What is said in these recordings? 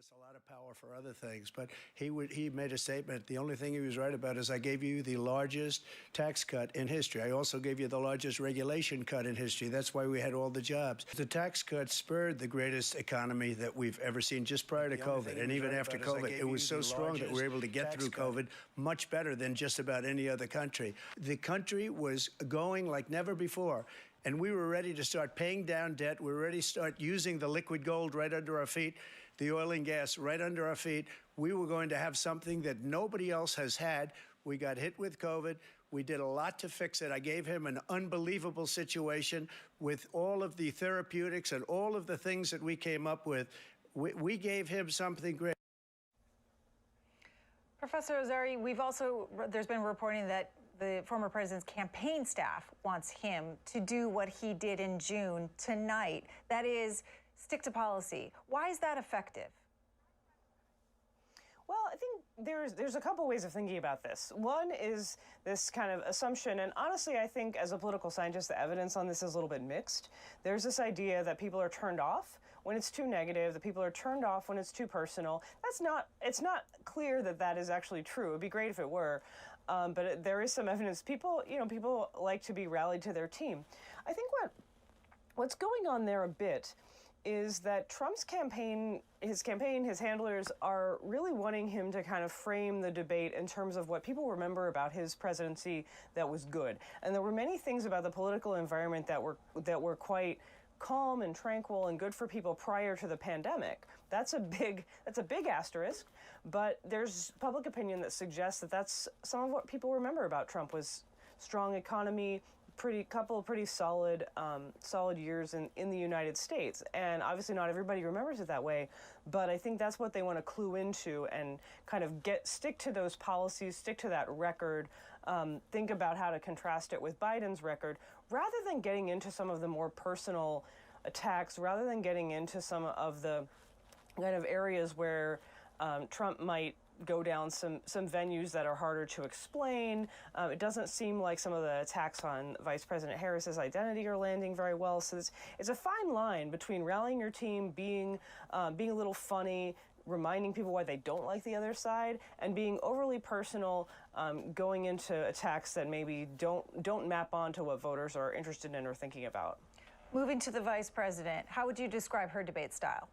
us a lot of power for other things, but he made a statement. The only thing he was right about is I gave you the largest tax cut in history. I also gave you the largest regulation cut in history. That's why we had all the jobs. The tax cut spurred the greatest economy that we've ever seen just prior to COVID. And even after COVID, it was so strong that we were able to get through COVID much better than just about any other country. The country was going like never before. And we were ready to start paying down debt. We were ready to start using the liquid gold right under our feet, the oil and gas right under our feet. We were going to have something that nobody else has had. We got hit with COVID. We did a lot to fix it. I gave him an unbelievable situation with all of the therapeutics and all of the things that we came up with. We gave him something great. Professor Azari, there's been reporting that the former president's campaign staff wants him to do what he did in June tonight. That is, stick to policy. Why is that effective? Well, I think there's a couple ways of thinking about this. One is this kind of assumption, and honestly, I think as a political scientist, the evidence on this is a little bit mixed. There's this idea that people are turned off when it's too negative, that people are turned off when it's too personal. It's not clear that that is actually true. It'd be great if it were, but there is some evidence. People like to be rallied to their team. I think what's going on there a bit is that Trump's campaign, his handlers are really wanting him to kind of frame the debate in terms of what people remember about his presidency that was good. And there were many things about the political environment that were quite calm and tranquil and good for people prior to the pandemic. That's a big asterisk, but there's public opinion that suggests that that's some of what people remember about Trump was strong economy, couple of pretty solid years in the United States. And obviously not everybody remembers it that way, but I think that's what they want to clue into and kind of stick to those policies, stick to that record, think about how to contrast it with Biden's record, rather than getting into some of the more personal attacks, rather than getting into some of the kind of areas where Trump might go down some venues that are harder to explain. It doesn't seem like some of the attacks on Vice President Harris's identity are landing very well. So it's a fine line between rallying your team, being a little funny, reminding people why they don't like the other side, and being overly personal, going into attacks that maybe don't map onto what voters are interested in or thinking about. Moving to the vice president, how would you describe her debate style?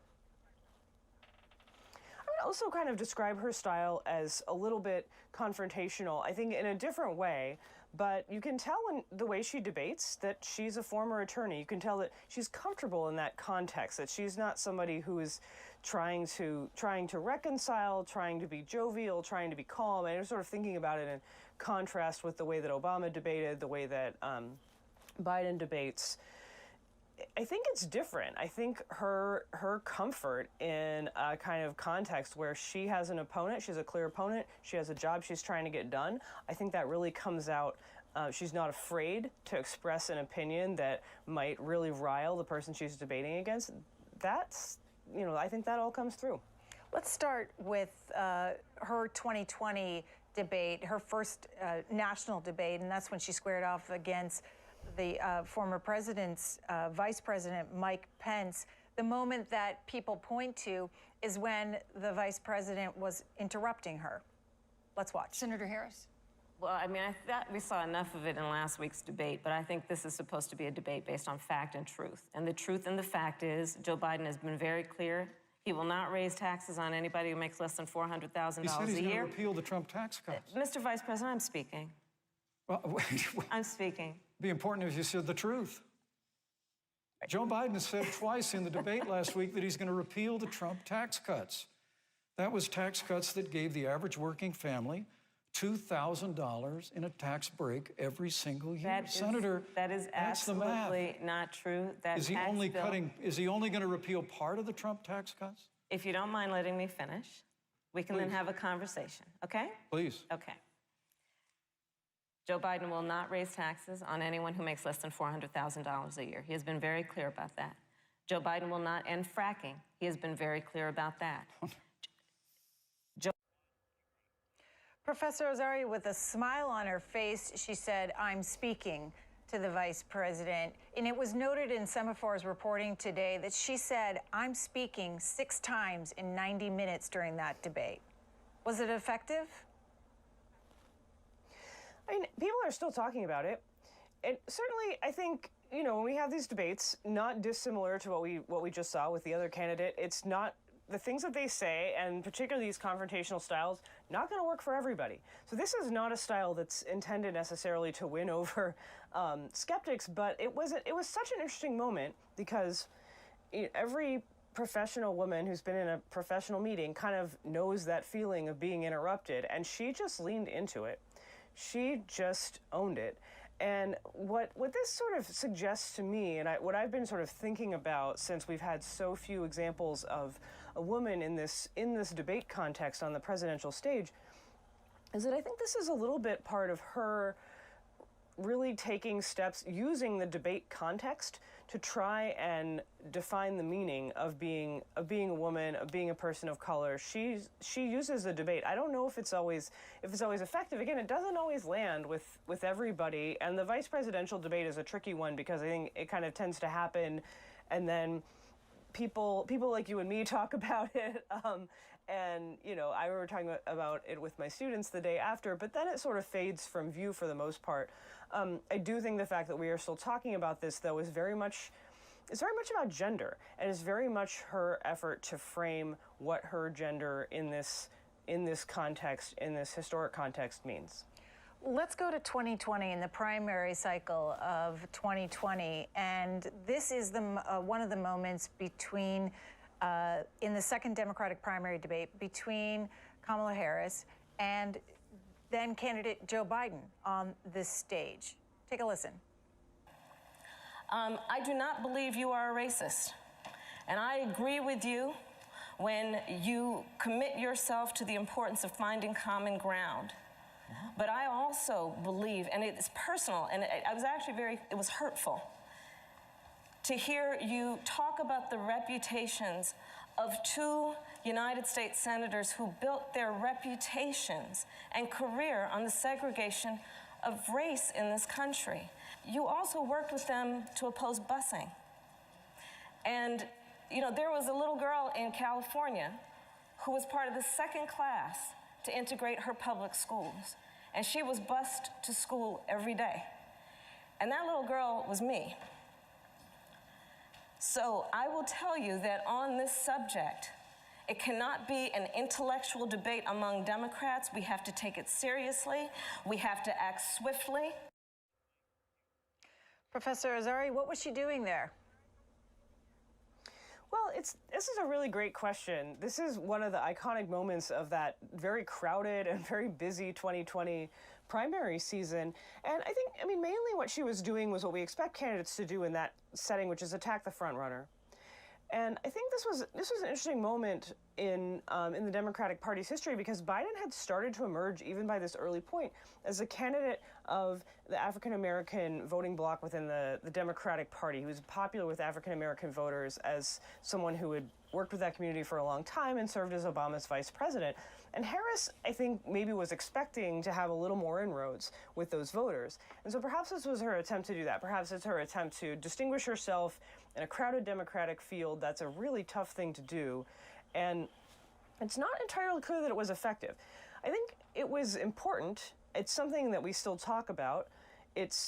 I would also kind of describe her style as a little bit confrontational, I think in a different way, but you can tell in the way she debates that she's a former attorney. You can tell that she's comfortable in that context, that she's not somebody who is trying to reconcile, trying to be jovial, trying to be calm, and sort of thinking about it in contrast with the way that Obama debated, the way that Biden debates. I think it's different. I think her comfort in a kind of context where she has an opponent, she's a clear opponent, she has a job she's trying to get done, I think that really comes out. She's not afraid to express an opinion that might really rile the person she's debating against. That's, I think that all comes through. Let's start with her 2020 debate, her first national debate, and that's when she squared off against the former president's vice president, Mike Pence. The moment that people point to is when the vice president was interrupting her. Let's watch. Senator Harris. Well, I mean, I thought we saw enough of it in last week's debate, but I think this is supposed to be a debate based on fact and truth. And the truth and the fact is Joe Biden has been very clear. He will not raise taxes on anybody who makes less than $400,000 a year. He said he's going to repeal the Trump tax cuts. Mr. Vice President, I'm speaking. Well, wait. I'm speaking. It'd be important if you said the truth. Joe Biden said twice in the debate last week that he's going to repeal the Trump tax cuts. That was tax cuts that gave the average working family $2,000 in a tax break every single year. Senator, that is absolutely not true. Is he only going to repeal part of the Trump tax cuts? If you don't mind letting me finish, we can then have a conversation, okay? Please. Okay. Joe Biden will not raise taxes on anyone who makes less than $400,000 a year. He has been very clear about that. Joe Biden will not end fracking. He has been very clear about that. Professor Azari, with a smile on her face, she said, "I'm speaking." to the vice president. And it was noted in Semaphor's reporting today that she said, "I'm speaking 6 times in 90 minutes during that debate." Was it effective? I mean, people are still talking about it. And certainly, I think, you know, when we have these debates, not dissimilar to what we just saw with the other candidate, it's not the things that they say, and particularly these confrontational styles, not going to work for everybody. So this is not a style that's intended necessarily to win over skeptics, but it was such an interesting moment because every professional woman who's been in a professional meeting kind of knows that feeling of being interrupted, and she just leaned into it. She just owned it. And what this sort of suggests to me, and what I've been sort of thinking about since we've had so few examples of a woman in this debate context on the presidential stage, is that I think this is a little bit part of her really taking steps, using the debate context to try and define the meaning of being a woman, of being a person of color. She uses the debate. I don't know if it's always effective. Again, it doesn't always land with everybody, and the vice presidential debate is a tricky one because I think it kind of tends to happen, and then people like you and me talk about it. And, you know, I remember talking about it with my students the day after, but then it sort of fades from view for the most part. I do think the fact that we are still talking about this, though, is very much about gender, and is very much her effort to frame what her gender in this context, in this historic context, means. Let's go to 2020 and the primary cycle of 2020, and this is one of the moments between in the second Democratic primary debate between Kamala Harris and then candidate Joe Biden on this stage. Take a listen. I do not believe you are a racist. And I agree with you when you commit yourself to the importance of finding common ground. But I also believe, and it's personal, and I was actually it was hurtful to hear you talk about the reputations of 2 United States senators who built their reputations and career on the segregation of race in this country. You also worked with them to oppose busing. And, you know, there was a little girl in California who was part of the second class to integrate her public schools. And she was bused to school every day. And that little girl was me. So I will tell you that on this subject, it cannot be an intellectual debate among Democrats. We have to take it seriously. We have to act swiftly. Professor Azari, what was she doing there? Well, this is a really great question. This is one of the iconic moments of that very crowded and very busy 2020 primary season. And I mean, mainly what she was doing was what we expect candidates to do in that setting, which is attack the front runner. And I think this was an interesting moment in the Democratic Party's history because Biden had started to emerge even by this early point as a candidate of the African-American voting bloc within the Democratic Party. He was popular with African-American voters as someone who had worked with that community for a long time and served as Obama's vice president. And Harris, I think, maybe was expecting to have a little more inroads with those voters. And so perhaps this was her attempt to do that. Perhaps it's her attempt to distinguish herself in a crowded Democratic field. That's a really tough thing to do. And it's not entirely clear that it was effective. I think it was important. It's something that we still talk about.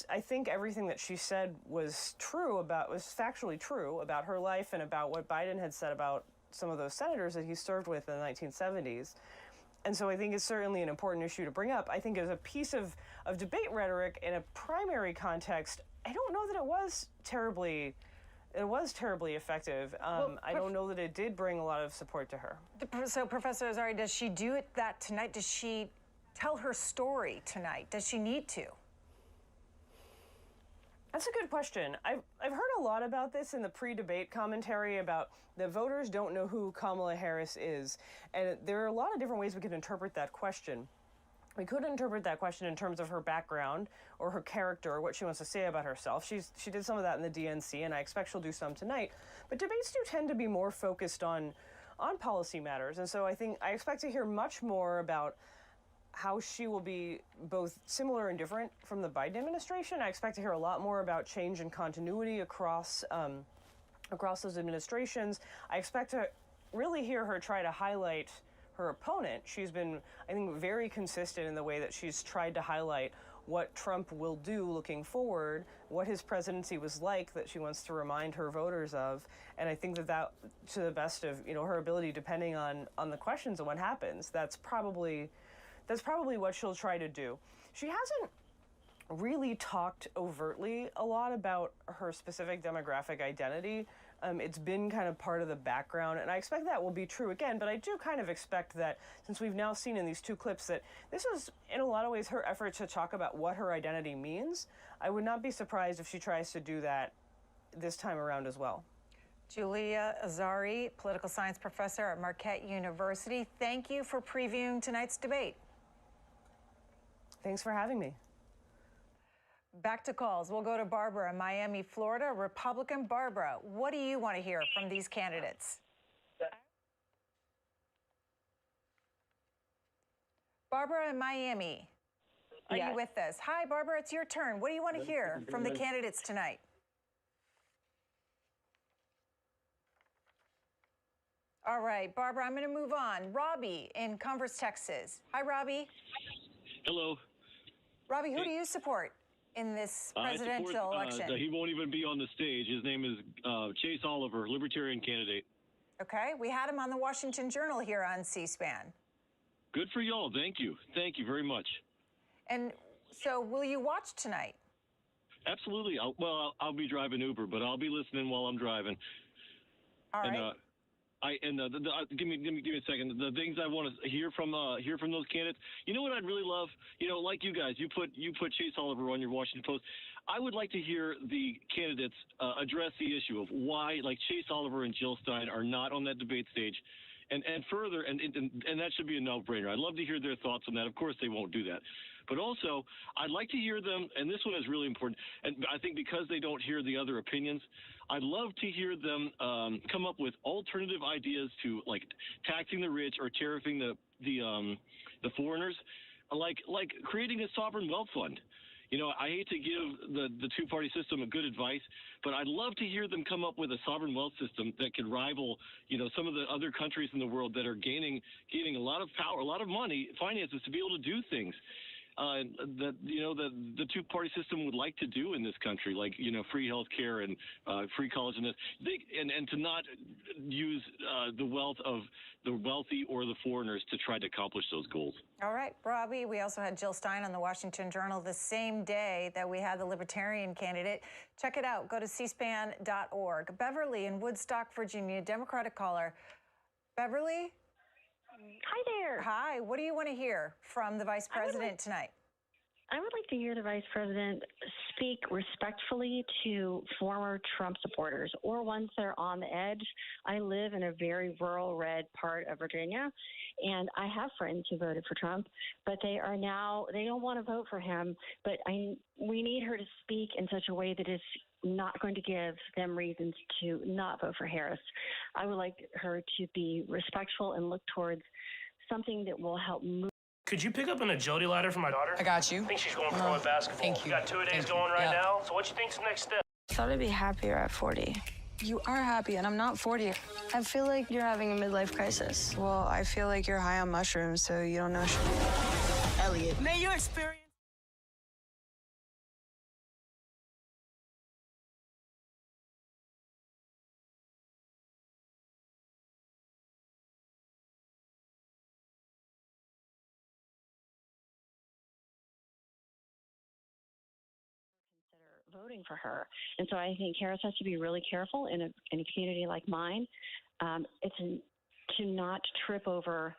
I think everything that she said was factually true about her life and about what Biden had said about some of those senators that he served with in the 1970s. And so I think it's certainly an important issue to bring up. I think as a piece of debate rhetoric in a primary context, I don't know that it was terribly effective. I don't know that it did bring a lot of support to her. So, Professor Azari, does she do that tonight? Does she tell her story tonight? Does she need to? That's a good question. I've heard a lot about this in the pre-debate commentary about the voters don't know who Kamala Harris is. And there are a lot of different ways we could interpret that question. We could interpret that question in terms of her background or her character or what she wants to say about herself. She did some of that in the DNC, and I expect she'll do some tonight. But debates do tend to be more focused on policy matters. And so I expect to hear much more about how she will be both similar and different from the Biden administration. I expect to hear a lot more about change and continuity across those administrations. I expect to really hear her try to highlight her opponent. She's been, I think, very consistent in the way that she's tried to highlight what Trump will do looking forward, what his presidency was like that she wants to remind her voters of. And I think that to the best of her ability, depending on the questions and what happens, that's probably what she'll try to do. She hasn't really talked overtly a lot about her specific demographic identity. It's been kind of part of the background, and I expect that will be true again, but I do kind of expect that, since we've now seen in these two clips that this is, in a lot of ways, her effort to talk about what her identity means. I would not be surprised if she tries to do that this time around as well. Julia Azari, political science professor at Marquette University, thank you for previewing tonight's debate. Thanks for having me. Back to calls. We'll go to Barbara in Miami, Florida. Republican Barbara, what do you want to hear from these candidates? Barbara in Miami, are you with us? Hi, Barbara, it's your turn. What do you want to hear from the candidates tonight? All right, Barbara, I'm going to move on. Robbie in Converse, Texas. Hi, Robbie. Hello. Robbie, who do you support in this presidential election? He won't even be on the stage. His name is Chase Oliver, Libertarian candidate. Okay, we had him on the Washington Journal here on C-SPAN. Good for y'all. Thank you. Thank you very much. And so will you watch tonight? Absolutely. I'll be driving Uber, but I'll be listening while I'm driving. All right. Give me a second. The things I want to hear from those candidates. You know what I'd really love? Like you guys, you put Chase Oliver on your Washington Post. I would like to hear the candidates address the issue of why, like, Chase Oliver and Jill Stein are not on that debate stage, and further, and that should be a no-brainer. I'd love to hear their thoughts on that. Of course, they won't do that. But also, I'd like to hear them, and this one is really important, and I think because they don't hear the other opinions, I'd love to hear them come up with alternative ideas to, like, taxing the rich or tariffing the foreigners, like creating a sovereign wealth fund. I hate to give the two-party system a good advice, but I'd love to hear them come up with a sovereign wealth system that could rival, some of the other countries in the world that are gaining a lot of power, a lot of money, finances to be able to do things that the two-party system would like to do in this country, like free health care and free college, and to not use the wealth of the wealthy or the foreigners to try to accomplish those goals. All right, Robbie. We also had Jill Stein on the Washington Journal the same day that we had the Libertarian candidate. Check it out. Go to cspan.org. Beverly in Woodstock, Virginia, Democratic caller. Beverly? Hi there. Hi. What do you want to hear from the Vice President tonight? I would like to hear the Vice President speak respectfully to former Trump supporters or ones that are on the edge. I live in a very rural red part of Virginia, and I have friends who voted for Trump, but they don't want to vote for him. But we need her to speak in such a way that is not going to give them reasons to not vote for Harris. I would like her to be respectful and look towards something that will help move. Could you pick up an agility ladder for my daughter? I got you. I think she's going pro at basketball. Thank you. We got 2 days going right now. So what you think's the next step? I thought I'd be happier at 40. You are happy, and I'm not 40. I feel like you're having a midlife crisis. Well, I feel like you're high on mushrooms, so you don't know shit. Elliot, may your experience... voting for her. And so I think Harris has to be really careful in a community like mine. It's to not trip over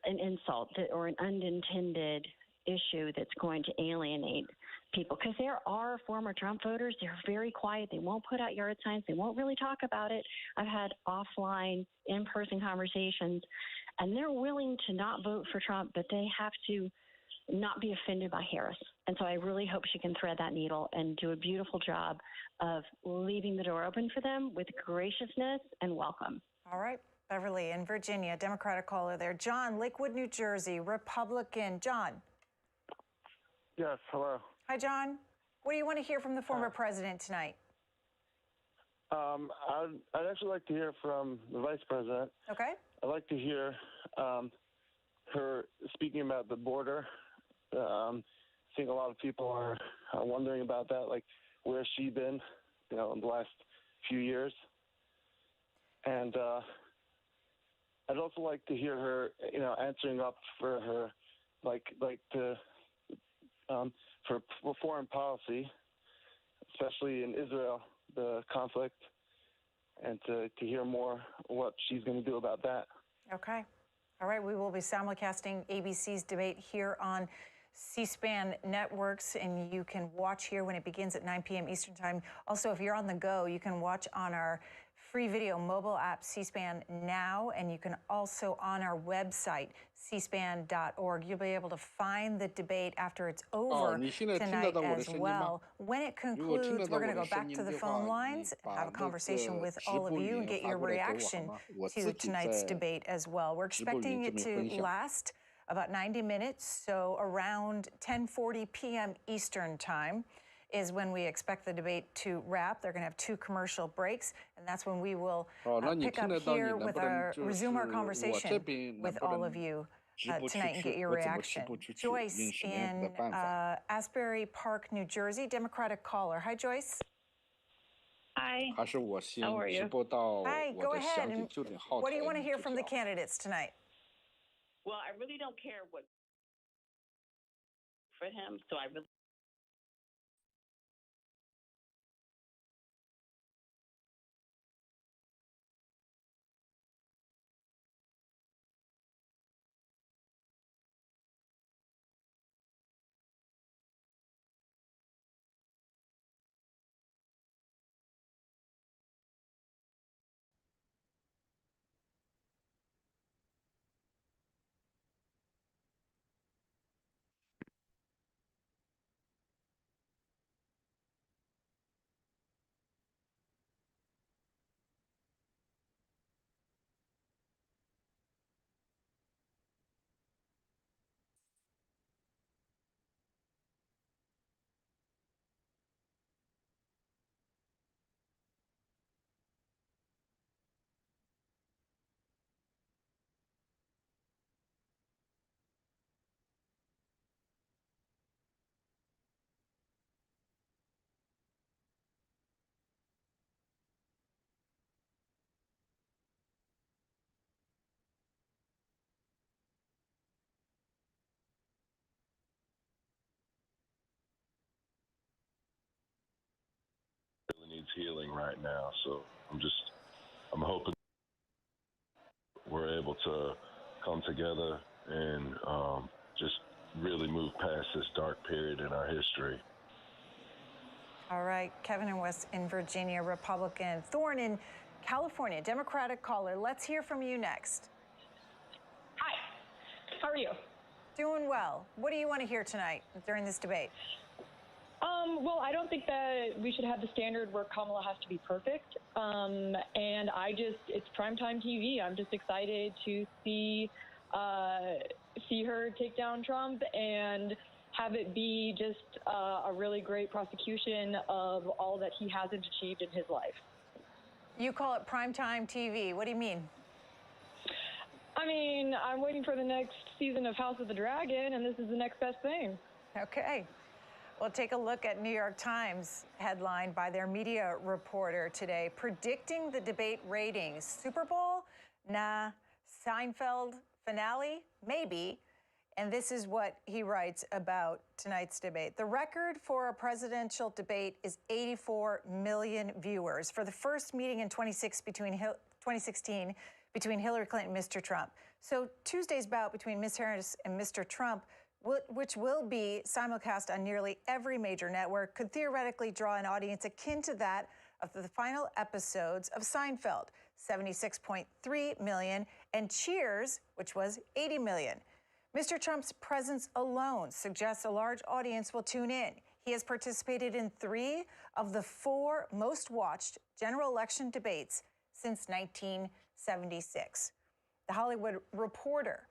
an insult or an unintended issue that's going to alienate people. Because there are former Trump voters. They're very quiet. They won't put out yard signs. They won't really talk about it. I've had offline, in-person conversations, and they're willing to not vote for Trump, but they have to not be offended by Harris. And so I really hope she can thread that needle and do a beautiful job of leaving the door open for them with graciousness and welcome. All right. Beverly in Virginia, Democratic caller there. John, Lakewood, New Jersey, Republican. John. Yes, hello. Hi, John. What do you want to hear from the former president tonight? I'd actually like to hear from the vice president. Okay. I'd like to hear her speaking about the border. I think a lot of people are wondering about that, like where's she been, in the last few years. And I'd also like to hear her, answering up for her, for foreign policy, especially in Israel, the conflict, and to hear more what she's going to do about that. Okay. All right. We will be simulcasting ABC's debate here on C-SPAN networks, and you can watch here when it begins at 9 p.m. Eastern Time. Also, if you're on the go, you can watch on our free video mobile app, C-SPAN Now, and you can also on our website, cspan.org. You'll be able to find the debate after it's over tonight as well. When it concludes, we're going to go back to the phone lines and have a conversation with all of you and get your reaction to tonight's debate as well. We're expecting it to last about 90 minutes, so around 10:40 p.m. Eastern Time is when we expect the debate to wrap. They're going to have 2 commercial breaks, and that's when we will pick up here with resume our conversation with all of you tonight and get your reaction. Joyce in Asbury Park, New Jersey, Democratic caller. Hi, Joyce. Hi. How are you? Hi, go ahead. And what do you want to hear from the candidates tonight? Well, I really don't care what for him, so I really. Needs healing right now, so I'm hoping we're able to come together and just really move past this dark period in our history. All right, Kevin in Virginia, Republican. Thorne in California, Democratic caller. Let's hear from you next. Hi, how are you? Doing well. What do you want to hear tonight during this debate? Well, I don't think that we should have the standard where Kamala has to be perfect. And it's primetime TV. I'm just excited to see her take down Trump and have it be just a really great prosecution of all that he hasn't achieved in his life. You call it primetime TV. What do you mean? I mean, I'm waiting for the next season of House of the Dragon, and this is the next best thing. Okay. Well, take a look at New York Times headline by their media reporter today, predicting the debate ratings. Super Bowl? Nah. Seinfeld finale? Maybe. And this is what he writes about tonight's debate. The record for a presidential debate is 84 million viewers for the first meeting in 2016 between Hillary Clinton and Mr. Trump. So Tuesday's bout between Ms. Harris and Mr. Trump, which will be simulcast on nearly every major network, could theoretically draw an audience akin to that of the final episodes of Seinfeld, 76.3 million, and Cheers, which was 80 million. Mr. Trump's presence alone suggests a large audience will tune in. He has participated in 3 of the 4 most watched general election debates since 1976. The Hollywood Reporter,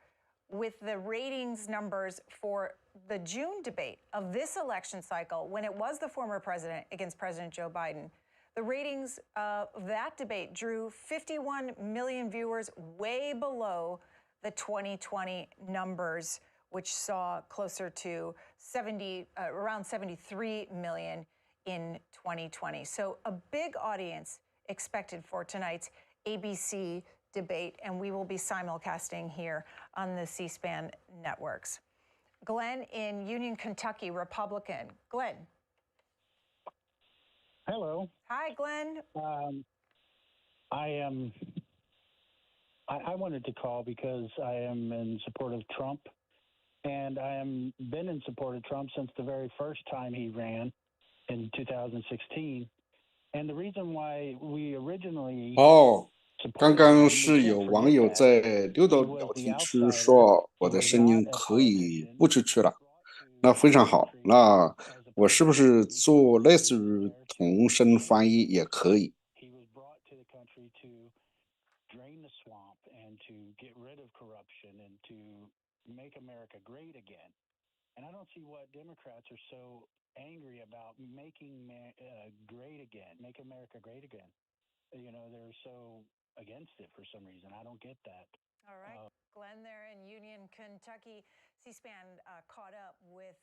with the ratings numbers for the June debate of this election cycle, when it was the former president against President Joe Biden, the ratings of that debate drew 51 million viewers, way below the 2020 numbers, which saw closer to around 73 million in 2020. So a big audience expected for tonight's ABC debate, and we will be simulcasting here on the C-SPAN networks. Glenn in Union, Kentucky, Republican. Glenn. Hello. Hi, Glenn. I wanted to call because I am in support of Trump, and I am been in support of Trump since the very first time he ran in 2016. And the reason why we originally 刚刚是有网友在六道聊天区说我的声音可以不支持了，那非常好。那我是不是做类似于同声翻译也可以？ make America great again. And I don't see what Democrats are so angry about making great again, make America great again. You know, they're so against it for some reason. I don't get that. All right. Glenn there in Union, Kentucky. C-SPAN caught up with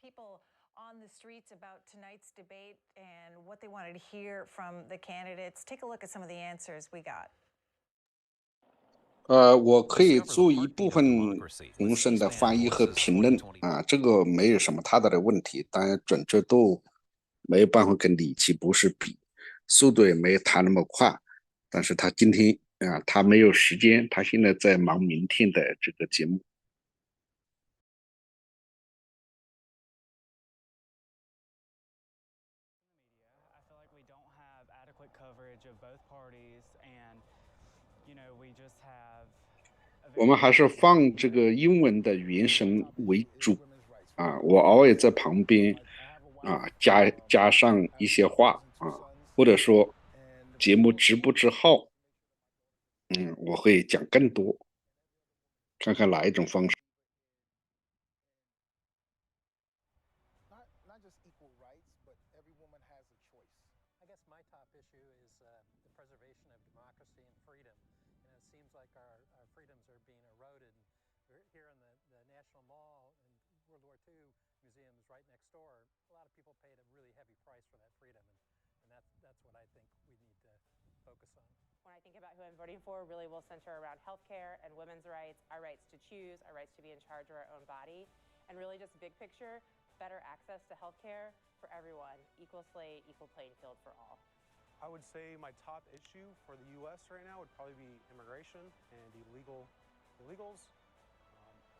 people on the streets about tonight's debate and what they wanted to hear from the candidates. Take a look at some of the answers we got. 我可以做一部分同声的翻译和评论啊，这个没有什么太大的问题，当然准确度没有办法跟李奇博士比，速度也没有他那么快，但是他今天他没有时间，他现在在忙明天的这个节目。我们还是放这个英文的原声为主啊，我偶尔在旁边加上一些话啊，或者说节目直播之后，我会讲更多，看看哪一种方式。When I think about who I'm voting for, really will center around healthcare and women's rights, our rights to choose, our rights to be in charge of our own body, and really just big picture, better access to healthcare for everyone, equal slate, equal playing field for all. I would say my top issue for the U.S. right now would probably be immigration and illegals.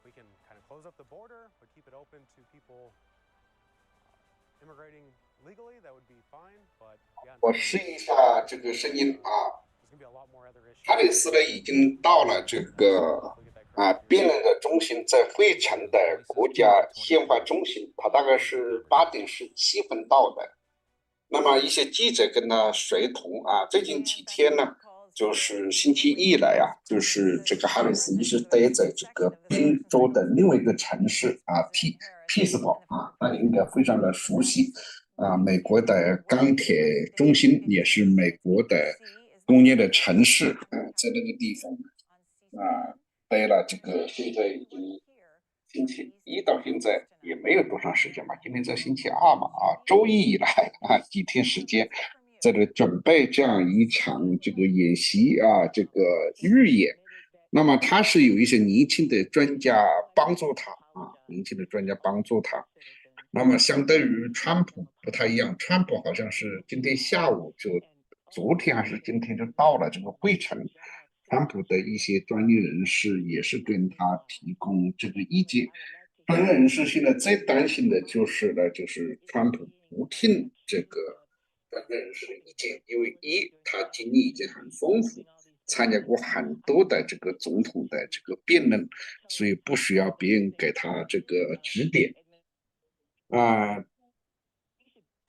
We can kind of close up the border, but keep it open to people immigrating legally. That would be fine, but yeah. 我试一下这个声音啊。哈里斯呢已经到了这个辩论的中心，在费城的国家宪法中心，他大概是8点17分到的。那么一些记者跟他随同最近几天呢，就是星期一来就是这个哈里斯一直待在这个宾州的另外一个城市匹兹堡大家应该非常的熟悉美国的钢铁中心，也是美国的工业的城市在那个地方待了这个现在已经星期一到现在也没有多长时间吧，今天在星期二嘛周一以来几天时间在这准备这样一场这个演习这个预演。那么他是有一些年轻的专家帮助他那么相对于川普不太一样，川普好像是今天下午就昨天还是今天就到了这个会城，川普的一些专业人士也是跟他提供这个意见。专业人士现在最担心的就是川普不听这个专业人士的意见，因为他经历已经很丰富，参加过很多的这个总统的这个辩论，所以不需要别人给他这个指点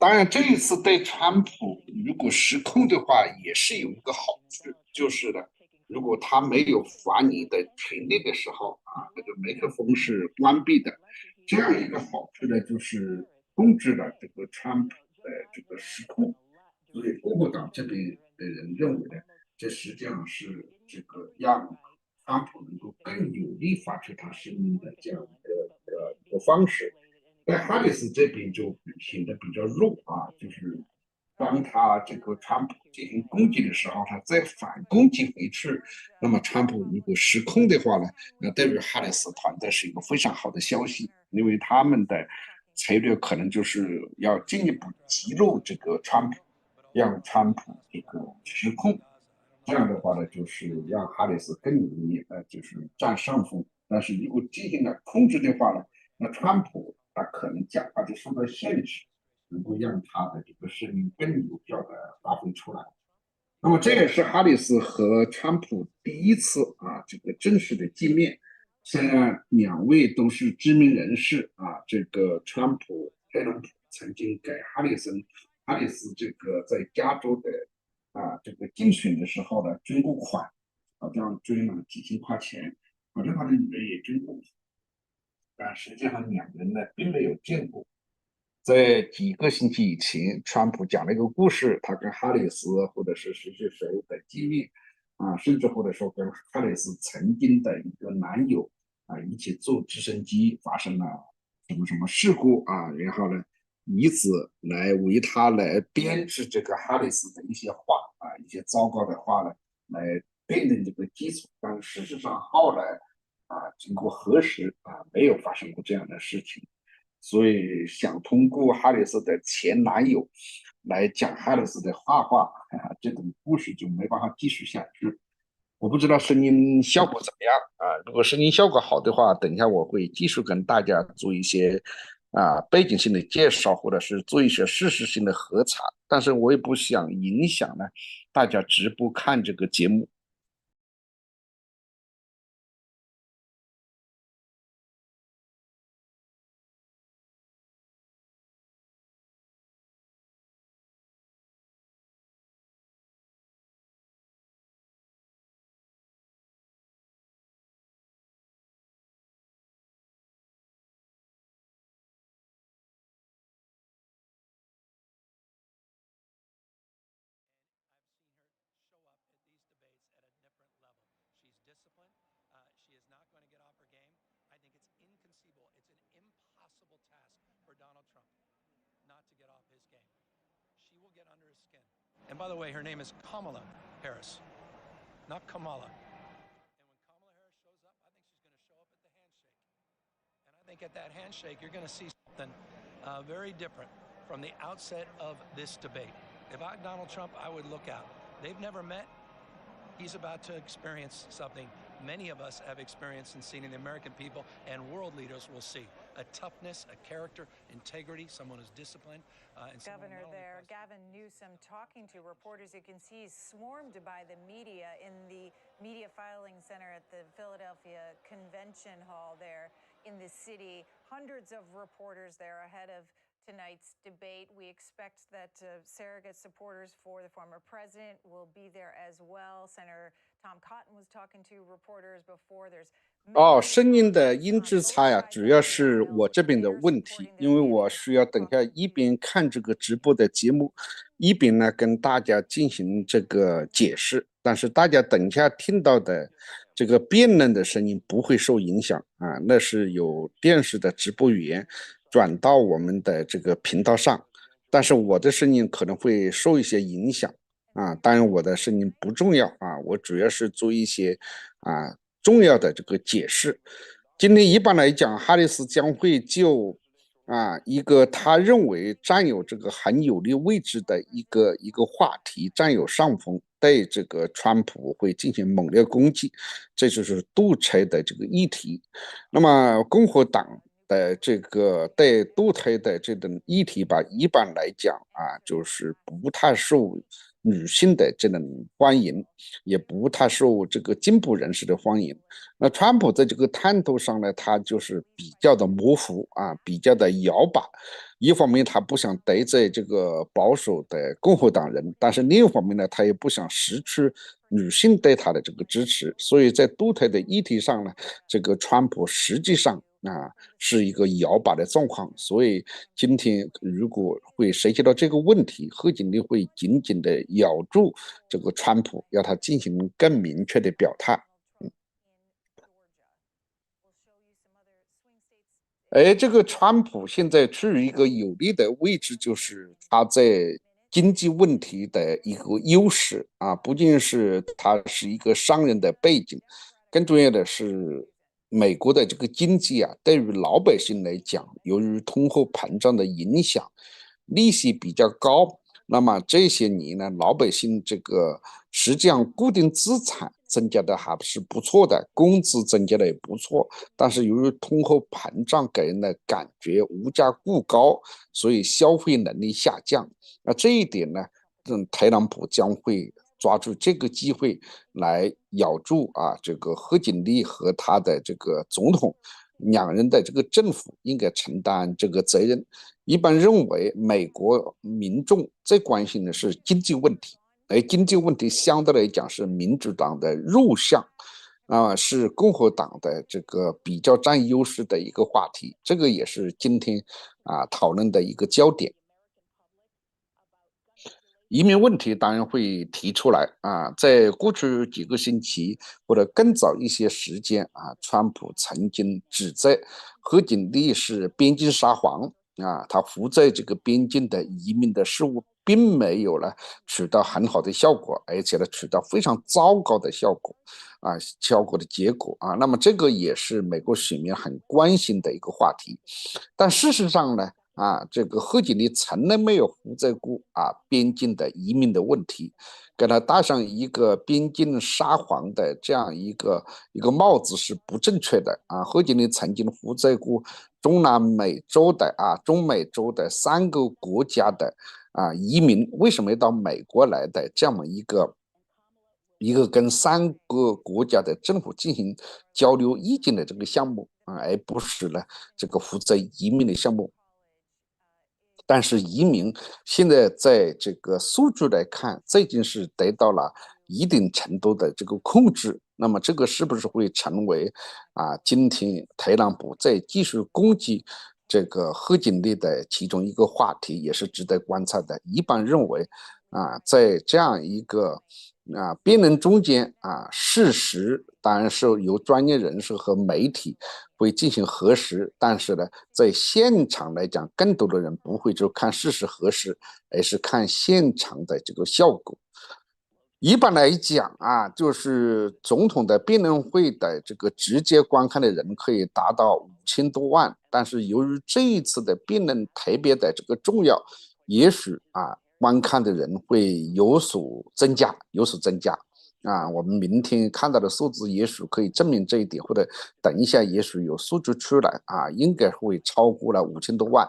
当然，这一次对川普如果失控的话，也是有一个好处，就是呢，如果他没有发言的权利的时候啊，这个麦克风是关闭的，这样一个好处呢，就是控制了这个川普的这个失控。所以共和党这边的人认为呢，这实际上是这个让川普能够更有力发出他声音的这样一个方式。在哈里斯这边就显得比较弱啊，就是当他这个川普进行攻击的时候，他再反攻击回去，那么川普如果失控的话呢，那对于哈里斯团队是一个非常好的消息，因为他们的策略可能就是要进一步激怒这个川普，让川普这个失控。这样的话呢，就是让哈里斯更容易就是占上风。但是如果进行了控制的话呢，那川普他可能讲话就受到限制，能够让他的这个声音更有效的发挥出来。那么这也是哈里斯和川普第一次这个正式的见面。虽然两位都是知名人士这个川普特朗普曾经给哈里斯这个在加州的这个竞选的时候呢捐过款，好像捐了几千块钱，好像他的女儿也捐过，但实际上两人呢并没有见过。在几个星期以前，川普讲了一个故事，他跟哈里斯或者是谁的见面甚至或者说跟哈里斯曾经的一个男友一起坐直升机发生了什么事故然后呢以此来为他来编织这个哈里斯的一些话一些糟糕的话呢来奠定这个基础，但事实上后来经过核实没有发生过这样的事情。所以想通过哈里斯的前男友来讲哈里斯的坏话这种故事就没办法继续下去。我不知道声音效果怎么样如果声音效果好的话，等一下我会继续跟大家做一些背景性的介绍，或者是做一些事实性的核查，但是我也不想影响呢大家直播看这个节目。And by the way, her name is Kamala Harris, not Kamala. And when Kamala Harris shows up, I think she's going to show up at the handshake. And I think at that handshake, you're going to see something very different from the outset of this debate. If I'm Donald Trump, I would look out. They've never met. He's about to experience something many of us have experienced and seen in the American people, and world leaders will see a toughness, a character, integrity, someone who's disciplined. Governor there, Gavin Newsom, talking to reporters. You can see he's swarmed by the media in the Media Filing Center at the Philadelphia Convention Hall there in the city. Hundreds of reporters there ahead of tonight's debate. We expect that surrogate supporters for the former president will be there as well. Senator Tom Cotton was talking to reporters before. There's 声音的音质差呀，主要是我这边的问题，因为我需要等下一边看这个直播的节目，一边呢跟大家进行这个解释。但是大家等一下听到的这个辩论的声音不会受影响那是有电视的直播员转到我们的这个频道上，但是我的声音可能会受一些影响当然我的声音不重要我主要是做一些重要的这个解释。今天一般来讲，哈里斯将会就一个他认为占有这个很有利位置的一个话题占有上风，对这个川普会进行猛烈攻击，这就是独裁的这个议题。那么共和党的这个对独裁的这种议题吧，一般来讲就是不太受女性的这种欢迎，也不太受这个进步人士的欢迎。那川普在这个态度上呢，他就是比较的模糊啊，比较的摇摆。一方面他不想得罪这个保守的共和党人，但是另一方面呢，他也不想失去女性对他的这个支持。所以在堕胎的议题上呢，这个川普实际上是一个摇摆的状况。所以今天如果会涉及到这个问题，贺锦丽会紧紧的咬住这个川普，要他进行更明确的表态。这个川普现在处于一个有利的位置，就是他在经济问题的一个优势啊，不仅是他是一个商人的背景，更重要的是美国的这个经济啊，对于老百姓来讲，由于通货膨胀的影响，利息比较高，那么这些年呢，老百姓这个实际上固定资产增加的还是不错的，工资增加的也不错，但是由于通货膨胀给人的感觉物价过高，所以消费能力下降。那这一点呢，特朗普将会抓住这个机会来咬住这个贺锦丽和他的这个总统两人的这个政府应该承担这个责任。一般认为，美国民众最关心的是经济问题，而经济问题相对来讲是民主党的弱项，是共和党的这个比较占优势的一个话题。这个也是今天讨论的一个焦点。移民问题当然会提出来在过去几个星期或者更早一些时间川普曾经指责贺锦丽是边境沙皇他负责这个边境的移民的事务并没有取到很好的效果，而且取到非常糟糕的效果的结果那么这个也是美国选民很关心的一个话题。但事实上呢，这个贺锦丽从来没有负责过边境的移民的问题，给他戴上一个边境沙皇的这样一个帽子是不正确的贺锦丽曾经负责过中美洲的3个国家的移民为什么要到美国来的这么一个跟3个国家的政府进行交流意见的这个项目而不是这个负责移民的项目。但是移民现在在这个数据来看，最近是得到了一定程度的这个控制。那么这个是不是会成为今天特朗普在继续攻击这个贺锦丽的其中一个话题，也是值得观察的。一般认为在这样一个辩论中间事实当然是由专业人士和媒体会进行核实，但是呢，在现场来讲，更多的人不会就看事实核实，而是看现场的这个效果。一般来讲就是总统的辩论会的这个直接观看的人可以达到5000多万，但是由于这一次的辩论特别的这个重要，也许观看的人会有所增加。我们明天看到的数字也许可以证明这一点，或者等一下也许有数据出来应该会超过了5000多万。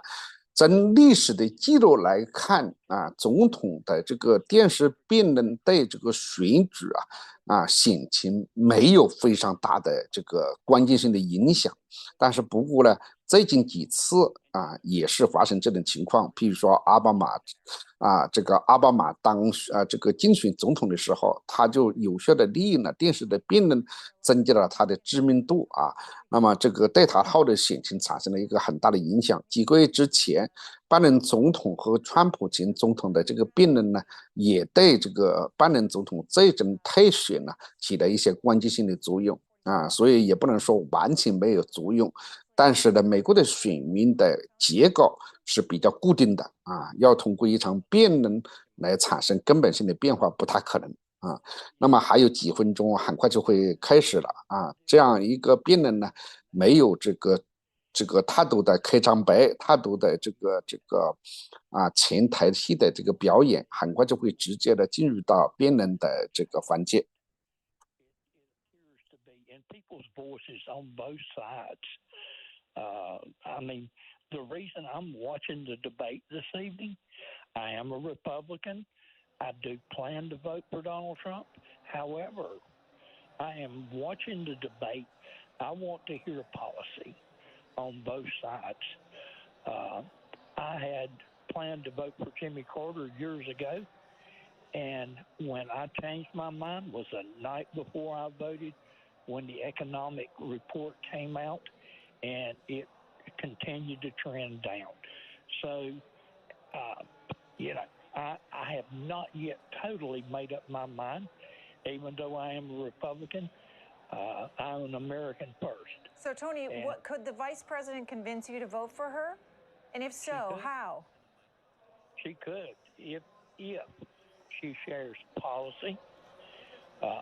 从历史的记录来看总统的这个电视辩论对这个选举选情没有非常大的这个关键性的影响。但是不过呢，最近几次也是发生这种情况，譬如说奥巴马当这个竞选总统的时候，他就有效的利用了电视的辩论，增加了他的知名度那么这个对他后的选情产生了一个很大的影响。几个月之前，拜登总统和川普前总统的这个辩论呢，也对这个拜登总统最终退选呢起了一些关键性的作用所以也不能说完全没有作用。但是呢，美国的选民的结构是比较固定的要通过一场辩论来产生根本性的变化不太可能那么还有几分钟很快就会开始了这样一个辩论呢，没有这个太多的开场白，太多的这个前台戏的这个表演，很快就会直接的进入到辩论的这个环节。People's voices on both sides. I mean, the reason I'm watching the debate this evening, I am a Republican. I do plan to vote for Donald Trump. However, I am watching the debate. I want to hear policy on both sides. I had planned to vote for Jimmy Carter years ago, and when I changed my mind was the night before I voted, when the economic report came out, and it continued to trend down. So, I have not yet totally made up my mind, even though I am a Republican. I'm an American first. So, Tony, could the vice president convince you to vote for her? And if so, how? She could, if she shares policy.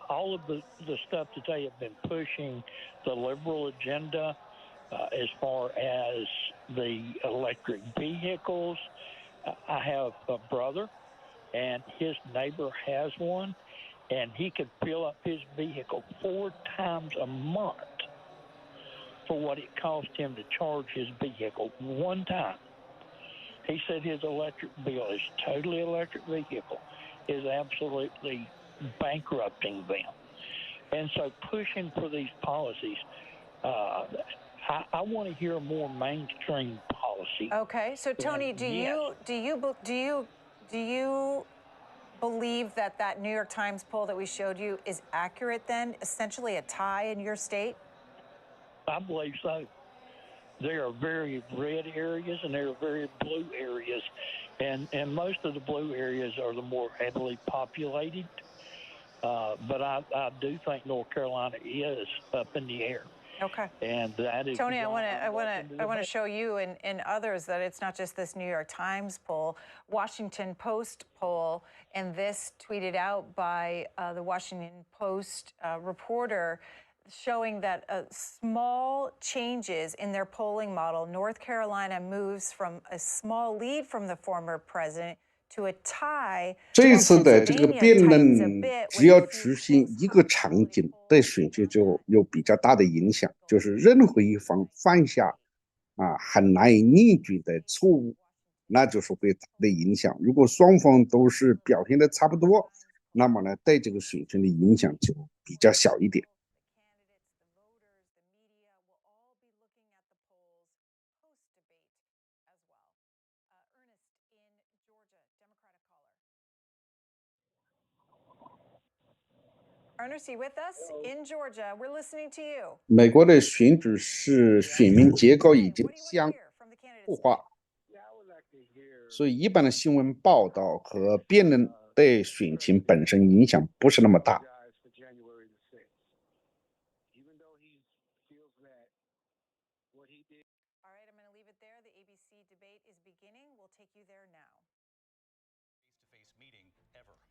All of the stuff that they have been pushing, the liberal agenda, as far as the electric vehicles. I have a brother, and his neighbor has one, and he could fill up his vehicle 4 times a month for what it cost him to charge his vehicle one time. He said his electric bill, his totally electric vehicle, is absolutely bankrupting them. And so pushing for these policies, I want to hear more mainstream policy. Okay, so Tony, do you believe that New York Times poll that we showed you is accurate then? Essentially a tie in your state? I believe so. There are very red areas and there are very blue areas. And most of the blue areas are the more heavily populated. But I do think North Carolina is up in the air. Okay. And that is Tony, I want to show you and others that it's not just this New York Times poll, Washington Post poll, and this tweeted out by the Washington Post reporter, showing that small changes in their polling model, North Carolina moves from a small lead from the former president to a tie. 这一次的这个辩论，只要执行一个场景，对选举就有比较大的影响。就是任何一方犯下很难以逆转的错误，那就是会大的影响。如果双方都是表现的差不多，那么呢，对这个选举的影响就比较小一点。Ernest, you with us in Georgia? We're listening to you. 美国的选举是选民结构已经相互化，所以一般的新闻报道和辩论对选情本身影响不是那么大。All right, I'm going to leave it there. The ABC debate is beginning. We'll take you there now.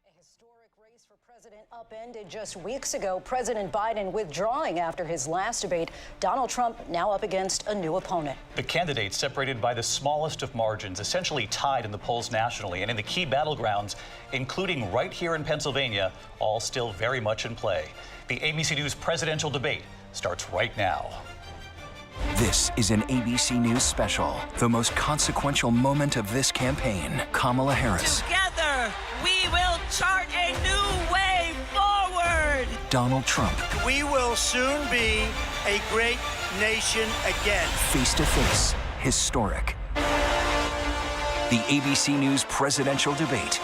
A historic race for president upended just weeks ago. President Biden withdrawing after his last debate. Donald Trump now up against a new opponent. The candidates separated by the smallest of margins, essentially tied in the polls nationally and in the key battlegrounds, including right here in Pennsylvania, all still very much in play. The ABC News presidential debate starts right now. This is an ABC News special. The most consequential moment of this campaign. Kamala Harris. Together, we will chart a new way forward. Donald Trump. We will soon be a great nation again. Face to face. Historic. The ABC News presidential debate.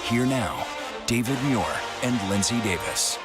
Here now, David Muir and Lindsay Davis.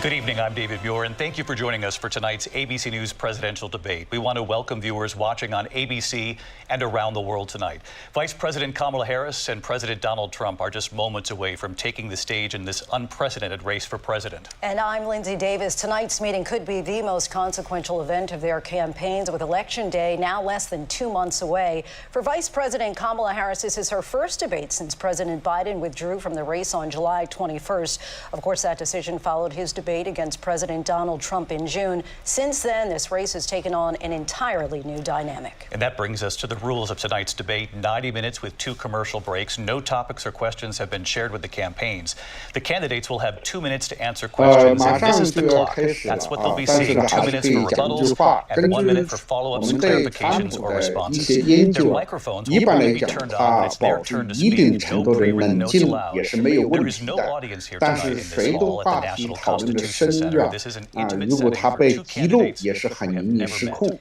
Good evening, I'm David Muir, and thank you for joining us for tonight's ABC News presidential debate. We want to welcome viewers watching on ABC and around the world tonight. Vice President Kamala Harris and President Donald Trump are just moments away from taking the stage in this unprecedented race for president. And I'm Lindsay Davis. Tonight's meeting could be the most consequential event of their campaigns, with Election Day now less than 2 months away. For Vice President Kamala Harris, this is her first debate since President Biden withdrew from the race on July 21st. Of course, that decision followed his debate debate against President Donald Trump in June. Since then, this race has taken on an entirely new dynamic. And that brings us to the rules of tonight's debate. 90 minutes with 2 commercial breaks. No topics or questions have been shared with the campaigns. The candidates will have 2 minutes to answer questions, and this is the clock. That's what they'll be seeing. 2 minutes for rebuttals and 1 minute for follow-ups, clarifications, or responses. Their microphones will only be turned on when it's their turn to speak. No pre-written notes allowed. There is no audience here tonight in this hall at the National Constitution Center. This is an intimate setting for 2 candidates who have never met.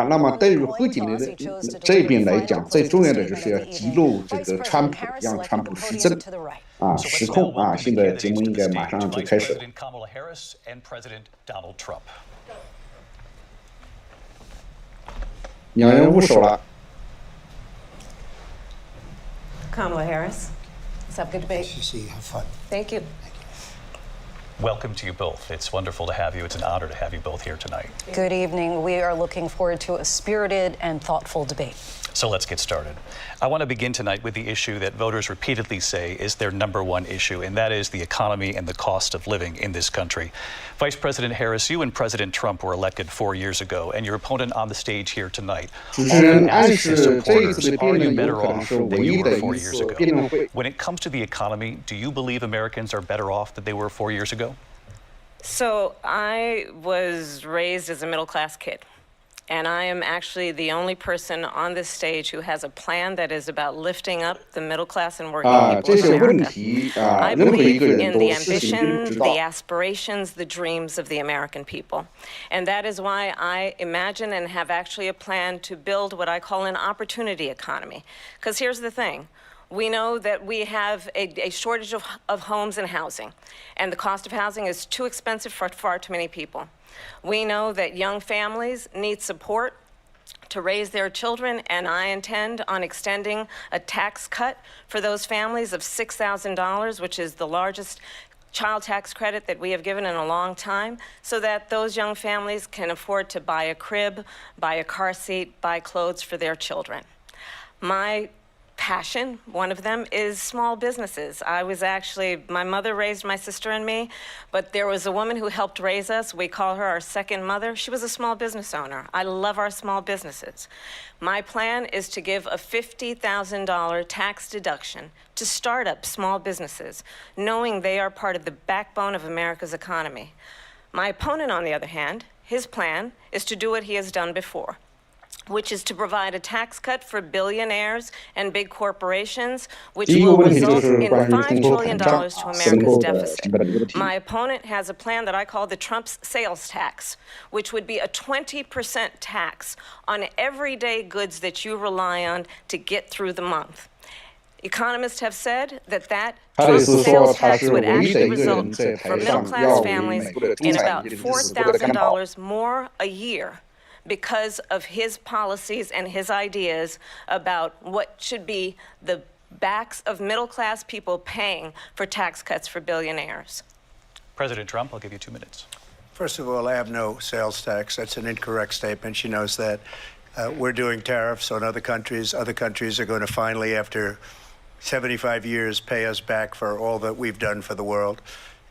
那么对于贺锦丽的这边来讲，最重要的就是要记录这个川普，让川普失政失控现在节目应该马上就开始了。两人握手了。Kamala Harris, let's have a good debate. Have fun. Thank you. Welcome to you both. It's wonderful to have you. It's an honor to have you both here tonight. Good evening. We are looking forward to a spirited and thoughtful debate. So let's get started. I want to begin tonight with the issue that voters repeatedly say is their #1 issue, and that is the economy and the cost of living in this country. Vice President Harris, you and President Trump were elected 4 years ago, and your opponent on the stage here tonight often asks his supporters, are you better off than you were 4 years ago? When it comes to the economy, do you believe Americans are better off than they were 4 years ago? So I was raised as a middle-class kid. And I am actually the only person on this stage who has a plan that is about lifting up the middle class and working people in America. I believe in the ambition, the aspirations, the dreams of the American people. And that is why I imagine and have actually a plan to build what I call an opportunity economy. Because here's the thing. We know that we have a shortage of homes and housing, and the cost of housing is too expensive for far too many people. We know that young families need support to raise their children, and I intend on extending a tax cut for those families of $6,000, which is the largest child tax credit that we have given in a long time, so that those young families can afford to buy a crib, buy a car seat, buy clothes for their children. My passion, one of them, is small businesses. My mother raised my sister and me, but there was a woman who helped raise us. We call her our second mother. She was a small business owner. I love our small businesses. My plan is to give a $50,000 tax deduction to start up small businesses, knowing they are part of the backbone of America's economy. My opponent, on the other hand, his plan is to do what he has done before, which is to provide a tax cut for billionaires and big corporations, which will result in $5 trillion to America's deficit. My opponent has a plan that I call the Trump's sales tax, which would be a 20% tax on everyday goods that you rely on to get through the month. Economists have said that Trump's sales tax would actually result for middle-class families in about $4,000 more a year, because of his policies and his ideas about what should be the backs of middle-class people paying for tax cuts for billionaires. President Trump, I'll give you 2 minutes. First of all, I have no sales tax. That's an incorrect statement. She knows that. We're doing tariffs on other countries. Other countries are going to finally, after 75 years, pay us back for all that we've done for the world.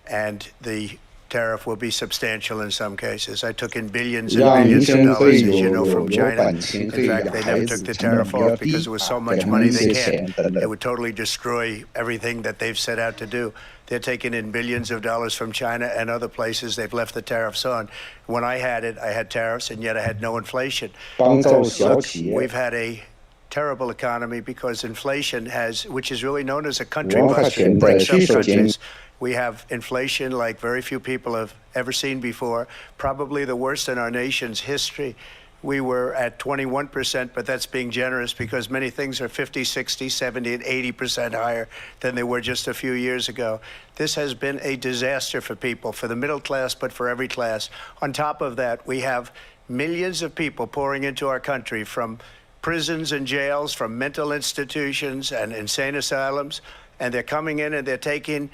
And the tariff will be substantial in some cases. I took in billions and billions of dollars, as you know, from China. In fact, they never took the tariff off because there was so much money they can't. It would totally destroy everything that they've set out to do. They're taking in billions of dollars from China and other places. They've left the tariffs on. When I had it, I had tariffs, and yet I had no inflation. Look, we've had a terrible economy because inflation which is really known as a country buster, breaks up countries. We have inflation like very few people have ever seen before, probably the worst in our nation's history. We were at 21%, but that's being generous because many things are 50, 60, 70, and 80% higher than they were just a few years ago. This has been a disaster for people, for the middle class, but for every class. On top of that, we have millions of people pouring into our country from prisons and jails, from mental institutions and insane asylums, and they're coming in and they're taking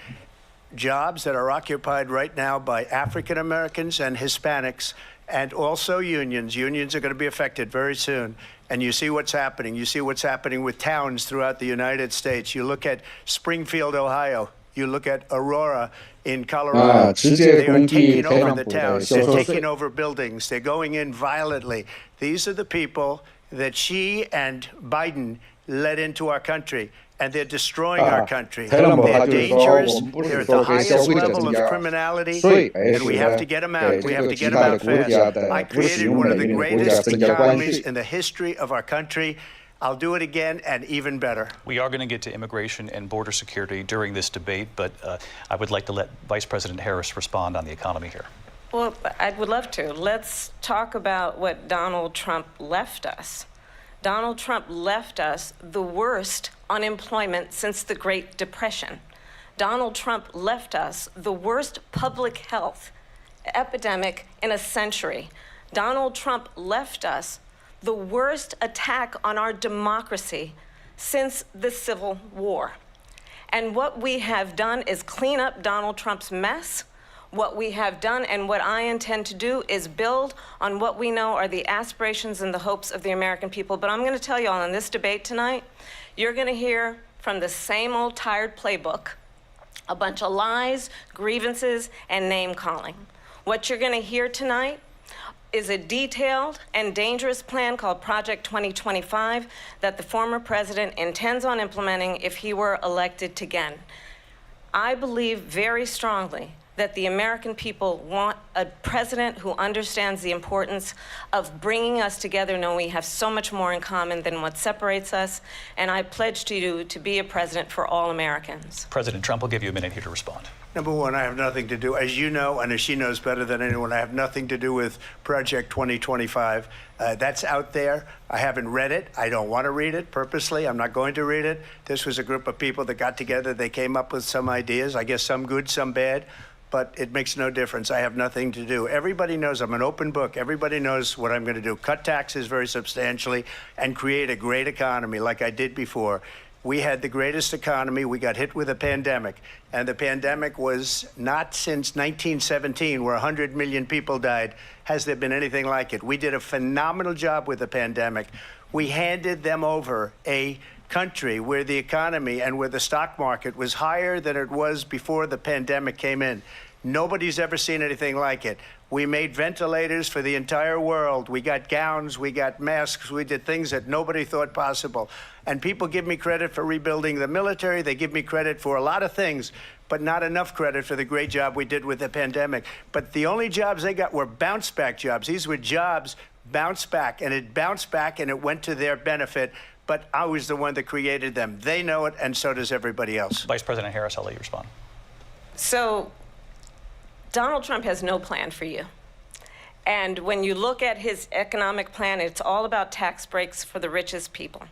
jobs that are occupied right now by African Americans and Hispanics, and also unions. Unions are going to be affected very soon. And you see what's happening. You see what's happening with towns throughout the United States. You look at Springfield, Ohio. You look at Aurora in Colorado. They are taking over the towns. They're taking over buildings. They're going in violently. These are the people that she and Biden led into our country. And they're destroying our country. They're dangerous. They're at the highest level of criminality. And we have to get them out. We have to get them out fast. I created one of the greatest economies in the history of our country. I'll do it again and even better. We are going to get to immigration and border security during this debate, but I would like to let Vice President Harris respond on the economy here. Well, I would love to. Let's talk about what Donald Trump left us. Donald Trump left us the worst unemployment since the Great Depression. Donald Trump left us the worst public health epidemic in a century. Donald Trump left us the worst attack on our democracy since the Civil War. And what we have done is clean up Donald Trump's mess. What we have done and what I intend to do is build on what we know are the aspirations and the hopes of the American people. But I'm going to tell you all in this debate tonight, you're going to hear from the same old tired playbook, a bunch of lies, grievances, and name-calling. What you're going to hear tonight is a detailed and dangerous plan called Project 2025 that the former president intends on implementing if he were elected again. I believe very strongly that the American people want a president who understands the importance of bringing us together, knowing we have so much more in common than what separates us. And I pledge to you to be a president for all Americans. President Trump, will give you a minute here to respond. Number one, I have nothing to do, as you know, and as she knows better than anyone, I have nothing to do with Project 2025. That's out there. I haven't read it. I don't want to read it purposely. I'm not going to read it. This was a group of people that got together. They came up with some ideas, I guess some good, some bad. But it makes no difference. I have nothing to do. Everybody knows I'm an open book. Everybody knows what I'm going to do. Cut taxes very substantially and create a great economy like I did before. We had the greatest economy. We got hit with a pandemic. And the pandemic was not since 1917, where 100 million people died, has there been anything like it. We did a phenomenal job with the pandemic. We handed them over a country where the economy and where the stock market was higher than it was before the pandemic came in. Nobody's ever seen anything like it. We made ventilators for the entire world. We got gowns, we got masks, we did things that nobody thought possible. And people give me credit for rebuilding the military. They give me credit for a lot of things, but not enough credit for the great job we did with the pandemic. But the only jobs they got were bounce back jobs. These were jobs bounced back, and it bounced back and it went to their benefit. But I was the one that created them. They know it, and so does everybody else. Vice President Harris, I'll let you respond. So Donald Trump has no plan for you. And when you look at his economic plan, it's all about tax breaks for the richest people.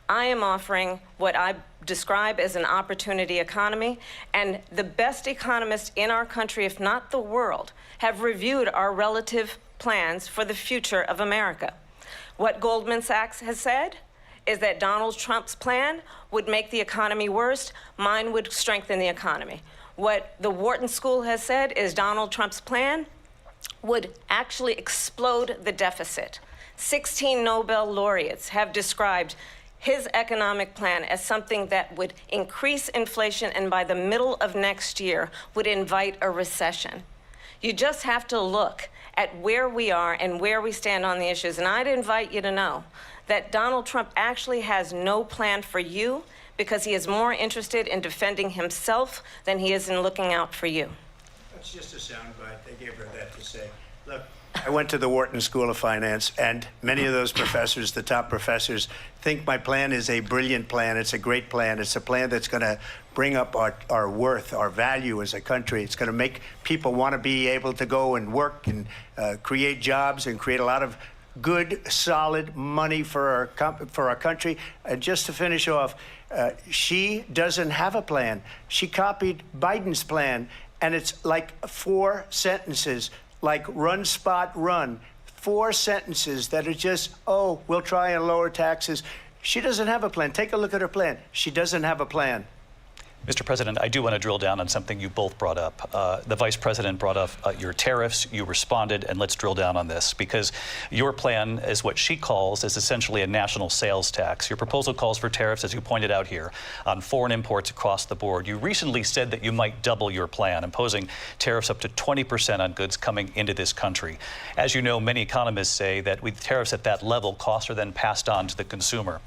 I am offering what I describe as an opportunity economy, and the best economists in our country, if not the world, have reviewed our relative plans for the future of America. What Goldman Sachs has said is that Donald Trump's plan would make the economy worse. Mine would strengthen the economy. What the Wharton School has said is Donald Trump's plan would actually explode the deficit. 16 Nobel laureates have described his economic plan as something that would increase inflation and by the middle of next year would invite a recession. You just have to look at where we are and where we stand on the issues. And I'd invite you to know that Donald Trump actually has no plan for you because he is more interested in defending himself than he is in looking out for you. That's just a soundbite. They gave her that to say. Look, I went to the Wharton School of Finance, and many of those professors, the top professors, think my plan is a brilliant plan. It's a great plan. It's a plan that's going to bring up our worth, our value as a country. It's going to make people want to be able to go and work and create jobs and create a lot of good, solid money for our country. And just to finish off, she doesn't have a plan. She copied Biden's plan, and it's like 4 sentences, like run, spot, run. 4 sentences that are just, oh, we'll try and lower taxes. She doesn't have a plan. Take a look at her plan. She doesn't have a plan. Mr. President, I do want to drill down on something you both brought up. The Vice President brought up your tariffs. You responded, and let's drill down on this, because your plan is what she calls is essentially a national sales tax. Your proposal calls for tariffs, as you pointed out here, on foreign imports across the board. You recently said that you might double your plan, imposing tariffs up to 20% on goods coming into this country. As you know, many economists say that with tariffs at that level, costs are then passed on to the consumer.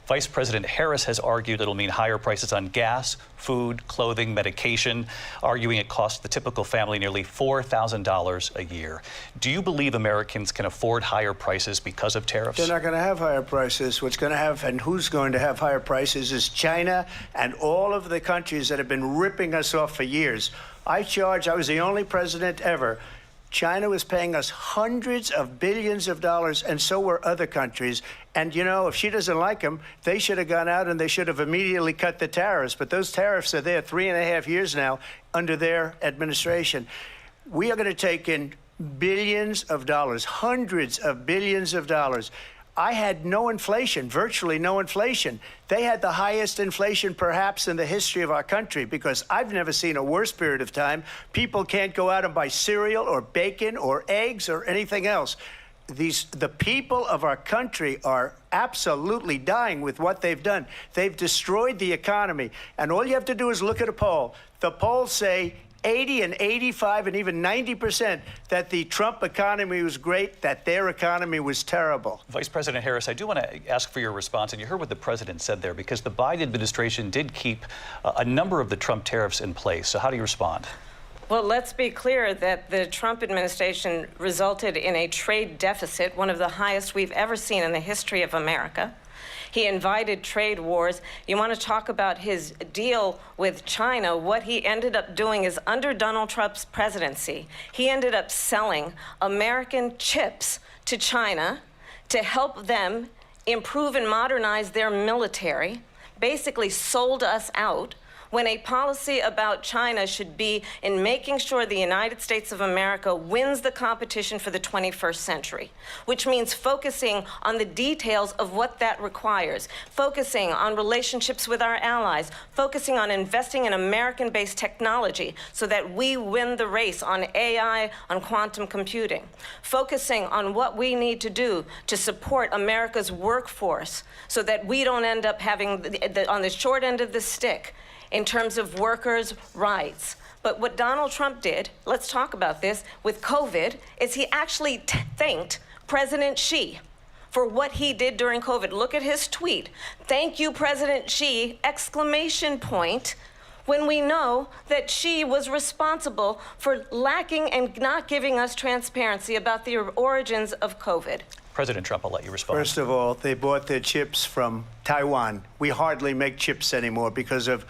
Vice President Harris has argued it'll mean higher prices on gas, food, clothing, medication, arguing it costs the typical family nearly $4,000 a year. Do you believe Americans can afford higher prices because of tariffs? They're not going to have higher prices. What's going to have and who's going to have higher prices is China and all of the countries that have been ripping us off for years. I was the only president ever. China was paying us hundreds of billions of dollars, and so were other countries. And, you know, if she doesn't like them, they should have gone out and they should have immediately cut the tariffs. But those tariffs are there 3.5 years now under their administration. We are going to take in billions of dollars, hundreds of billions of dollars. I had no inflation, virtually no inflation. They had the highest inflation perhaps in the history of our country, because I've never seen a worse period of time. People can't go out and buy cereal or bacon or eggs or anything else. The people of our country are absolutely dying with what they've done. They've destroyed the economy. And all you have to do is look at a poll. The polls say 80 and 85 and even 90% that the Trump economy was great, that their economy was terrible. Vice President Harris, I do want to ask for your response, and you heard what the president said there, because the Biden administration did keep a number of the Trump tariffs in place. So how do you respond? Well, let's be clear that the Trump administration resulted in a trade deficit, one of the highest we've ever seen in the history of America. He invited trade wars. You want to talk about his deal with China? What he ended up doing is, under Donald Trump's presidency, he ended up selling American chips to China to help them improve and modernize their military, basically sold us out, when a policy about China should be in making sure the United States of America wins the competition for the 21st century, which means focusing on the details of what that requires, focusing on relationships with our allies, focusing on investing in American-based technology so that we win the race on AI, on quantum computing, focusing on what we need to do to support America's workforce so that we don't end up having on the short end of the stick in terms of workers' rights. But what Donald Trump did, let's talk about this, with COVID, is he actually thanked President Xi for what he did during COVID. Look at his tweet. "Thank you, President Xi," exclamation point, when we know that Xi was responsible for lacking and not giving us transparency about the origins of COVID. President Trump, I'll let you respond. First of all, they bought their chips from Taiwan. We hardly make chips anymore because of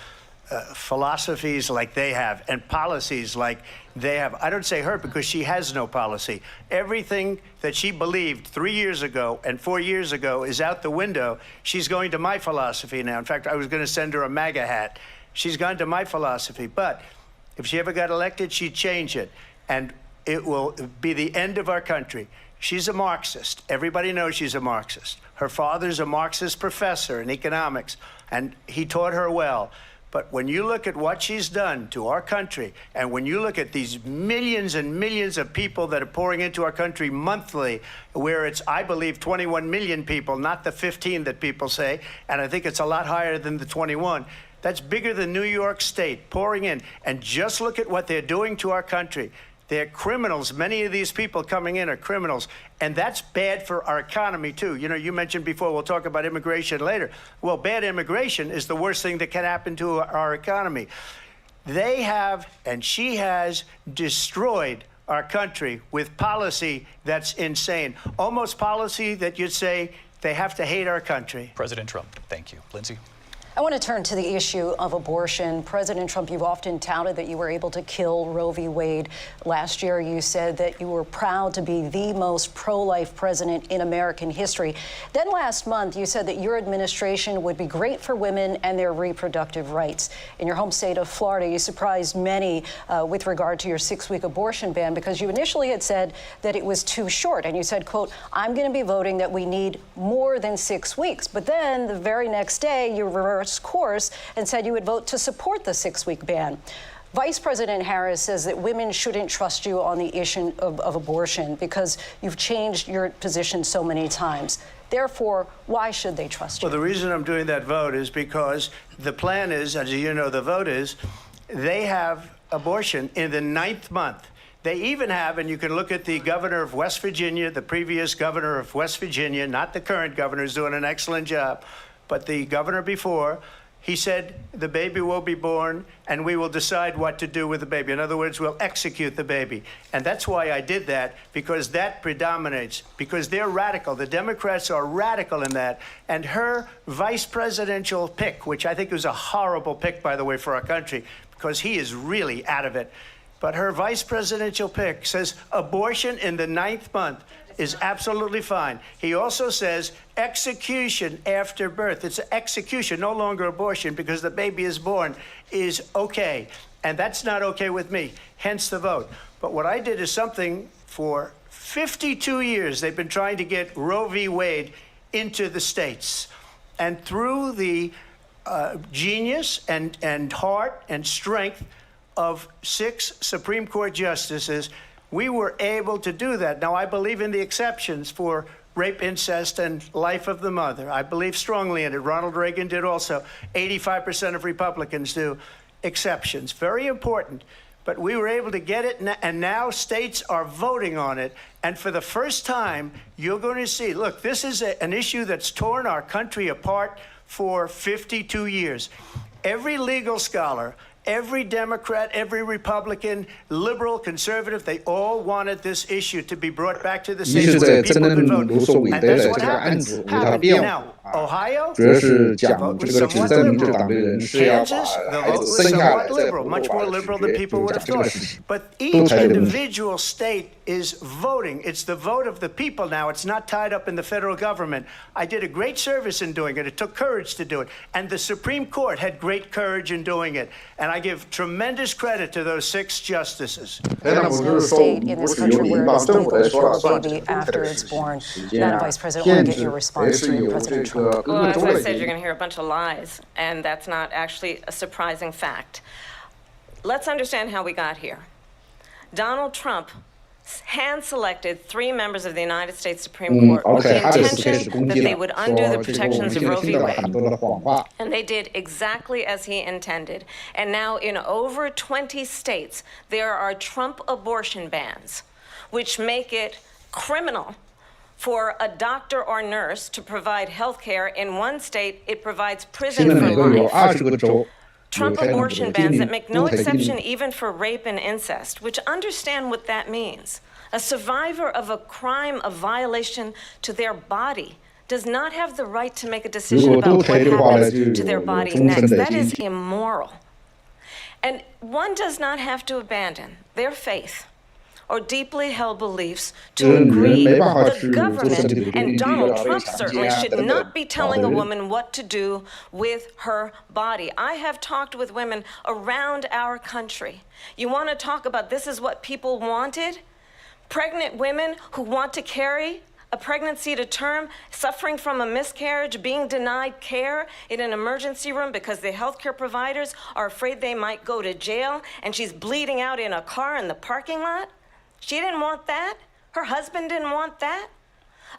philosophies like they have and policies like they have. I don't say her because she has no policy. Everything that she believed 3 years ago and 4 years ago is out the window. She's going to my philosophy now. In fact, I was going to send her a MAGA hat. She's gone to my philosophy. But if she ever got elected, she'd change it. And it will be the end of our country. She's a Marxist. Everybody knows she's a Marxist. Her father's a Marxist professor in economics, and he taught her well. But when you look at what she's done to our country, and when you look at these millions and millions of people that are pouring into our country monthly, where it's, I believe, 21 million people, not the 15 that people say, and I think it's a lot higher than the 21. That's bigger than New York State pouring in. And just look at what they're doing to our country. They're criminals. Many of these people coming in are criminals. And that's bad for our economy, too. You know, you mentioned before, we'll talk about immigration later. Well, bad immigration is the worst thing that can happen to our economy. They have, and she has, destroyed our country with policy that's insane. Almost policy that you'd say they have to hate our country. President Trump, thank you. Lindsay? I want to turn to the issue of abortion. President Trump, you've often touted that you were able to kill Roe v. Wade. Last year, you said that you were proud to be the most pro-life president in American history. Then last month, you said that your administration would be great for women and their reproductive rights. In your home state of Florida, you surprised many with regard to your 6-week abortion ban, because you initially had said that it was too short. And you said, quote, "I'm going to be voting that we need more than 6 weeks." But then the very next day, you reversed reversed course and said you would vote to support the 6-week ban. Vice President Harris says that women shouldn't trust you on the issue of abortion because you've changed your position so many times. Therefore, why should they trust you? Well, the reason I'm doing that vote is because the plan is, as you know, the vote is, they have abortion in the 9th month. They even have, and you can look at the governor of West Virginia, the previous governor of West Virginia, not the current governor, who's doing an excellent job, but the governor before, he said the baby will be born and we will decide what to do with the baby. In other words, we'll execute the baby. And that's why I did that, because that predominates, because they're radical. The Democrats are radical in that. And her vice presidential pick, which I think was a horrible pick, by the way, for our country, because he is really out of it. But her vice presidential pick says abortion in the 9th month is absolutely fine. He also says execution after birth. It's execution, no longer abortion, because the baby is born, is okay. And that's not okay with me, hence the vote. But what I did is something for 52 years. They've been trying to get Roe v. Wade into the states. And through the genius and heart and strength of 6 Supreme Court justices, we were able to do that. Now, I believe in the exceptions for rape, incest, and life of the mother. I believe strongly in it. Ronald Reagan did also. 85% of Republicans do. Exceptions. Very important. But we were able to get it, and now states are voting on it. And for the first time, you're going to see, look, this is an issue that's torn our country apart for 52 years. Every legal scholar, every Democrat, every Republican, liberal, conservative, they all wanted this issue to be brought back to the states where people could vote. And that's what happened. Now, Ohio, Kansas, the vote was somewhat liberal, much more liberal than people would have thought. But each individual state is voting. It's the vote of the people now. It's not tied up in the federal government. I did a great service in doing it. It took courage to do it. And the Supreme Court had great courage in doing it. And I give tremendous credit to those 6 justices. There is no state in this country where it is legal to kill a baby after it's born. Madam Vice President, I want to get your response to President Trump. Well, as I said, you're going to hear a bunch of lies, and that's not actually a surprising fact. Let's understand how we got here. Donald Trump hand-selected 3 members of the United States Supreme Court with the intention that they would undo the protections of Roe v. Wade. And they did exactly as he intended. And now in over 20 states, there are Trump abortion bans, which make it criminal for a doctor or nurse to provide health care. In one state, it provides prison for life. Trump abortion bans that make no exception even for rape and incest, which understand what that means. A survivor of a crime of violation to their body does not have the right to make a decision about what happens to their body next. That is immoral. And one does not have to abandon their faith or deeply held beliefs to agree. The government, and Donald Trump certainly, should not be telling a woman what to do with her body. I have talked with women around our country. You want to talk about this is what people wanted? Pregnant women who want to carry a pregnancy to term, suffering from a miscarriage, being denied care in an emergency room because the healthcare providers are afraid they might go to jail, and she's bleeding out in a car in the parking lot. She didn't want that. Her husband didn't want that.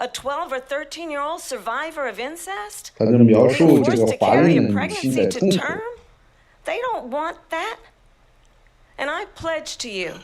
A 12 or 13-year-old survivor of incest being forced to carry a pregnancy to term. They don't want that. And I pledge to you,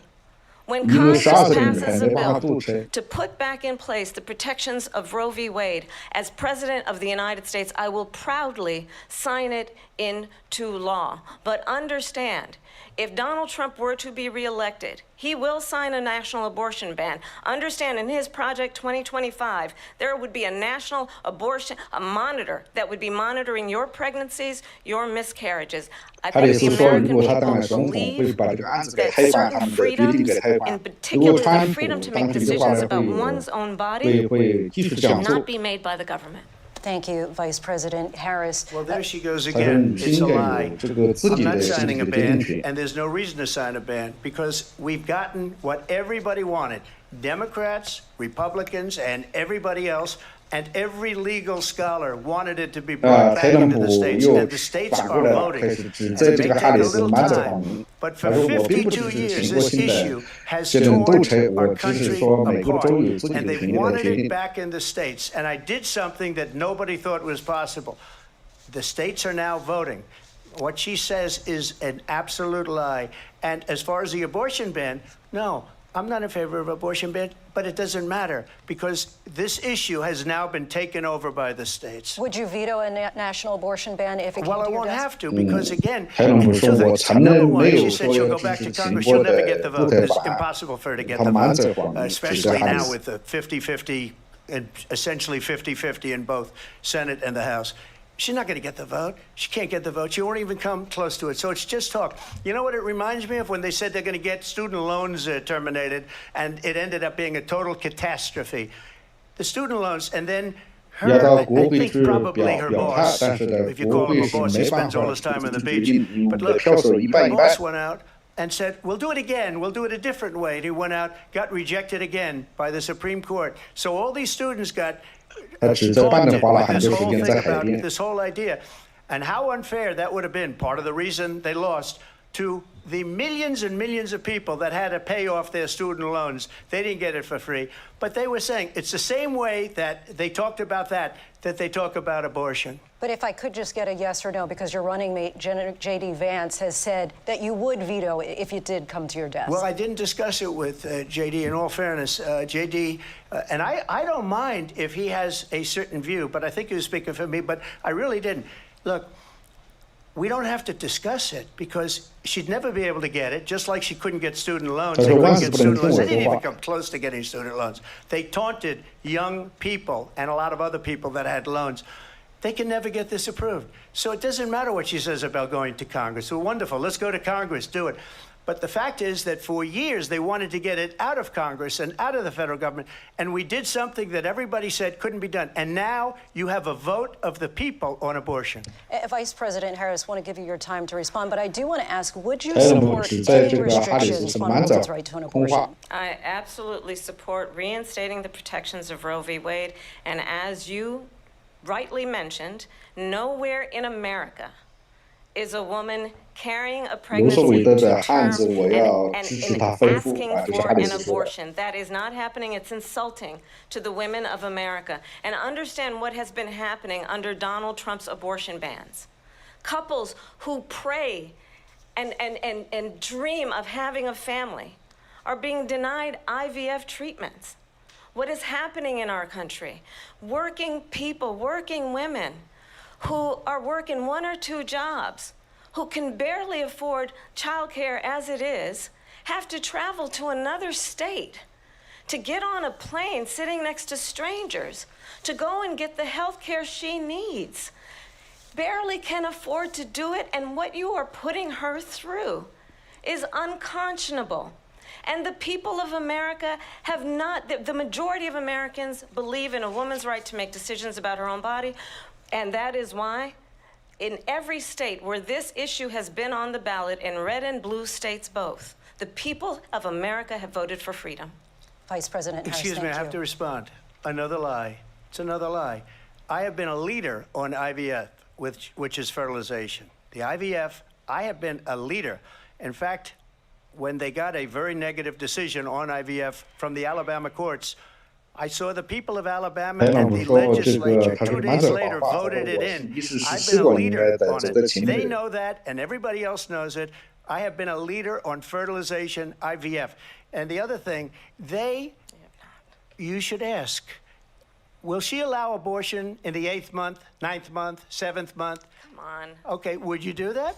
when Congress passes a bill to put back in place the protections of Roe v. Wade, as President of the United States, I will proudly sign it into law. But understand, if Donald Trump were to be reelected, he will sign a national abortion ban. Understand, in his Project 2025, there would be a national abortion, a monitor that would be monitoring your pregnancies, your miscarriages. I think the American people believe that certain freedoms, in particular the freedom to make decisions about one's own body, should not be made by the government. Thank you, Vice President Harris. Well, there she goes again. It's a lie. I'm not signing a ban, and there's no reason to sign a ban, because we've gotten what everybody wanted. Democrats, Republicans, and everybody else And every legal scholar wanted it to be brought back into the states, and the states are voting. And it may take a little time, but for 52 years, this issue has torn our country apart, and they wanted it back in the states. And I did something that nobody thought was possible. The states are now voting. What she says is an absolute lie. And as far as the abortion ban, no, I'm not in favor of abortion ban, but it doesn't matter because this issue has now been taken over by the states. Would you veto a national abortion ban if it came to your desk? Well, I won't have to because, again, number one, she said she'll go back to Congress. She'll never get the vote. It's impossible for her to get the vote, especially now with the 50-50 and essentially 50-50 in both Senate and the House. She's not going to get the vote. She can't get the vote. She won't even come close to it. So it's just talk. You know what it reminds me of? When they said they're going to get student loans terminated, and it ended up being a total catastrophe. The student loans, and then her, I think probably her boss, if you call him a boss, he spends all his time on the beach. But look, her boss went out and said, we'll do it again. We'll do it a different way. And he went out, got rejected again by the Supreme Court. So all these students got this whole idea, and how unfair that would have been. Part of the reason they lost to the millions and millions of people that had to pay off their student loans. They didn't get it for free, but they were saying it's the same way that they talked about that they talk about abortion. But if I could just get a yes or no, because your running mate, J.D. Vance, has said that you would veto it if it did come to your desk. Well, I didn't discuss it with J.D. In all fairness, J.D., and I don't mind if he has a certain view, but I think he was speaking for me, but I really didn't. Look, we don't have to discuss it because she'd never be able to get it, just like she couldn't get student loans. They couldn't get student loans. They didn't even come close to getting student loans. They taunted young people and a lot of other people that had loans. They can never get this approved. So it doesn't matter what she says about going to Congress. Well, wonderful. Let's go to Congress. Do it. But the fact is that for years they wanted to get it out of Congress and out of the federal government, and we did something that everybody said couldn't be done. And now you have a vote of the people on abortion. Vice President Harris, I want to give you your time to respond, but I do want to ask, would you support any restrictions on women's right to an abortion? I absolutely support reinstating the protections of Roe v. Wade, and as you rightly mentioned, nowhere in America is a woman carrying a pregnancy to term and asking for an abortion. That is not happening. It's insulting to the women of America. And understand what has been happening under Donald Trump's abortion bans. Couples who pray and dream of having a family are being denied IVF treatments. What is happening in our country? Working people, working women who are working 1 or 2 jobs, who can barely afford childcare as it is, have to travel to another state to get on a plane sitting next to strangers to go and get the health care she needs. Barely can afford to do it, and what you are putting her through is unconscionable. And the people of America have not, the majority of Americans believe in a woman's right to make decisions about her own body, and that is why in every state where this issue has been on the ballot, in red and blue states both, the people of America have voted for freedom. Vice President Harris, excuse me, I have to respond. Another lie. It's another lie. I have been a leader on IVF, which is fertilization. The IVF, I have been a leader. In fact, when they got a very negative decision on IVF from the Alabama courts, I saw the people of Alabama and the legislature 2 days later voted it in. I've been a leader on it. They know that, and everybody else knows it. I have been a leader on fertilization, IVF. And the other thing, you should ask, will she allow abortion in the 8th month, 9th month, 7th month? Come on. Okay, would you do that?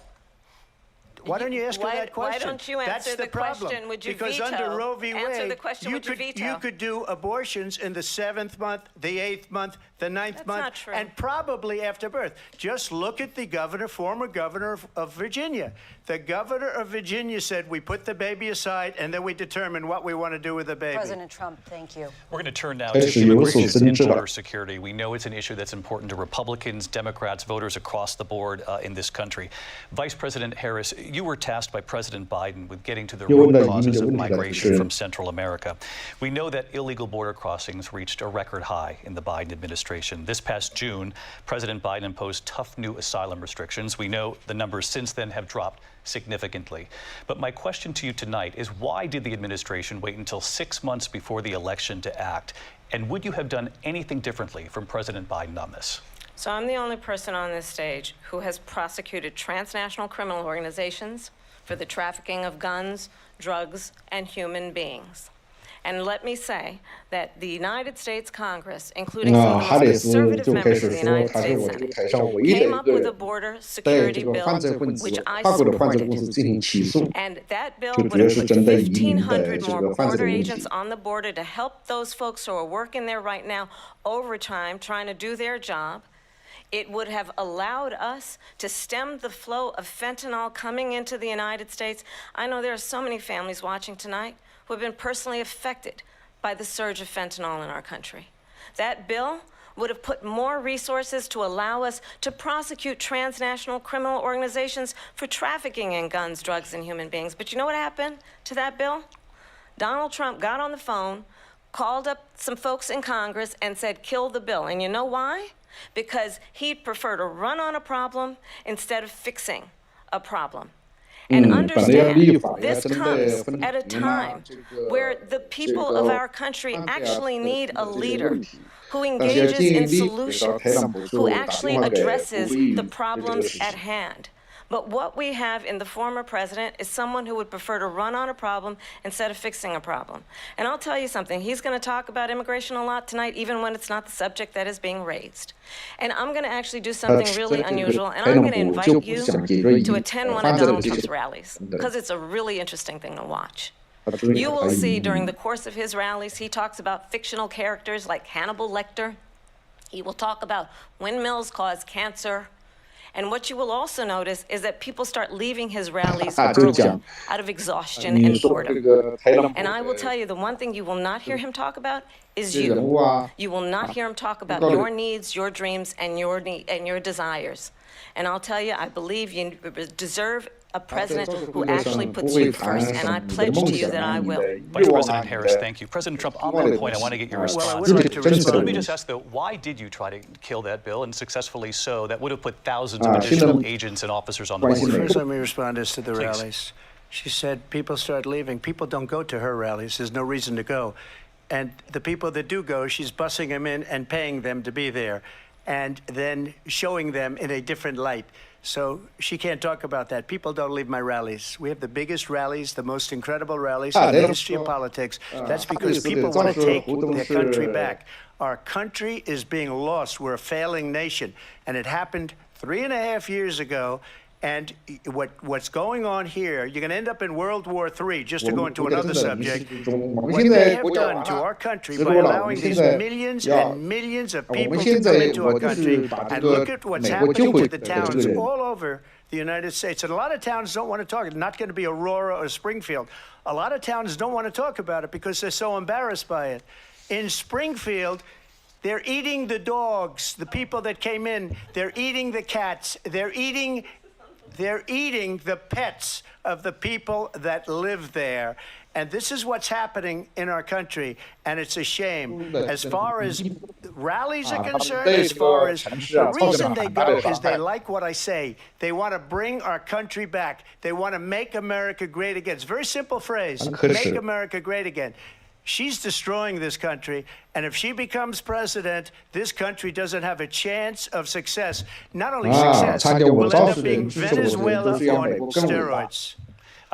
Why don't you ask her that question? Why don't you answer the question? Would you because veto? Under Roe v. Wade, answer the question, would you veto? You could do abortions in the 7th month, the 8th month, the 9th month, not true. and probably after birth. Just look at the governor, former governor of Virginia. The governor of Virginia said, we put the baby aside, and then we determine what we want to do with the baby. President Trump, thank you. We're going to turn now to immigration and border security. We know it's an issue that's important to Republicans, Democrats, voters across the board in this country. Vice President Harris, you were tasked by President Biden with getting to the root causes of migration from Central America. We know that illegal border crossings reached a record high in the Biden administration. This past June, President Biden imposed tough new asylum restrictions. We know the numbers since then have dropped significantly. But my question to you tonight is, why did the administration wait until 6 months before the election to act? And would you have done anything differently from President Biden on this? So I'm the only person on this stage who has prosecuted transnational criminal organizations for the trafficking of guns, drugs, and human beings. And let me say that the United States Congress, including some of the most conservative members of the United States Senate, came up with a border security bill, which I supported. And that bill would have put 1,500 more border agents on the border to help those folks who are working there right now overtime, trying to do their job. It would have allowed us to stem the flow of fentanyl coming into the United States. I know there are so many families watching tonight who have been personally affected by the surge of fentanyl in our country. That bill would have put more resources to allow us to prosecute transnational criminal organizations for trafficking in guns, drugs, and human beings. But you know what happened to that bill? Donald Trump got on the phone, called up some folks in Congress, and said, kill the bill. And you know why? Because he'd prefer to run on a problem instead of fixing a problem. And understand, this comes at a time where the people of our country actually need a leader who engages in solutions, who actually addresses the problems at hand. But what we have in the former president is someone who would prefer to run on a problem instead of fixing a problem. And I'll tell you something, he's going to talk about immigration a lot tonight, even when it's not the subject that is being raised. And I'm going to actually do something really unusual, and I'm going to invite you to attend one of Donald Trump's rallies, because it's a really interesting thing to watch. You will see during the course of his rallies, he talks about fictional characters like Hannibal Lecter. He will talk about windmills cause cancer. And what you will also notice is that people start leaving his rallies early out of exhaustion and boredom. And I will tell you, the one thing you will not hear him talk about is you. You will not hear him talk about your needs, your dreams, and your desires. And I'll tell you, I believe you deserve a president who actually puts you first, and I pledge to you that I will. Vice President Harris, thank you. President Trump, on that point, I want to get your response. Let me just ask, though, why did you try to kill that bill, and successfully so, that would have put thousands of additional agents and officers on the border? First, let me respond to the rallies. She said people start leaving. People don't go to her rallies. There's no reason to go. And the people that do go, she's bussing them in and paying them to be there, and then showing them in a different light. So she can't talk about that. People don't leave my rallies. We have the biggest rallies, the most incredible rallies in the history of politics. That's because people want to take their country back. Our country is being lost. We're a failing nation. And it happened 3.5 years ago. And what's going on here, you're going to end up in World War III, just to go into another subject. What they have done to our country by allowing these millions and millions of people to come into our country, and look at what's happening to the towns all over the United States. And a lot of towns don't want to talk. It's not going to be Aurora or Springfield. A lot of towns don't want to talk about it because they're so embarrassed by it. In Springfield, they're eating the dogs, the people that came in. They're eating the cats. They're eating the pets of the people that live there. And this is what's happening in our country, and it's a shame. As far as rallies are concerned, as far as the reason they go is they like what I say. They want to bring our country back. They want to make America great again. It's a very simple phrase, make America great again. She's destroying this country, and if she becomes president, this country doesn't have a chance of success. Not only success, we'll end up being Venezuela on steroids.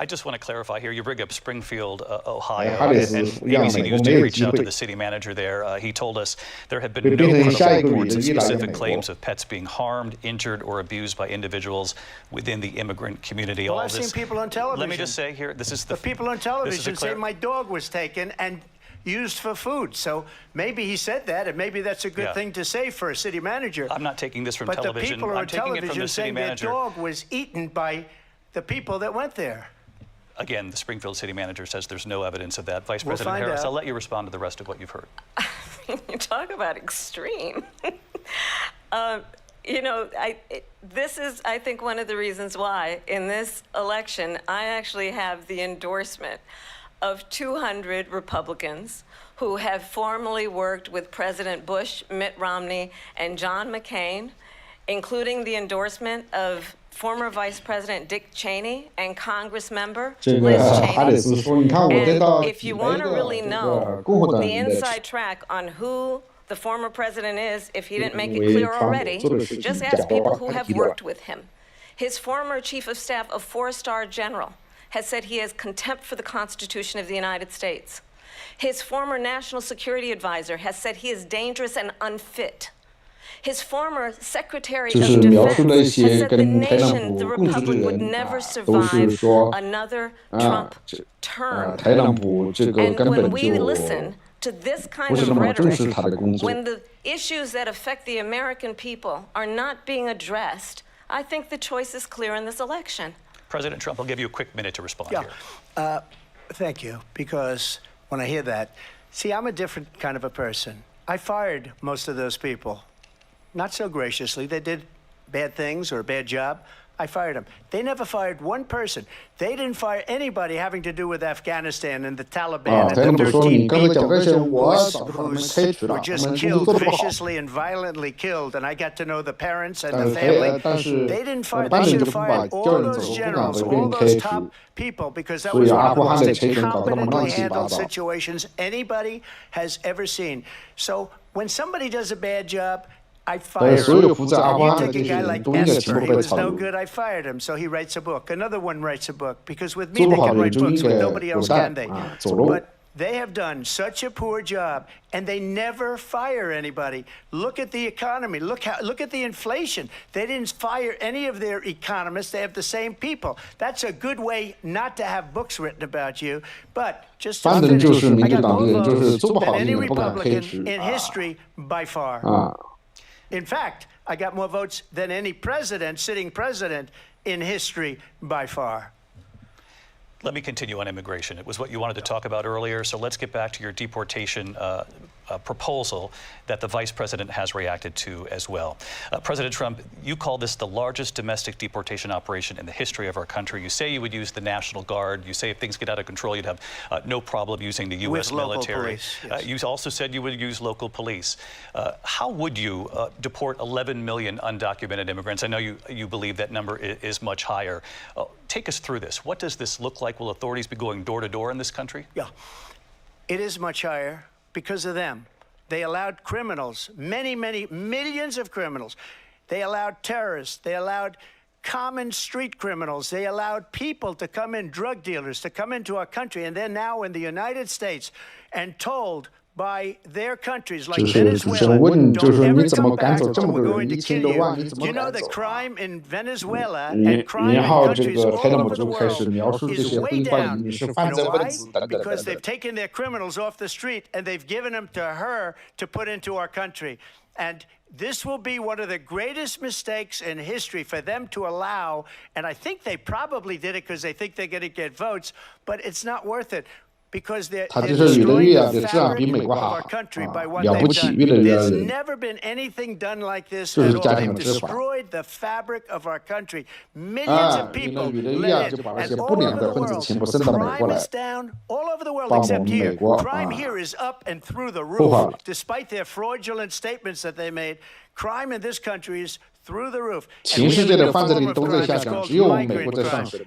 I just want to clarify here. You bring up Springfield, Ohio, and ABC News did reach out to the city manager there. He told us there had been no credible reports of specific claims of pets being harmed, injured, or abused by individuals within the immigrant community. Well, I've seen people on television. Let me just say here, this is the people on television say my dog was taken and used for food. So maybe he said that, and maybe that's a good thing to say for a city manager. I'm not taking this from television. But the people on television saying their dog was eaten by the people that went there. Again, the Springfield city manager says there's no evidence of that. Vice President Harris, I'll let you respond to the rest of what you've heard. You talk about extreme. you know, this is, I think, one of the reasons why in this election I actually have the endorsement of 200 Republicans who have formerly worked with President Bush, Mitt Romney, and John McCain, including the endorsement of former Vice President Dick Cheney and Congress member Liz Cheney. And if you want to really know the inside track on who the former president is, if he didn't make it clear already, just ask people who have worked with him. His former chief of staff, a four-star general, has said he has contempt for the Constitution of the United States. His former national security advisor has said he is dangerous and unfit. His former Secretary of Defense has said the nation, the Republic, would never survive another Trump term. And when we listen to this kind of rhetoric, when the issues that affect the American people are not being addressed, I think the choice is clear in this election. President Trump, I'll give you a quick minute to respond here. Thank you, because when I hear that, see, I'm a different kind of a person. I fired most of those people. Not so graciously. They did bad things or a bad job. I fired them. They never fired one person. They didn't fire anybody having to do with Afghanistan and the Taliban and the 13 people who were just killed, viciously and violently killed. And I got to know the parents and the family. They didn't fire. They should have fired all those generals, all those top people, because that was one of the most incompetently handled situations anybody has ever seen. So when somebody does a bad job, I fired him. You take a guy like Esper, he was no good, I fired him, so he writes a book. Another one writes a book, because with me they can write books, with nobody else can they? But they have done such a poor job, and they never fire anybody. Look at the economy. Look at the inflation. They didn't fire any of their economists. They have the same people. That's a good way not to have books written about you. But just to finish, I got more votes than any Republican in history by far. In fact, I got more votes than any president, sitting president, in history by far. Let me continue on immigration. It was what you wanted to talk about earlier, so let's get back to your deportation proposal that the vice president has reacted to as well. President Trump, you call this the largest domestic deportation operation in the history of our country. You say you would use the National Guard. You say if things get out of control, you'd have no problem using the U.S. military. Police, yes. You also said you would use local police. How would you deport 11 million undocumented immigrants? I know you believe that number is much higher. Take us through this. What does this look like? Will authorities be going door to door in this country? Yeah, it is much higher because of them. They allowed criminals, many millions of criminals. They allowed terrorists. They allowed common street criminals. They allowed people to come in, drug dealers, to come into our country. And they're now in the United States and told by their countries like Venezuela, don't ever come back or we're going to kill you. Do you know that crime in Venezuela and crime in countries all over the world is way down? You know why? Because they've taken their criminals off the street and they've given them to her to put into our country. And this will be one of the greatest mistakes in history for them to allow, and I think they probably did it because they think they're going to get votes, but it's not worth it. Because they're destroying the fabric of our country by what they've done. There's never been anything done like this at all. They've destroyed the fabric of our country. Millions of people let in, and all over the world, crime is down all over the world except here. Crime here is up and through the roof, despite their fraudulent statements that they made. Crime in this country is through the roof.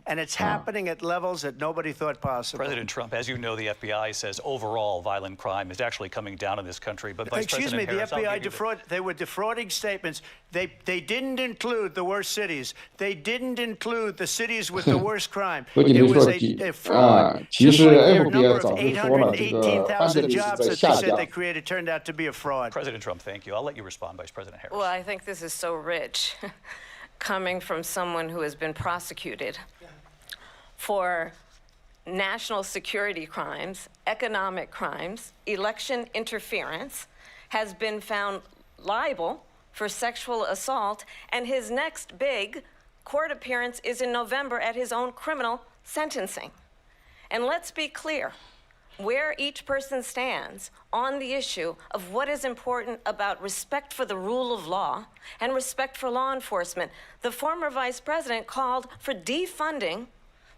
And it's happening at levels that nobody thought possible. President Trump, as you know, the FBI says overall violent crime is actually coming down in this country. But Vice Excuse me, President the Harris, FBI they were defrauding statements. They didn't include the worst cities. They didn't include the cities with the worst crime. It was a fraud. Just like their number of 818,000 jobs that they said they created turned out to be a fraud. President Trump, thank you. I'll let you respond, Vice President Harris. Well, I think this is so rich, coming from someone who has been prosecuted for national security crimes, economic crimes, election interference, has been found liable for sexual assault, and his next big court appearance is in November at his own criminal sentencing. And let's be clear, where each person stands on the issue of what is important about respect for the rule of law and respect for law enforcement. The former vice president called for defunding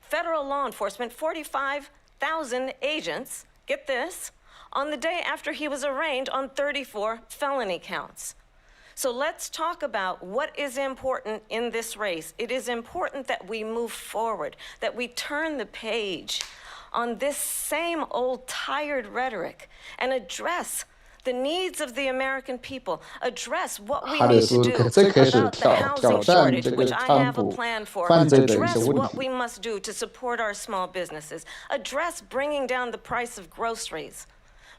federal law enforcement, 45,000 agents, get this, on the day after he was arraigned on 34 felony counts. So let's talk about what is important in this race. It is important that we move forward, that we turn the page on this same old tired rhetoric and address the needs of the American people, address what we need to do about the housing shortage, which I have a plan for, address what we must do to support our small businesses, address bringing down the price of groceries.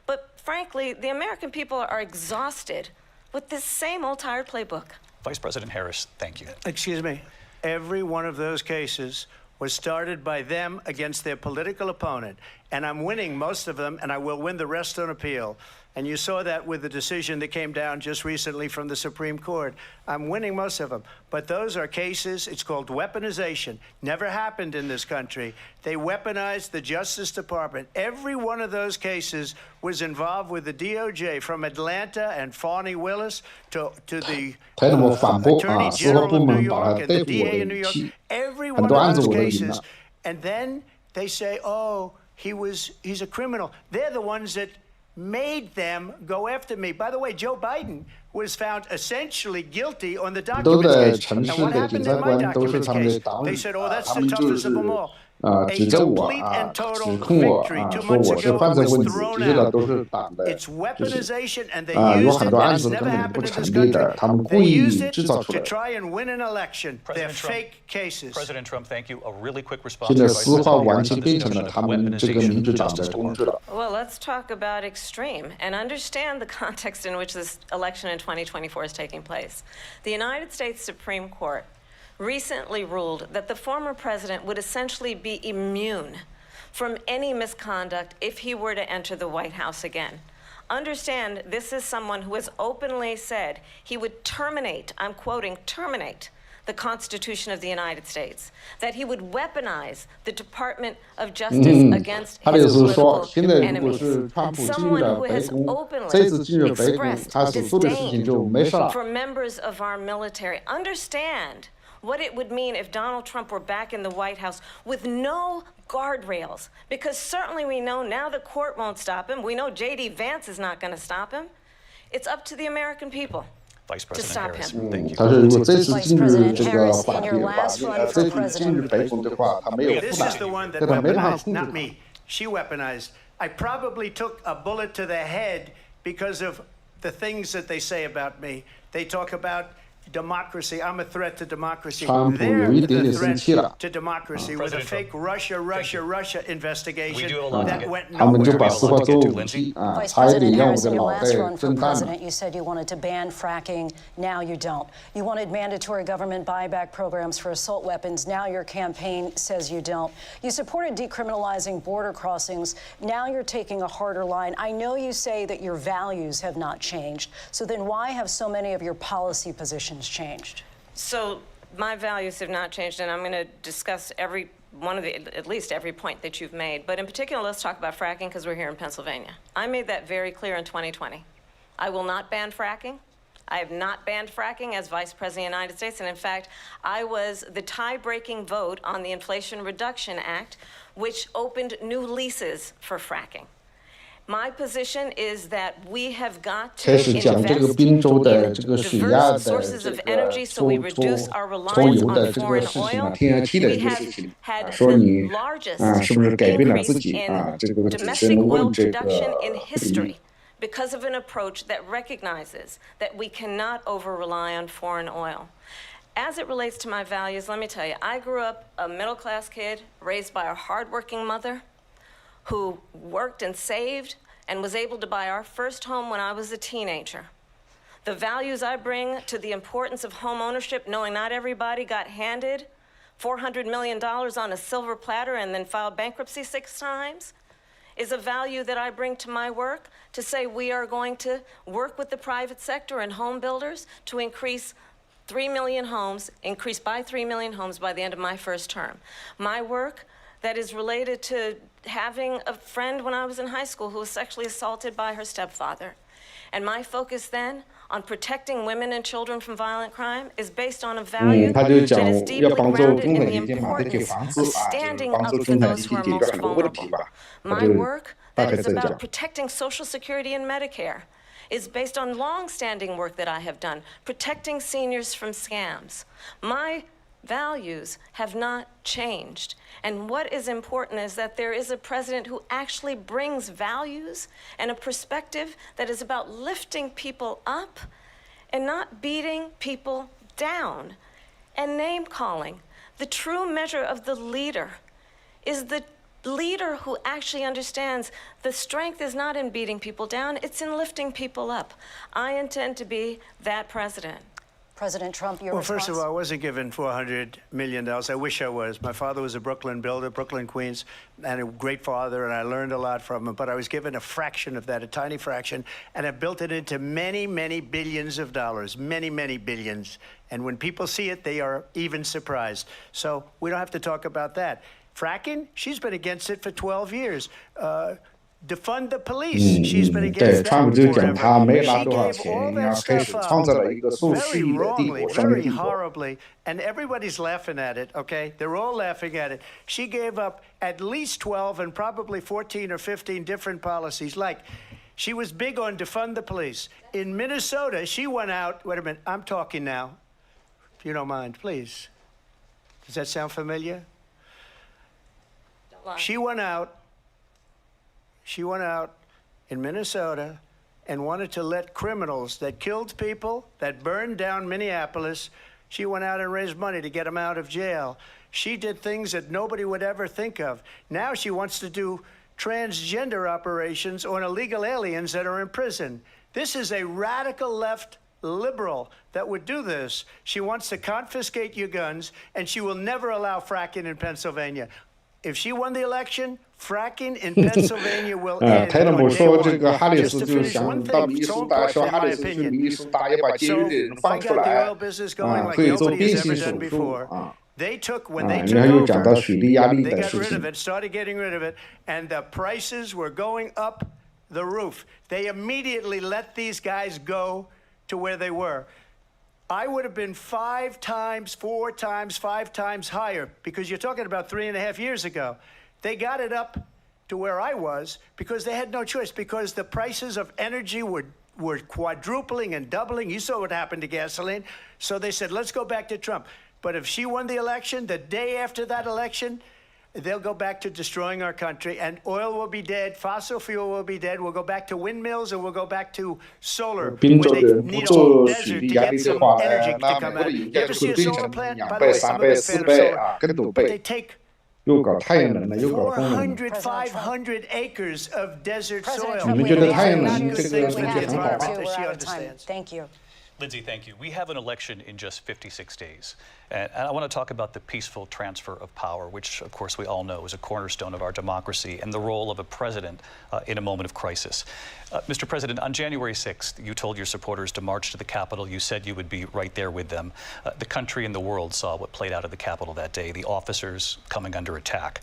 But frankly, the American people are exhausted with this same old tired playbook. Vice President Harris, thank you. Excuse me. Every one of those cases was started by them against their political opponent. And I'm winning most of them, and I will win the rest on appeal. And you saw that with the decision that came down just recently from the Supreme Court. I'm winning most of them. But those are cases, it's called weaponization. Never happened in this country. They weaponized the Justice Department. Every one of those cases was involved with the DOJ, from Atlanta and Fani Willis to the Attorney General of New York and the DA in New York. Every one of those cases. And then they say, oh, he's a criminal. They're the ones that made them go after me. By the way, Joe Biden was found essentially guilty on the documents case. And what happened in my documents case? They said, oh, that's the toughest of them all. A complete and total victory 2 months ago was thrown out. It's weaponization, and they used it, and it's never happened in this country. They used it to try and win an election. They're fake cases. President Trump, thank you. A really quick response to Vice President Harris on weaponization of the Justice Department. Well, let's talk about extreme and understand the context in which this election in 2024 is taking place. The United States Supreme Court recently ruled that the former president would essentially be immune from any misconduct if he were to enter the White House again. Understand, this is someone who has openly said he would terminate, I'm quoting, terminate the Constitution of the United States, that he would weaponize the Department of Justice against his political enemies. Someone who has openly expressed disdain for members of our military. Understand what it would mean if Donald Trump were back in the White House with no guardrails, because certainly we know now the court won't stop him. We know J.D. Vance is not going to stop him. It's up to the American people Vice President to stop Harris, him. thank you. Vice President Harris, in your last run for president. This is the one that weaponized, not me. She weaponized. I probably took a bullet to the head because of the things that they say about me. They talk about democracy. I'm a threat to democracy. They're the threat to democracy with a fake Russia investigation that went nowhere. Vice President Harris, in your last run for president, you said you wanted to ban fracking. Now you don't. You wanted mandatory government buyback programs for assault weapons. Now your campaign says you don't. You supported decriminalizing border crossings. Now you're taking a harder line. I know you say that your values have not changed. So then why have so many of your policy positions changed? So my values have not changed, and I'm going to discuss every one of the, at least every point that you've made. But in particular, let's talk about fracking, because we're here in Pennsylvania. I made that very clear in 2020. I will not ban fracking. I have not banned fracking as Vice President of the United States. And in fact, I was the tie-breaking vote on the Inflation Reduction Act, which opened new leases for fracking. My position is that we have got to invest in diverse sources of energy so we reduce our reliance on foreign oil. We have had the largest increase in domestic oil production in history because of an approach that recognizes that we cannot over-rely on foreign oil. As it relates to my values, let me tell you, I grew up a middle-class kid raised by a hardworking mother who worked and saved and was able to buy our first home when I was a teenager. The values I bring to the importance of home ownership, knowing not everybody got handed $400 million on a silver platter and then filed bankruptcy 6 times, is a value that I bring to my work, to say we are going to work with the private sector and home builders to increase 3 million homes, increase by 3 million homes by the end of my first term. My work that is related to having a friend when I was in high school who was sexually assaulted by her stepfather. And my focus then on protecting women and children from violent crime is based on a value that is deeply grounded in the importance of standing up for those who are most vulnerable. My work that is about protecting Social Security and Medicare is based on long-standing work that I have done, protecting seniors from scams. My values have not changed. And what is important is that there is a president who actually brings values and a perspective that is about lifting people up and not beating people down and name-calling. The true measure of the leader is the leader who actually understands the strength is not in beating people down, it's in lifting people up. I intend to be that president. President Trump, your response? Well, first of all, I wasn't given $400 million. I wish I was. My father was a Brooklyn builder, Brooklyn, Queens, and a great father, and I learned a lot from him. But I was given a fraction of that, a tiny fraction, and I built it into many, many billions of dollars, many, many billions. And when people see it, they are even surprised. So we don't have to talk about that. Fracking, she's been against it for 12 years. Defund the police. She's been against that forever. She gave all that stuff up very wrongly, very horribly, and everybody's laughing at it, okay? They're all laughing at it. She gave up at least 12 and probably 14 or 15 different policies. Like, she was big on defund the police. In Minnesota, she went out, wait a minute, I'm talking now, if you don't mind, please. Does that sound familiar? She went out in Minnesota and wanted to let criminals that killed people, that burned down Minneapolis, she went out and raised money to get them out of jail. She did things that nobody would ever think of. Now she wants to do transgender operations on illegal aliens that are in prison. This is a radical left liberal that would do this. She wants to confiscate your guns, and she will never allow fracking in Pennsylvania. If she won the election, fracking in Pennsylvania will end. 特朗普说这个哈里斯就想到民主大学，哈里斯去民主大也把监狱的人放出来，可以做变性手术你还有讲到水利压力的事情。Started getting rid of it, and the prices were going up the roof. They immediately let these guys go to where they were. I would have been 5 times, 4 times, 5 times higher, because you're talking about 3.5 years ago. They got it up to where I was because they had no choice, because the prices of energy were quadrupling and doubling. You saw what happened to gasoline. So they said, let's go back to Trump. But if she won the election, the day after that election, they'll go back to destroying our country, and oil will be dead, fossil fuel will be dead, we'll go back to windmills, and we'll go back to solar, where they need a whole desert to get some energy to come out. You ever see a solar plant? By the way, I'm a big fan of solar. But they take 400, 500 acres of desert soil. 你们觉得太阳能这个东西很好吗？ Thank you. Lindsay, thank you. We have an election in just 56 days. And I want to talk about the peaceful transfer of power, which, of course, we all know is a cornerstone of our democracy, and the role of a president in a moment of crisis. Mr. President, on January 6th, you told your supporters to march to the Capitol. You said you would be right there with them. The country and the world saw what played out at the Capitol that day, the officers coming under attack.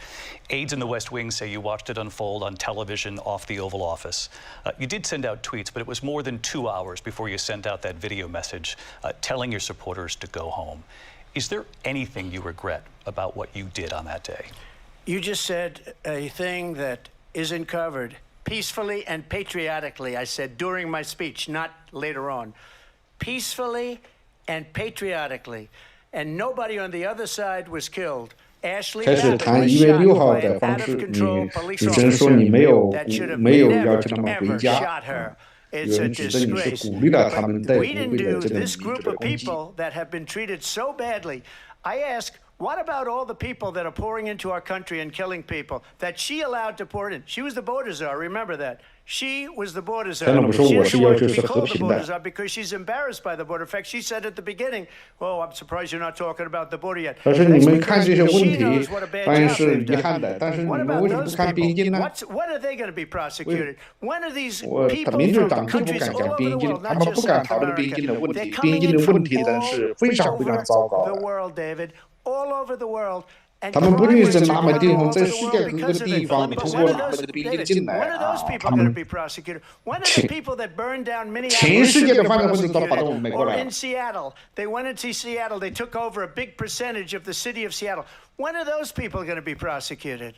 Aides in the West Wing say you watched it unfold on television off the Oval Office. You did send out tweets, but it was more than 2 hours before you sent out that video message telling your supporters to go home. Is there anything you regret about what you did on that day? You just said a thing that isn't covered. Peacefully and patriotically, I said during my speech, not later on. Peacefully and patriotically. And nobody on the other side was killed. Ashley 开始谈1月6号的方式，你只能说你没有要求他们回家。 It's a disgrace. We didn't do this group of people that have been treated so badly. I ask, what about all the people that are pouring into our country and killing people that she allowed to pour in? She was the border czar, remember that. She was the border czar. She doesn't want to be called the border czar because she's embarrassed by the border. In fact, she said at the beginning, "Oh, I'm surprised you're not talking about the border yet." 但是你们看这些问题，当然是遗憾的。但是你们为什么不看边境呢？ When are they going to be prosecuted? When are these people 民主 from 党就不 countries 敢 all 讲 over 边 the 境， world, 他 not 们不 just 敢 South 讨论边 America? 境的问 They're 题。边 coming 境 in 的 from 问题呢是非常非常糟糕 all over 的。 the world, David. All over the world. 他们不仅是那么地方，在世界各个地方通过那么的比例进来啊，他们全世界的犯罪分子都跑到我们美国来了。In Seattle, they went into Seattle. They took over a big percentage of the city of Seattle. When are those people going to be prosecuted?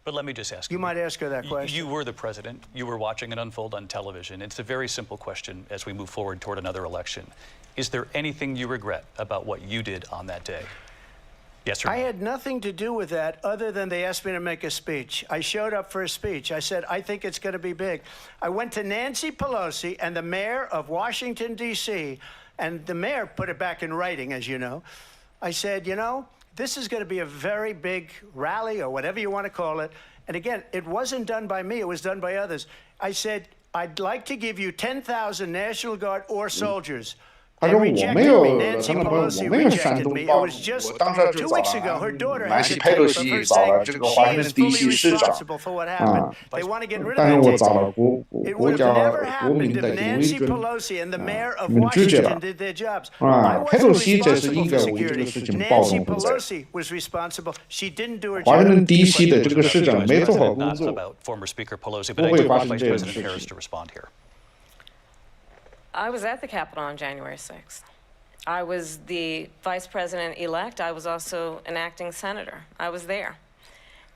But let me just ask you. You might ask her that question. You were the president. You were watching it unfold on television. It's a very simple question as we move forward toward another election. Is there anything you regret about what you did on that day? Yes or no? I had nothing to do with that other than they asked me to make a speech. I showed up for a speech. I said, I think it's going to be big. I went to Nancy Pelosi and the mayor of Washington, D.C., and the mayor put it back in writing, as you know. I said, you know, this is going to be a very big rally or whatever you want to call it. And again, it wasn't done by me. It was done by others. I said, I'd like to give you 10,000 National Guard or soldiers. 他说我没有，他们我没有煽动暴力，我当时就找了南希佩洛西，找了这个华盛顿 DC 市长啊，但是我找了国家国民的警卫军啊，你们拒绝了啊，佩洛西这是应该为这个事情暴动负责。华盛顿 DC 的这个市长没做好工作，不会发生这样的事情。I was at the Capitol on January 6th. I was the vice president-elect. I was also an acting senator. I was there.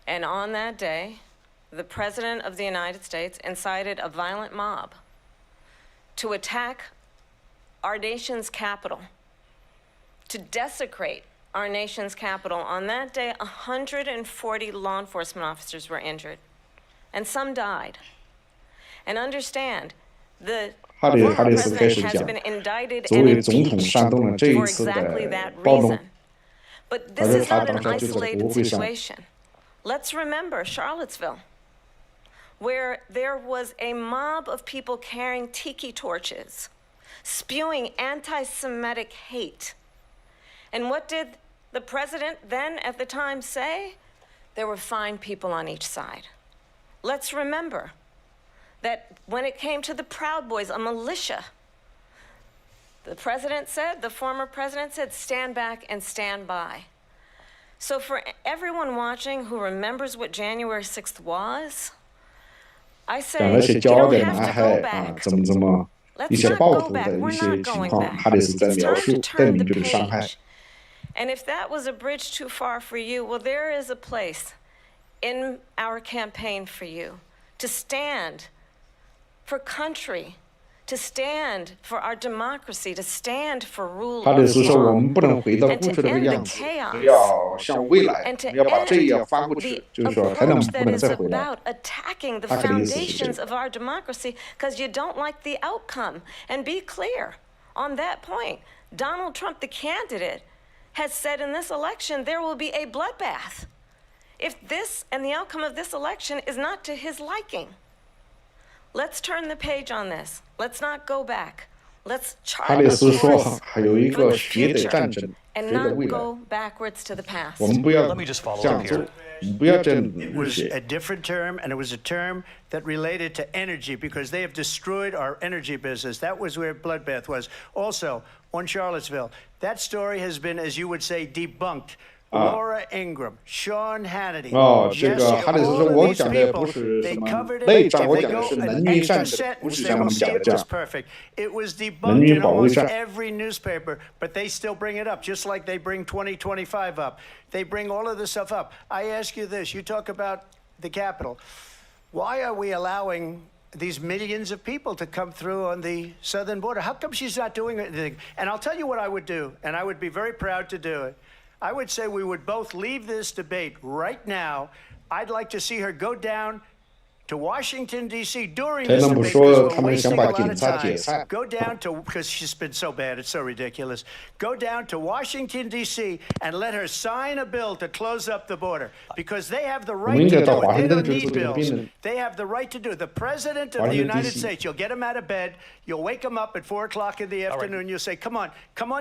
And on that day, the president of the United States incited a violent mob to attack our nation's capital, to desecrate our nation's capital. On that day, 140 law enforcement officers were injured, and some died. And understand, the former president has been indicted and impeached for exactly that reason. But this is not an isolated situation. Let's remember Charlottesville, where there was a mob of people carrying tiki torches, spewing anti-Semitic hate. And what did the president then at the time say? There were fine people on each side. Let's remember that when it came to the Proud Boys, a militia, the president said, the former president said, stand back and stand by. So for everyone watching who remembers what January 6th was, I say, you don't have to go back. Let's not go back. We're not going back. It's time to turn the page. And if that was a bridge too far for you, well, there is a place in our campaign for you to stand for country, to stand for our democracy, to stand for rule of law, and to end the chaos, and to end the approach that is about attacking the foundations of our democracy because you don't like the outcome. And be clear on that point. Donald Trump, the candidate, has said in this election there will be a bloodbath if this and the outcome of this election is not to his liking. Let's turn the page on this. Let's not go back. Let's chart a course for the future and not go backwards to the past. Let me just follow up here. It was a different term, and it was a term that related to energy because they have destroyed our energy business. That was where bloodbath was. Also, on Charlottesville, that story has been, as you would say, debunked. Laura Ingraham, Sean Hannity, Jesse, all of these people, they covered it. If they go an extra sentence, they will see it was perfect. It was debunked in almost every newspaper, but they still bring it up, just like they bring 2025 up. They bring all of this stuff up. I ask you this. You talk about the Capitol. Why are we allowing these millions of people to come through on the southern border? How come she's not doing anything? And I'll tell you what I would do, and I would be very proud to do it. I would say we would both leave this debate right now. I'd like to see her go down to Washington, D.C. during this debate because we're wasting a lot of time. Go down to, because she's been so bad, it's so ridiculous. Go down to Washington, D.C. and let her sign a bill to close up the border because they have the right to do it. They don't need bills. They have the right to do it. The President of the United States, you'll get him out of bed, you'll wake him up at 4 o'clock in the afternoon, you'll say, come on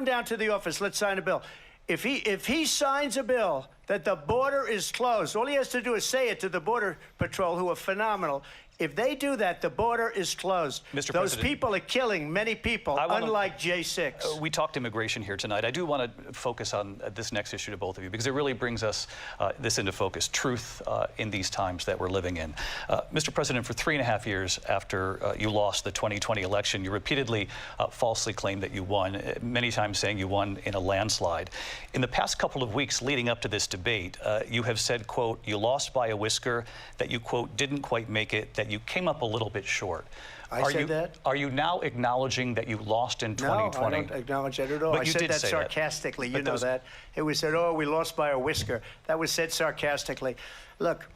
down to the office, let's sign a bill. If he signs a bill that the border is closed, all he has to do is say it to the Border Patrol, who are phenomenal. If they do that, the border is closed. Mr. Those President, people are killing many people, unlike J6. We talked immigration here tonight. I do want to focus on this next issue to both of you because it really brings us this into focus, truth in these times that we're living in. Mr. President, for 3.5 years after you lost the 2020 election, you repeatedly falsely claimed that you won, many times saying you won in a landslide. In the past couple of weeks leading up to this debate, you have said, quote, you lost by a whisker, that you, quote, didn't quite make it, that you came up a little bit short. I said that? Are you now acknowledging that you lost in 2020? No, I don't acknowledge that at all. But I said that sarcastically. You know that. It was said, oh, we lost by a whisker. That was said sarcastically. Look,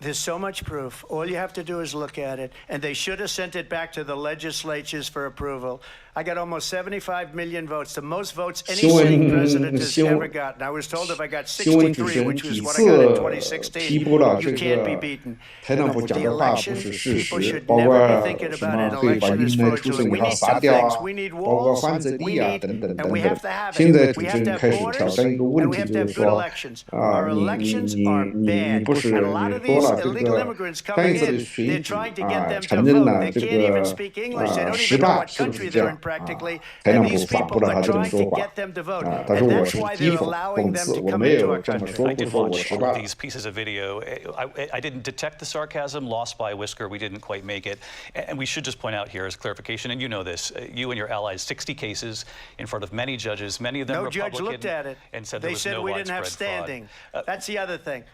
there's so much proof. All you have to do is look at it. And they should have sent it back to the legislatures for approval. I got almost 75 million votes, the most votes any sitting president has ever gotten. I was told if I got 63, which was what I got in 2016, you can't be beaten. The elections, people should never be thinking about an election as fraudulent. We need two things. We need walls, and we have to have it. We have to have borders, and we have to have good elections. Our elections are bad. And a lot of these illegal immigrants coming in, they're trying to get them to vote. They can't even speak English. They don't even know what country they're in practically. And these people are trying to get them to vote. And that's why they're allowing them to come into our country. I did watch all of these pieces of video. I didn't detect the sarcasm, lost by a whisker. We didn't quite make it. And we should just point out here as clarification, and you know this, you and your allies, 60 cases in front of many judges, many of them Republican. No judge looked at it. And said they said no we didn't have standing. That's the other thing.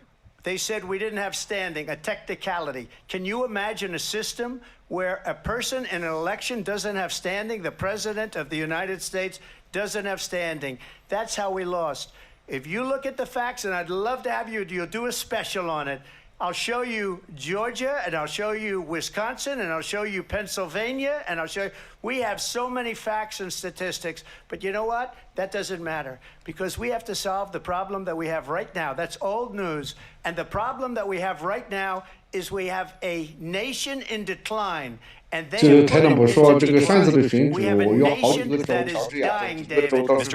They said we didn't have standing, a technicality. Can you imagine a system where a person in an election doesn't have standing? The president of the United States doesn't have standing. That's how we lost. If you look at the facts, and I'd love to have you'll do a special on it. I'll show you Georgia, and I'll show you Wisconsin, and I'll show you Pennsylvania, and I'll show you. We have so many facts and statistics, but you know what? That doesn't matter because we have to solve the problem that we have right now. That's old news. And the problem that we have right now is we have a nation in decline. And they Mr.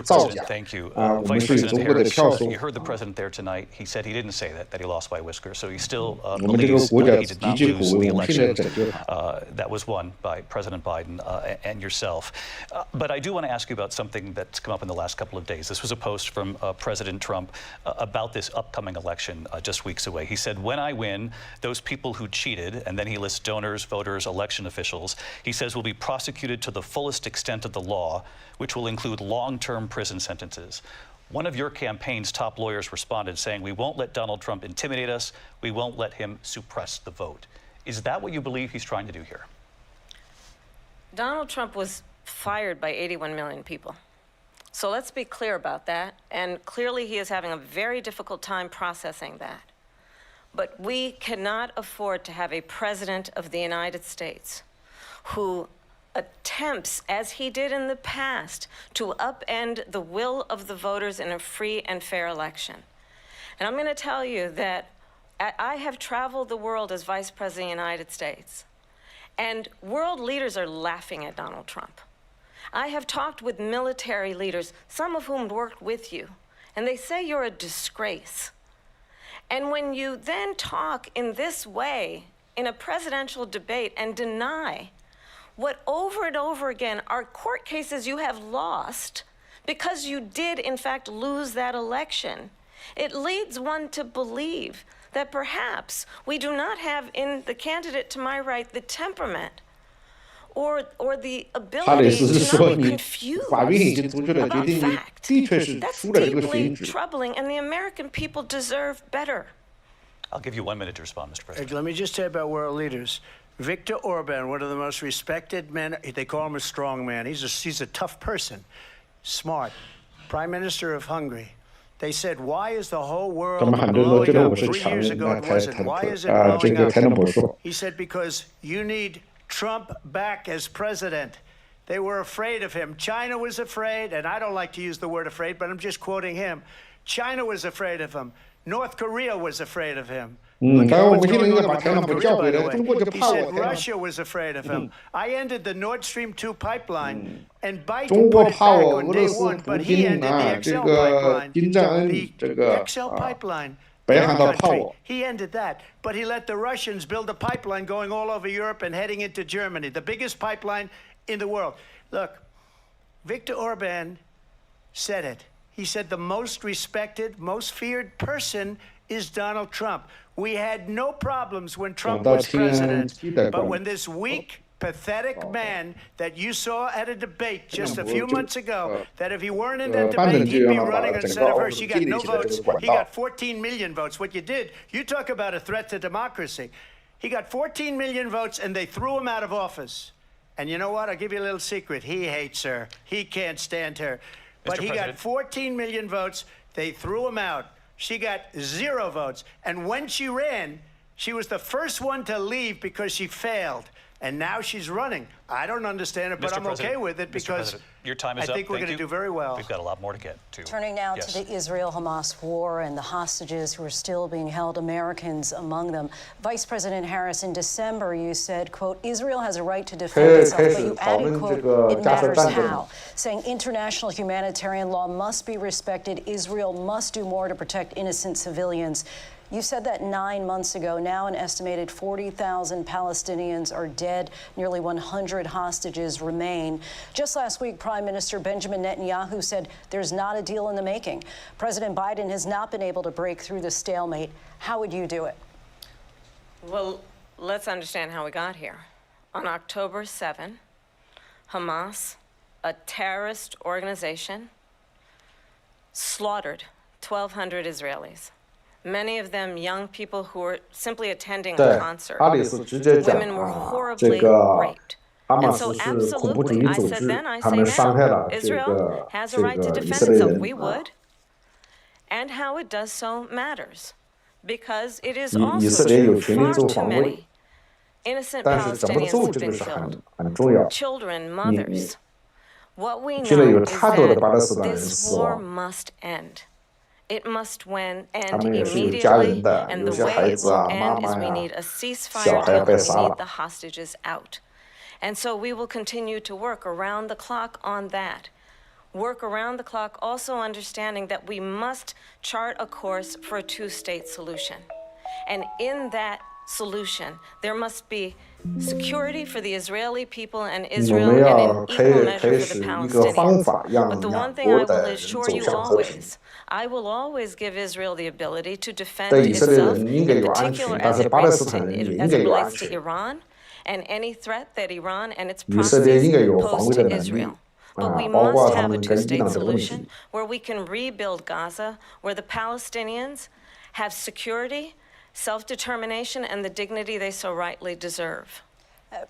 President, thank you. Vice President Harris, you heard the president there tonight. He said he didn't say that he lost by a whisker. So he still believes that he did not lose the election that was won by President Biden and yourself. But I do want to ask you about something that's come up in the last couple of days. This was a post from President Trump about this upcoming election just weeks away. He said, when I win, those people who cheated, and then he lists donors, voters, election officials, he says will be prosecuted to the fullest extent of the law, which will include long-term prison sentences. One of your campaign's top lawyers responded saying, we won't let Donald Trump intimidate us. We won't let him suppress the vote. Is that what you believe he's trying to do here? Donald Trump was fired by 81 million people. So let's be clear about that. And clearly he is having a very difficult time processing that. But we cannot afford to have a president of the United States who attempts, as he did in the past, to upend the will of the voters in a free and fair election. And I'm going to tell you that I have traveled the world as Vice President of the United States, and world leaders are laughing at Donald Trump. I have talked with military leaders, some of whom worked with you, and they say you're a disgrace. And when you then talk in this way in a presidential debate and deny what over and over again are court cases you have lost because you did in fact lose that election, it leads one to believe that perhaps we do not have in the candidate to my right the temperament or the ability to not be confused about fact. That's deeply troubling, and the American people deserve better. I'll give you 1 minute to respond, Mr. President. Let me just say about world leaders. Viktor Orban, one of the most respected men, they call him a strong man. He's a tough person, smart. Prime Minister of Hungary. They said, why is the whole world blowing up? 3 years ago it wasn't. Why is it blowing up? He said, because you need Trump back as president. They were afraid of him. China was afraid, and I don't like to use the word afraid, but I'm just quoting him. China was afraid of him. North Korea was afraid of him. He said Russia was afraid of him. I ended the Nord Stream 2 pipeline, and Biden put it back on day one, but he ended the XL pipeline. The XL pipeline. their country. He ended that. But he let the Russians build a pipeline going all over Europe and heading into Germany, the biggest pipeline in the world. Look, Viktor Orban said it. He said the most respected, most feared person is Donald Trump. We had no problems when Trump was president, but when this weak, pathetic man that you saw at a debate just a few months ago, that if he weren't in that debate, he'd be running instead of her. She got no votes. He got 14 million votes. What you did, you talk about a threat to democracy. He got 14 million votes, and they threw him out of office. And you know what? I'll give you a little secret. He hates her. He can't stand her. But he got 14 million votes. They threw him out. She got 0 votes. And when she ran, she was the first one to leave because she failed. And now she's running. I don't understand it, but I'm okay with it because your time is I think we're going to do very well. We've got a lot more to get to. Turning now to the Israel-Hamas war and the hostages who are still being held, Americans among them. Vice President Harris, in December, you said, quote, Israel has a right to defend itself, but you added, quote, it matters how, saying international humanitarian law must be respected. Israel must do more to protect innocent civilians. You said that 9 months ago. Now an estimated 40,000 Palestinians are dead. Nearly 100 hostages remain. Just last week, Prime Minister Benjamin Netanyahu said there's not a deal in the making. President Biden has not been able to break through the stalemate. How would you do it? Well, let's understand how we got here. On October 7, Hamas, a terrorist organization, slaughtered 1,200 Israelis. Many of them young people who were simply attending a concert. Women were horribly raped. And so absolutely, I said then, I say now, Israel has a right to defend itself. We would. And how it does so matters. Because it is also true, far too many innocent Palestinians have been killed. Children, mothers. What we know is that this war must end. It must end immediately, and the way it will end is we need a ceasefire deal and we need the hostages out. And so we will continue to work around the clock on that. Work around the clock, also understanding that we must chart a course for a two-state solution. And in that solution, there must be security for the Israeli people and Israel, and an equal measure for the Palestinians. But the one thing I will assure you always, I will always give Israel the ability to defend itself, in particular as it relates to Iran and any threat that Iran and its proxies pose to Israel. But we must have a two-state solution where we can rebuild Gaza, where the Palestinians have security, self-determination, and the dignity they so rightly deserve.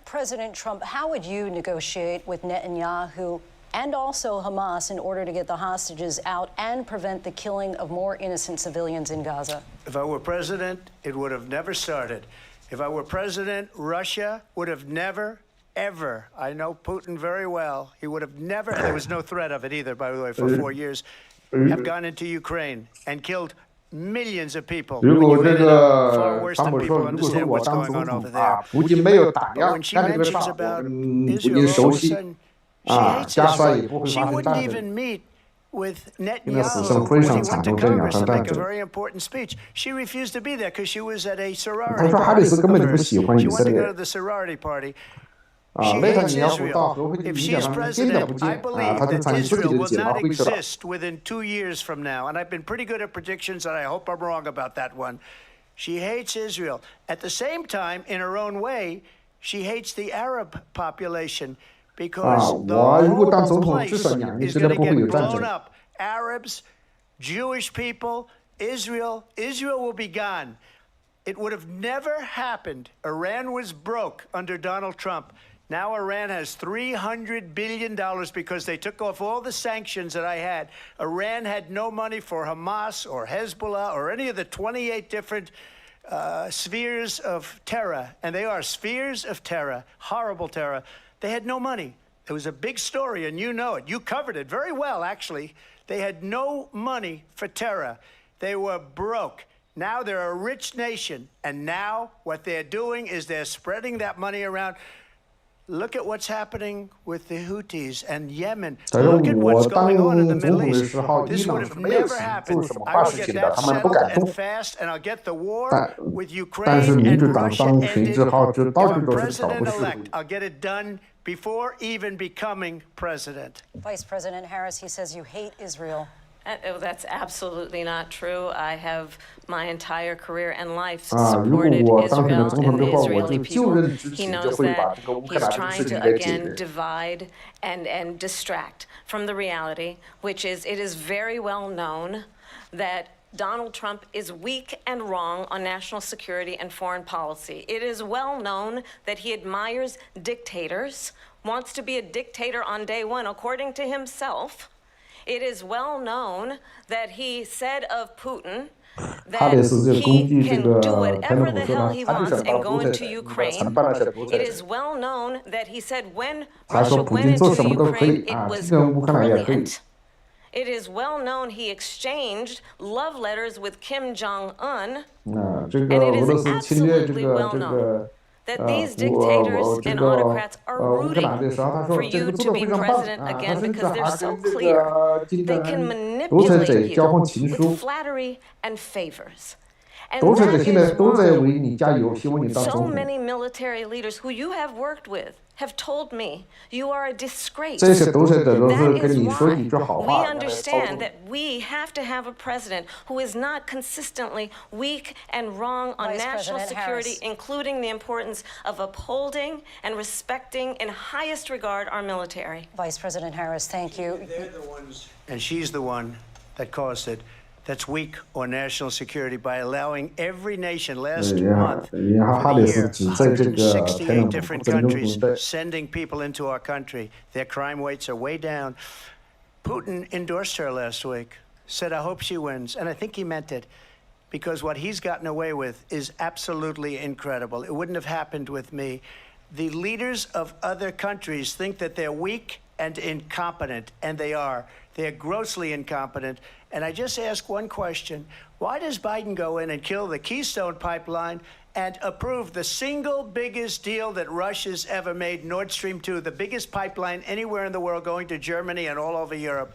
President Trump, how would you negotiate with Netanyahu and also Hamas in order to get the hostages out and prevent the killing of more innocent civilians in Gaza? If I were president, it would have never started. If I were president, Russia would have never, ever, I know Putin very well, he would have never, and there was no threat of it either, by the way, for 4 years, have gone into Ukraine and killed millions of people. 如果这个川普说，如果说我当总统不仅没有打样，干这个事儿，不仅熟悉加沙也不会发生战争。With Netanyahu, when he went to Congress to make a very important speech, she refused to be there because she was at a sorority party. She wanted to go to the sorority party. She hates Israel. If she is president, I believe that Israel will not exist within 2 years from now. And I've been pretty good at predictions, and I hope I'm wrong about that one. She hates Israel. At the same time, in her own way, she hates the Arab population because the whole place is going to get blown up. Arabs, Jewish people, Israel will be gone. It would have never happened. Iran was broke under Donald Trump. Now Iran has $300 billion because they took off all the sanctions that I had. Iran had no money for Hamas or Hezbollah or any of the 28 different spheres of terror. And they are spheres of terror, horrible terror. They had no money. It was a big story, and you know it. You covered it very well, actually. They had no money for terror. They were broke. Now they're a rich nation, and now what they're doing is they're spreading that money around. Look at what's happening with the Houthis and Yemen. 但是 Look at 我 what's 当 going on in the 总 Middle 统的 East. 时候，伊 This 朗 would 是 have 没有 never 做 happened. 什么 I 坏 will 事 get 情的， that 他们不 settled 敢 and 动。 fast, and I'll get the war 但 with 但是 Ukraine 民 and 主党 Russia 当选 ended. 之后，就 If 到 I'm 处都是挑拨 president 事 elect, I'll get it done before even becoming president. Vice President Harris, he says you hate Israel. That's absolutely not true. I have my entire career and life 如果 supported 我当选了 Israel 总统 and 之 the 后，我 Israeli 就就 people. 任之 He 前就 knows 会把 that 这个乌克 he's 兰这个 trying 事 to 情给解 again 决。 divide and distract from the reality, which is it is very well known that Donald Trump is weak and wrong on national security and foreign policy. It is well known that he admires dictators, wants to be a dictator on day one, according to himself. It is well known that he said of Putin that he can do whatever the hell he wants and go into Ukraine. It is well known that he said when Russia went into Ukraine, it was brilliant. It is well known he exchanged love letters with Kim Jong-un, 这 and 个 it 俄罗 is 斯侵略这 absolutely 个 well 这 known 个 that these 我 dictators 这 and 个 autocrats are 乌克兰 rooting 的时候，他 for 说这 you 个做 to 的 be 非常棒 president 他 again 甚至 because 还 they're so 跟这 clear. 个金正 They can 恩独裁者 manipulate 交换 you 情 with 书， flattery and favors. And 独裁者 that 现在 is 都在 why 为你加油，希望你当 so 总统。 many military leaders who you have worked with have told me you are a disgrace. 这些独裁者都是 That 跟 is 你说 why 几句好 we 话，来操 understand 纵 that we have to have a president who is not consistently weak and wrong on Vice national President security, Harris. including the importance of upholding and respecting in highest regard our military. Vice President Harris, thank you. They're the ones, and she's the one that caused it. That's weak on national security by allowing every nation last month for the year, 168 different countries sending people into our country. Their crime rates are way down. Putin endorsed her last week, said, I hope she wins. And I think he meant it because what he's gotten away with is absolutely incredible. It wouldn't have happened with me. The leaders of other countries think that they're weak and incompetent, and they are. They're grossly incompetent. And I just ask one question. Why does Biden go in and kill the Keystone Pipeline and approve the single biggest deal that Russia's ever made, Nord Stream 2, the biggest pipeline anywhere in the world going to Germany and all over Europe?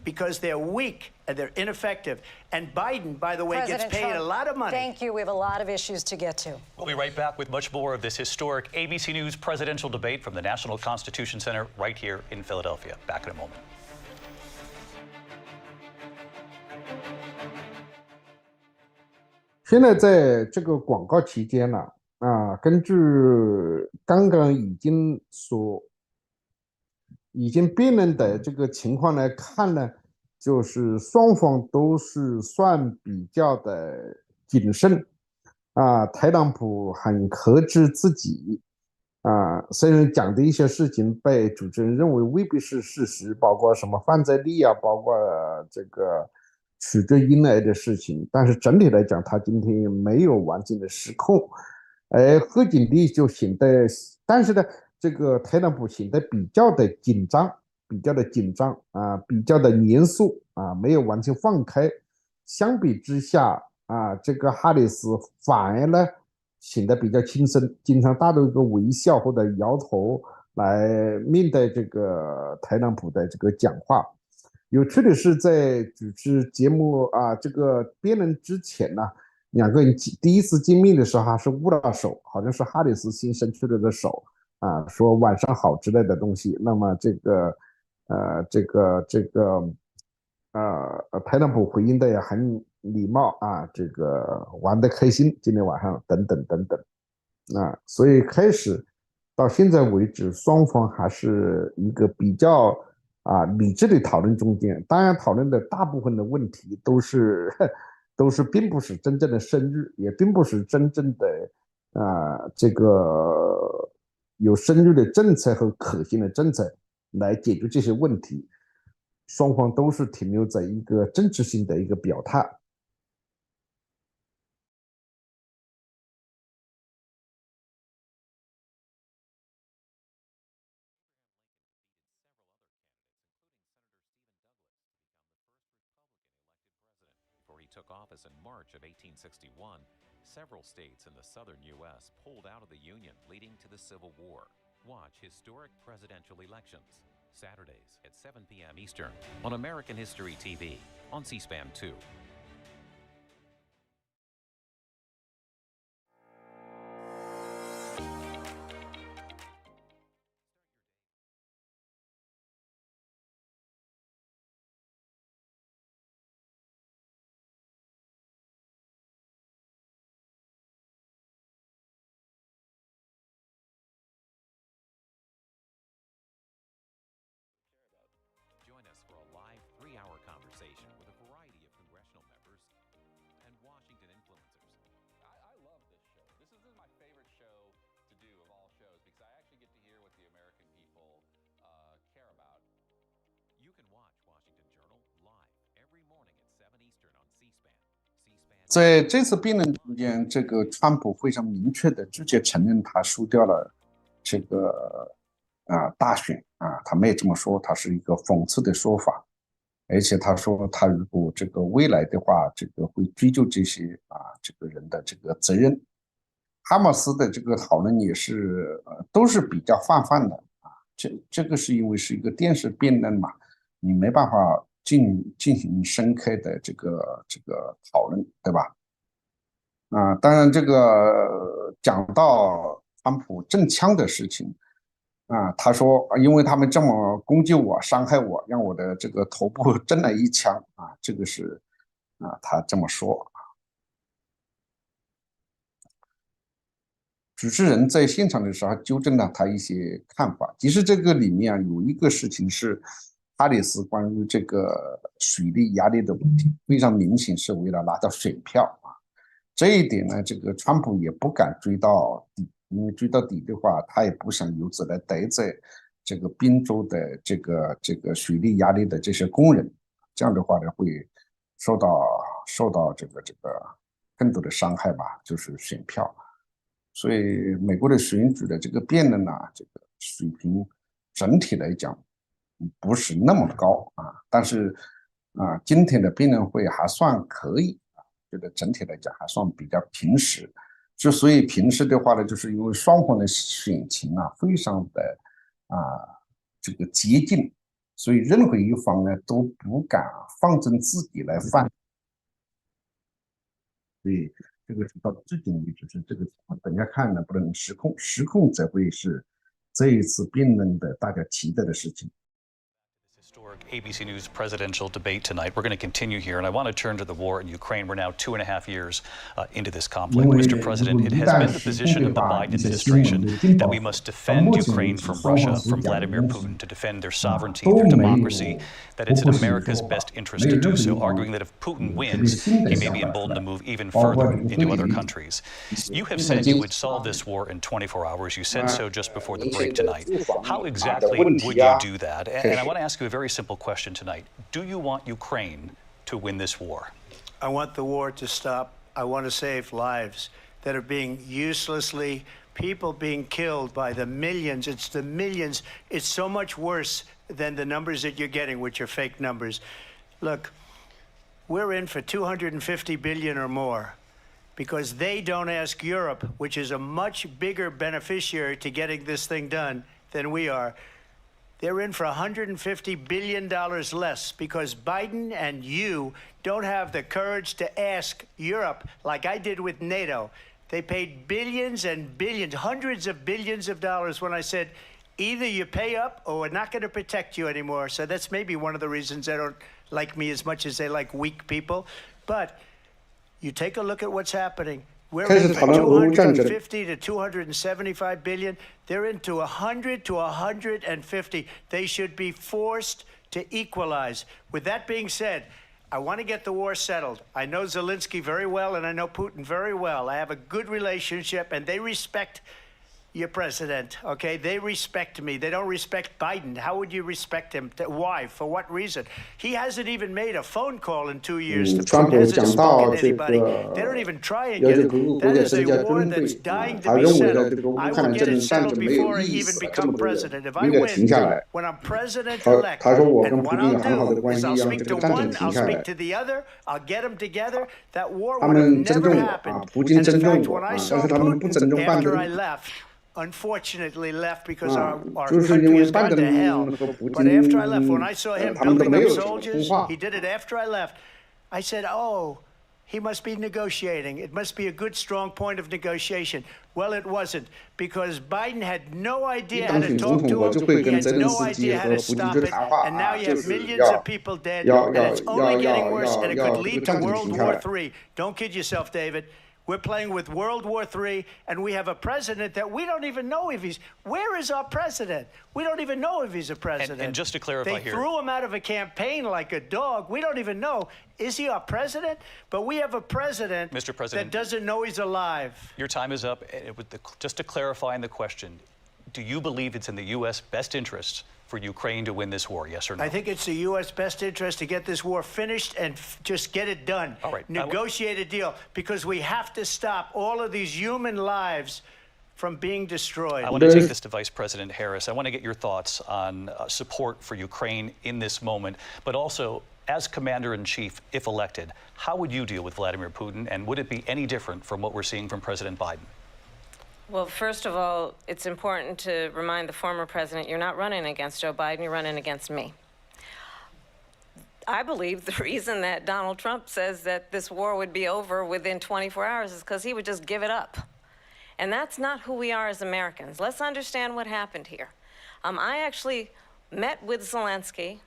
Because they're weak and they're ineffective. And Biden, by the way, President gets paid Trump, a lot of money. Thank you. We have a lot of issues to get to. We'll be right back with much more of this historic ABC News presidential debate from the National Constitution Center right here in Philadelphia. Back in a moment. 现在在这个广告期间呢，根据刚刚已经辩论的这个情况来看呢，就是双方都是算比较的谨慎特朗普很克制自己虽然讲的一些事情被主持人认为未必是事实，包括什么犯罪率包括这个取决婴儿的事情，但是整体来讲他今天没有完全的失控，贺锦丽就显得，但是呢这个特朗普显得比较的紧张比较的严肃没有完全放开，相比之下这个哈里斯反而呢显得比较轻松，经常带着一个微笑或者摇头来面对这个特朗普的这个讲话。有趣的是，在主持节目这个辩论之前呢，两个人第一次见面的时候还是握了手，好像是哈里斯先伸出了个手说晚上好之类的东西。那么这个特朗普回应的也很礼貌这个玩得开心，今天晚上等等等等所以开始到现在为止，双方还是一个比较理智的讨论中间，当然讨论的大部分的问题都是并不是真正的深入，也并不是真正的这个有深入的政策和可行的政策来解决这些问题，双方都是停留在一个政治性的一个表态。Took office in March of 1861, several states in the southern U.S. pulled out of the Union, leading to the Civil War. Watch historic presidential elections, Saturdays at 7 p.m. Eastern on American History TV on C-SPAN 2. Join us for a live 3-hour conversation with a variety of congressional members and Washington influencers. I love this show. This is my favorite show to do of all shows because I actually get to hear what the American people care about. You can watch Washington Journal live every morning at 7 Eastern on C-SPAN. 在这次辩论中间，这个川普非常明确的直接承认他输掉了这个大选他没这么说，他是一个讽刺的说法，而且他说他如果这个未来的话，这个会追究这些这个人的这个责任。哈马斯的这个讨论也是都是比较泛泛的这个是因为是一个电视辩论嘛，你没办法进行深刻的这个讨论，对吧？当然这个讲到川普中枪的事情他说因为他们这么攻击我伤害我，让我的这个头部中了一枪这个是他这么说。主持人在现场的时候纠正了他一些看法，其实这个里面有一个事情是哈里斯关于这个水力压力的问题，非常明显是为了拿到选票这一点呢，这个川普也不敢追到底，因为追到底的话，他也不想由此来得罪这个宾州的这个水力压力的这些工人，这样的话呢会受到这个更多的伤害吧，就是选票。所以美国的选举的这个辩论这个水平整体来讲不是那么高但是今天的辩论会还算可以觉得整体来讲还算比较平实。之所以平时的话呢，就是因为双方的选情非常的这个接近，所以任何一方呢都不敢放纵自己来犯。所以这个到至今为止是这个情况，等下看能不能失控才会是这一次辩论的大家期待的事情。Historic ABC News presidential debate tonight. We're going to continue here, and I want to turn to the war in Ukraine. We're now 2.5 years into this conflict. Mr. President, it has been the position of the Biden administration that we must defend Ukraine from Russia, from Vladimir Putin, to defend their sovereignty, their democracy, that it's in America's best interest to do so, arguing that if Putin wins, he may be emboldened to move even further into other countries. You have said you would solve this war in 24 hours. You said so just before the break tonight. How exactly would you do that? And I want to ask you a very simple question tonight. Do you want Ukraine to win this war? I want the war to stop. I want to save lives that are being uselessly, people being killed by the millions. It's the millions. It's so much worse than the numbers that you're getting, which are fake numbers. Look, we're in for 250 billion or more because they don't ask Europe, which is a much bigger beneficiary to getting this thing done than we are. They're in for $150 billion less because Biden and you don't have the courage to ask Europe like I did with NATO. They paid billions and billions, hundreds of billions of dollars when I said, either you pay up or we're not going to protect you anymore. So that's maybe one of the reasons they don't like me as much as they like weak people. But you take a look at what's happening. We're in for 250 to 275 billion. They're into 100 to 150. They should be forced to equalize. With that being said, I want to get the war settled. I know Zelensky very well, and I know Putin very well. I have a good relationship, and they respect your president, okay? They respect me. They don't respect Biden. How would you respect him? Why? For what reason? He hasn't even made a phone call in 2 years. He hasn't spoken to anybody. They don't even try and get it. That is a war that's dying to be settled. I will get it settled before I even become president. If I win, when I'm president-elect, and what I'll do is I'll speak to one, I'll speak to the other, I'll get them together. That war would have never happened. And in fact, when I saw Putin after I left, unfortunately left because our country has gone to hell. But after I left, when I saw him building up soldiers, he did it after I left. I said, oh, he must be negotiating. It must be a good, strong point of negotiation. Well, it wasn't, because Biden had no idea how to talk to him. He had no idea how to stop it. And now you have millions of people dead, and it's only getting worse, and it could lead to World War III. Don't kid yourself, David. We're playing with World War III, and we have a president that we don't even know if he's... Where is our president? We don't even know if he's a president. And just to clarify they here... They threw him out of a campaign like a dog. We don't even know. Is he our president? But we have a president, Mr. President, that doesn't know he's alive. Your time is up. Just to clarify in the question, do you believe it's in the U.S. best interest for Ukraine to win this war, yes or no? I think it's the U.S. best interest to get this war finished and just get it done. All right. Negotiate a deal, because we have to stop all of these human lives from being destroyed. I want to take this to Vice President Harris. I want to get your thoughts on support for Ukraine in this moment, but also, as Commander-in-Chief, if elected, how would you deal with Vladimir Putin, and would it be any different from what we're seeing from President Biden? Well, first of all, it's important to remind the former president you're not running against Joe Biden, you're running against me. I believe the reason that Donald Trump says that this war would be over within 24 hours is because he would just give it up. And that's not who we are as Americans. Let's understand what happened here. I actually met with Zelensky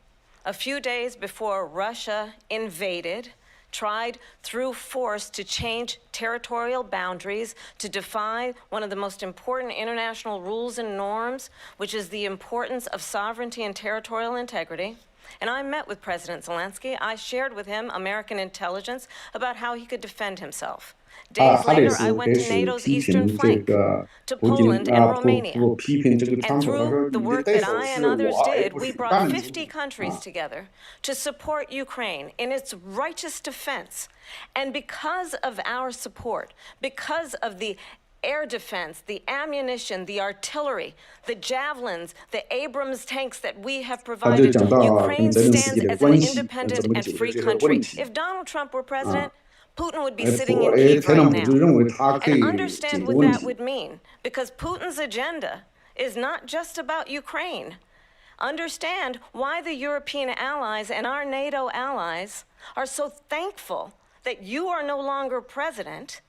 a few days before Russia invaded, tried through force to change territorial boundaries, to defy one of the most important international rules and norms, which is the importance of sovereignty and territorial integrity. And I met with President Zelensky. I shared with him American intelligence about how he could defend himself. Days later, I went to NATO's eastern flank, to Poland and Romania. And through the work that I and others did, we brought 50 countries together to support Ukraine in its righteous defense. And because of our support, because of the air defense, the ammunition, the artillery, the javelins, the Abrams tanks that we have provided, Ukraine stands as an independent and free country. If Donald Trump were president, Putin would be sitting in Kyiv right now. And understand what that would mean, because Putin's agenda is not just about Ukraine. Understand why the European allies and our NATO allies are so thankful that you are no longer president,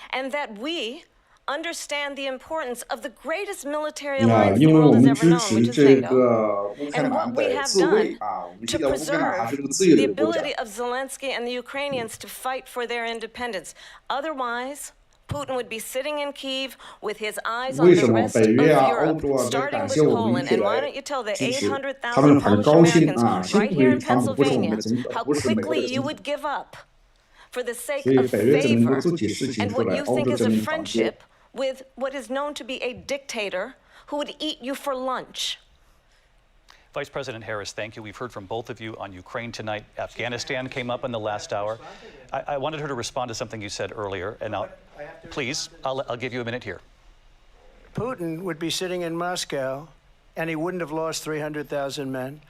and that we understand the importance of the greatest military alliance the world has ever known, which is NATO, and what we have done to preserve the ability of Zelensky and the Ukrainians to fight for their independence. Otherwise, Putin would be sitting in Kyiv with his eyes on the rest of Europe, starting with Poland. And why don't you tell the 800,000 Polish Americans right here in Pennsylvania how quickly you would give up for the sake of favor and what you think is a friendship with what is known to be a dictator who would eat you for lunch. Vice President Harris, thank you. We've heard from both of you on Ukraine tonight. Afghanistan came up in the last hour. I wanted her to respond to something you said earlier, and please, I'll give you a minute here. Putin would be sitting in Moscow, and he wouldn't have lost 300,000 men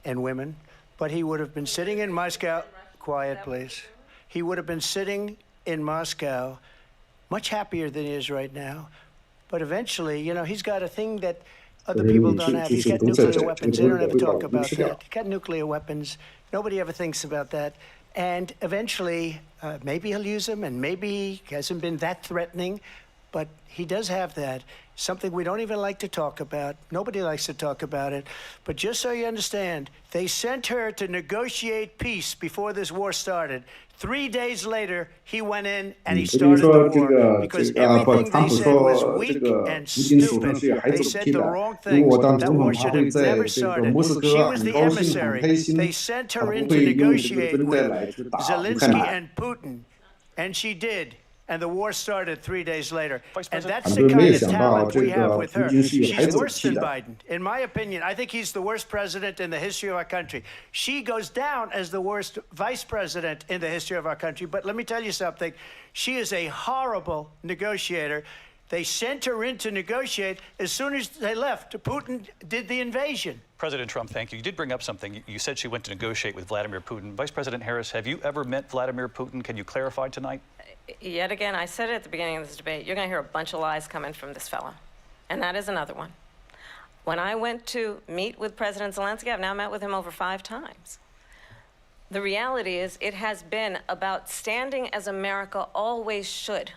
and women, but he would have been sitting in Moscow. Quiet, please. He would have been sitting in Moscow much happier than he is right now. But eventually, you know, he's got a thing that other people don't have. He's got nuclear weapons. They don't ever talk about that. He's got nuclear weapons. Nobody ever thinks about that. And eventually, maybe he'll use them, and maybe he hasn't been that threatening, but he does have that. Something we don't even like to talk about. Nobody likes to talk about it. But just so you understand, they sent her to negotiate peace before this war started. 3 days later, he went in and he started the war because everything they said was weak and stupid. They said the wrong things. That war should have never started. She was the emissary. They sent her in to negotiate with Zelensky and Putin, and she did. And the war started 3 days later. And that's the kind of talent we have with her. She's worse than Biden. In my opinion, I think he's the worst president in the history of our country. She goes down as the worst vice president in the history of our country. But let me tell you something. She is a horrible negotiator. They sent her in to negotiate. As soon as they left, Putin did the invasion. President Trump, thank you. You did bring up something. You said she went to negotiate with Vladimir Putin. Vice President Harris, have you ever met Vladimir Putin? Can you clarify tonight? Yet again, I said it at the beginning of this debate, you're going to hear a bunch of lies coming from this fellow. and that is another one. When I went to meet with President Zelensky, I've now met with him over 5 times. The reality is it has been about standing as America always should,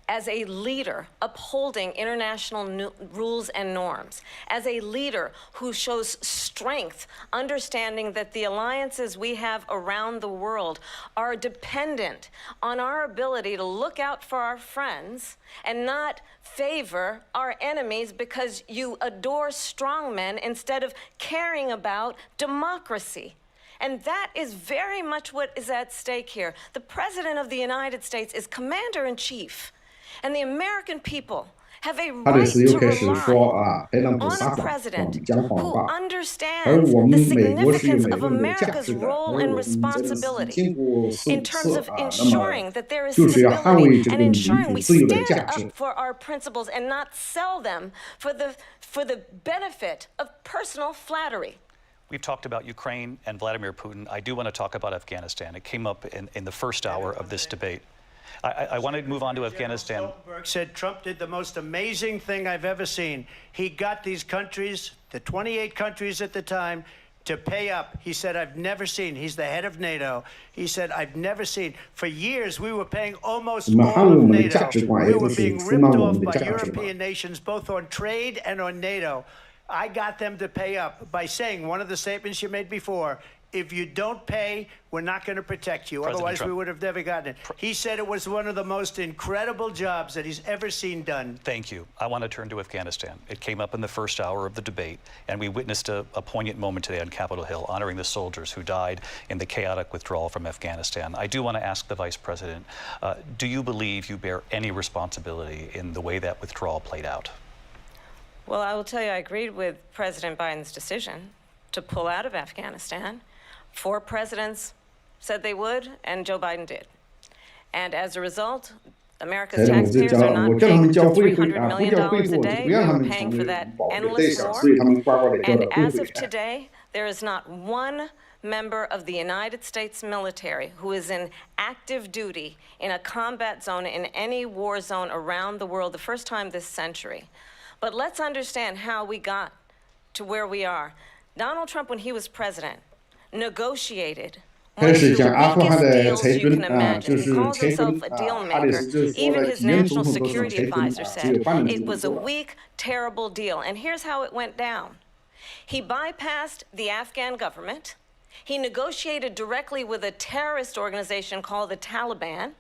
as a leader upholding international rules and norms, as a leader who shows strength, understanding that the alliances we have around the world are dependent on our ability to look out for our friends and not favor our enemies because you adore strong men instead of caring about democracy. And that is very much what is at stake here. The President of the United States is Commander-in-Chief. And the American people have a right to rely on a president who understands the significance of America's role and responsibility in terms of ensuring that there is stability and ensuring we stand up for our principles and not sell them for the benefit of personal flattery. We've talked about Ukraine and Vladimir Putin. I do want to talk about Afghanistan. It came up in the first hour of this debate. I want to move on to Afghanistan. Stoltenberg said Trump did the most amazing thing I've ever seen. He got these countries, the 28 countries at the time, to pay up. He said, I've never seen. He's the head of NATO. He said, I've never seen. For years, we were paying almost all of NATO. We were being ripped off by European nations, both on trade and on NATO. I got them to pay up by saying one of the statements you made before, if you don't pay, we're not going to protect you. Otherwise, we would have never gotten it. He said it was one of the most incredible jobs that he's ever seen done. Thank you. I want to turn to Afghanistan. It came up in the first hour of the debate, and we witnessed a poignant moment today on Capitol Hill, honoring the soldiers who died in the chaotic withdrawal from Afghanistan. I do want to ask the Vice President, do you believe you bear any responsibility in the way that withdrawal played out? Well, I will tell you, I agreed with President Biden's decision to pull out of Afghanistan. 4 presidents said they would, and Joe Biden did. And as a result, America's taxpayers are not paying $300 million a day. We're paying for that endless war. And as of today, there is not one member of the United States military who is in active duty in a combat zone in any war zone around the world, the first time this century. But let's understand how we got to where we are. Donald Trump, when he was president, negotiated one of the weakest deals you can imagine. He calls himself a deal maker. Even his national security advisor said it was a weak, terrible deal. And here's how it went down. He bypassed the Afghan government. He negotiated directly with a terrorist organization called the Taliban.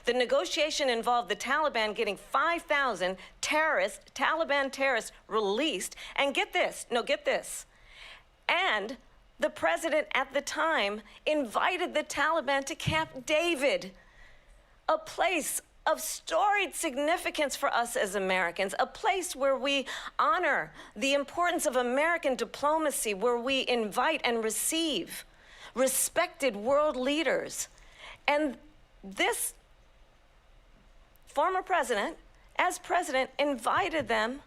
The negotiation involved the Taliban getting 5,000 Taliban terrorists released. And get this, and the president at the time invited the Taliban to Camp David, a place of storied significance for us as Americans, a place where we honor the importance of American diplomacy, where we invite and receive respected world leaders. And this former president, as president, invited them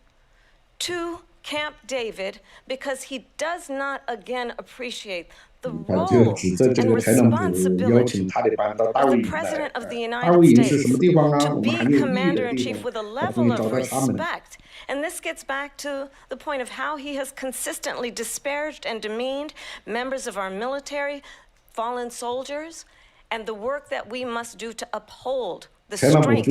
to Camp David because he does not again appreciate the role and responsibility of the President of the United States to be Commander-in-Chief with a level of respect. And this gets back to the point of how he has consistently disparaged and demeaned members of our military, fallen soldiers, and the work that we must do to uphold the strength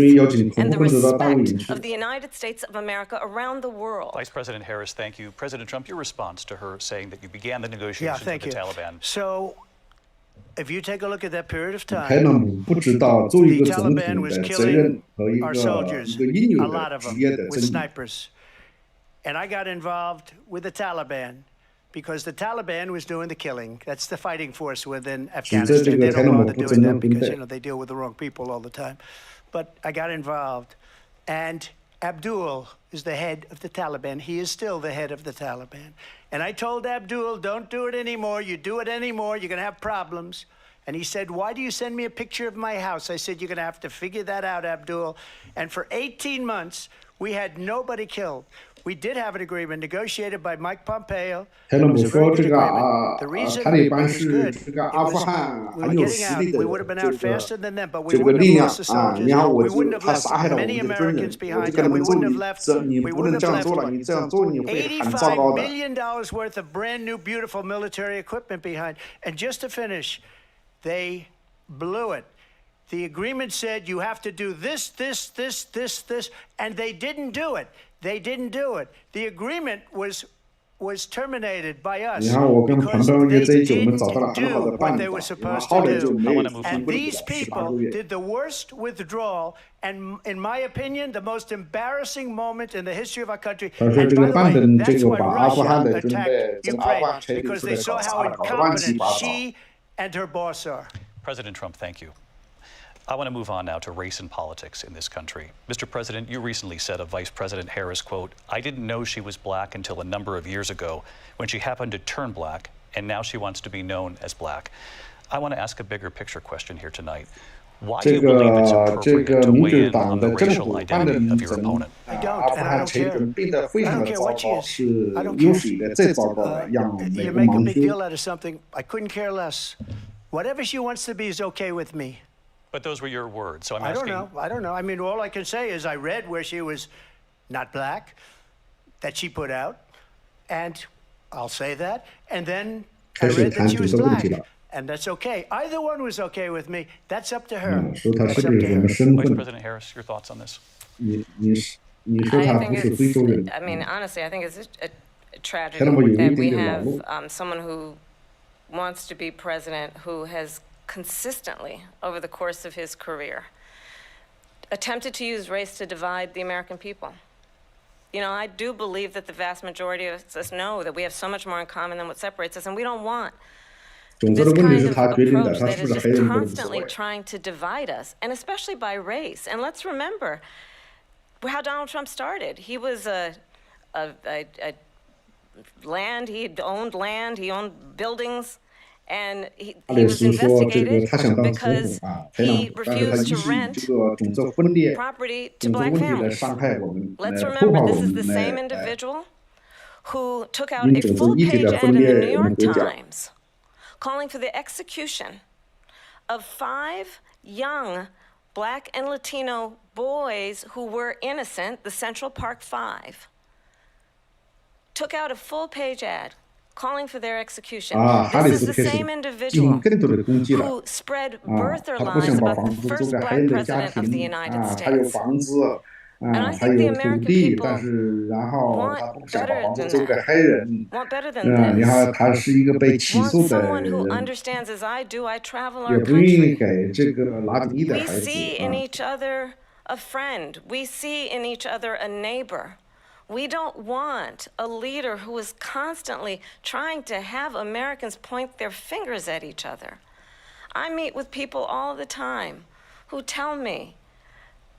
and the respect of the United States of America around the world. Vice President Harris, thank you. President Trump, your response to her saying that you began the negotiations with the Taliban. So, if you take a look at that period of time, the Taliban was killing our soldiers, a lot of them, with snipers. And I got involved with the Taliban because the Taliban was doing the killing. That's the fighting force within Afghanistan. They don't bother doing that because, they deal with the wrong people all the time. But I got involved. And Abdul is the head of the Taliban. He is still the head of the Taliban. And I told Abdul, don't do it anymore. You do it anymore, you're going to have problems. And he said, why do you send me a picture of my house? I said, you're going to have to figure that out, Abdul. And for 18 months, we had nobody killed. We did have an agreement negotiated by Mike Pompeo. 特朗普说这个塔利班是这个阿富汗很有实力的这个力量然后他杀害了我们的军人，我就跟他们说你不能这样做了，你这样做你会很糟糕的。$85 million worth of brand new beautiful military equipment behind. And just to finish, they blew it. The agreement said you have to do this, and they didn't do it. They didn't do it. The agreement was terminated by us because they didn't do what they were supposed to do. And these people did the worst withdrawal, and in my opinion, the most embarrassing moment in the history of our country. And by the way, that's when Russia attacked Ukraine, because they saw how incompetent she and her boss are. President Trump, thank you. I want to move on now to race and politics in this country. Mr. President, you recently said of Vice President Harris, quote, "I didn't know she was black until a number of years ago when she happened to turn black, and now she wants to be known as black." I want to ask a bigger picture question here tonight. Why do you believe it's appropriate to weigh in on the racial identity of your opponent? I don't, and I don't care. I don't care what she is. I don't care. You make a big deal out of something. I couldn't care less. Whatever she wants to be is okay with me. But those were your words, so I'm asking... I don't know. I mean, all I can say is I read where she was not black, that she put out, and I'll say that, and then I read that she was black, and that's okay. Either one was okay with me. That's up to her. That's up to her. Vice President Harris, your thoughts on this? I mean, honestly, I think it's a tragedy that we have someone who wants to be president who has consistently, over the course of his career, attempted to use race to divide the American people. You know, I do believe that the vast majority of us know that we have so much more in common than what separates us, and we don't want this kind of approach that is just constantly trying to divide us, and especially by race. And let's remember how Donald Trump started. He was land, he owned buildings, and he was investigated because he refused to rent property to black families. Let's remember, this is the same individual who took out a full-page ad in the New York Times calling for the execution of 5 young black and Latino boys who were innocent, the Central Park 5. Took out a full-page ad calling for their execution. This is the same individual who spread birther lies about the first black president of the United States. And I think the American people want better than this. Want someone who understands, as I do, I travel our country. We see in each other a friend. We see in each other a neighbor. We don't want a leader who is constantly trying to have Americans point their fingers at each other. I meet with people all the time who tell me,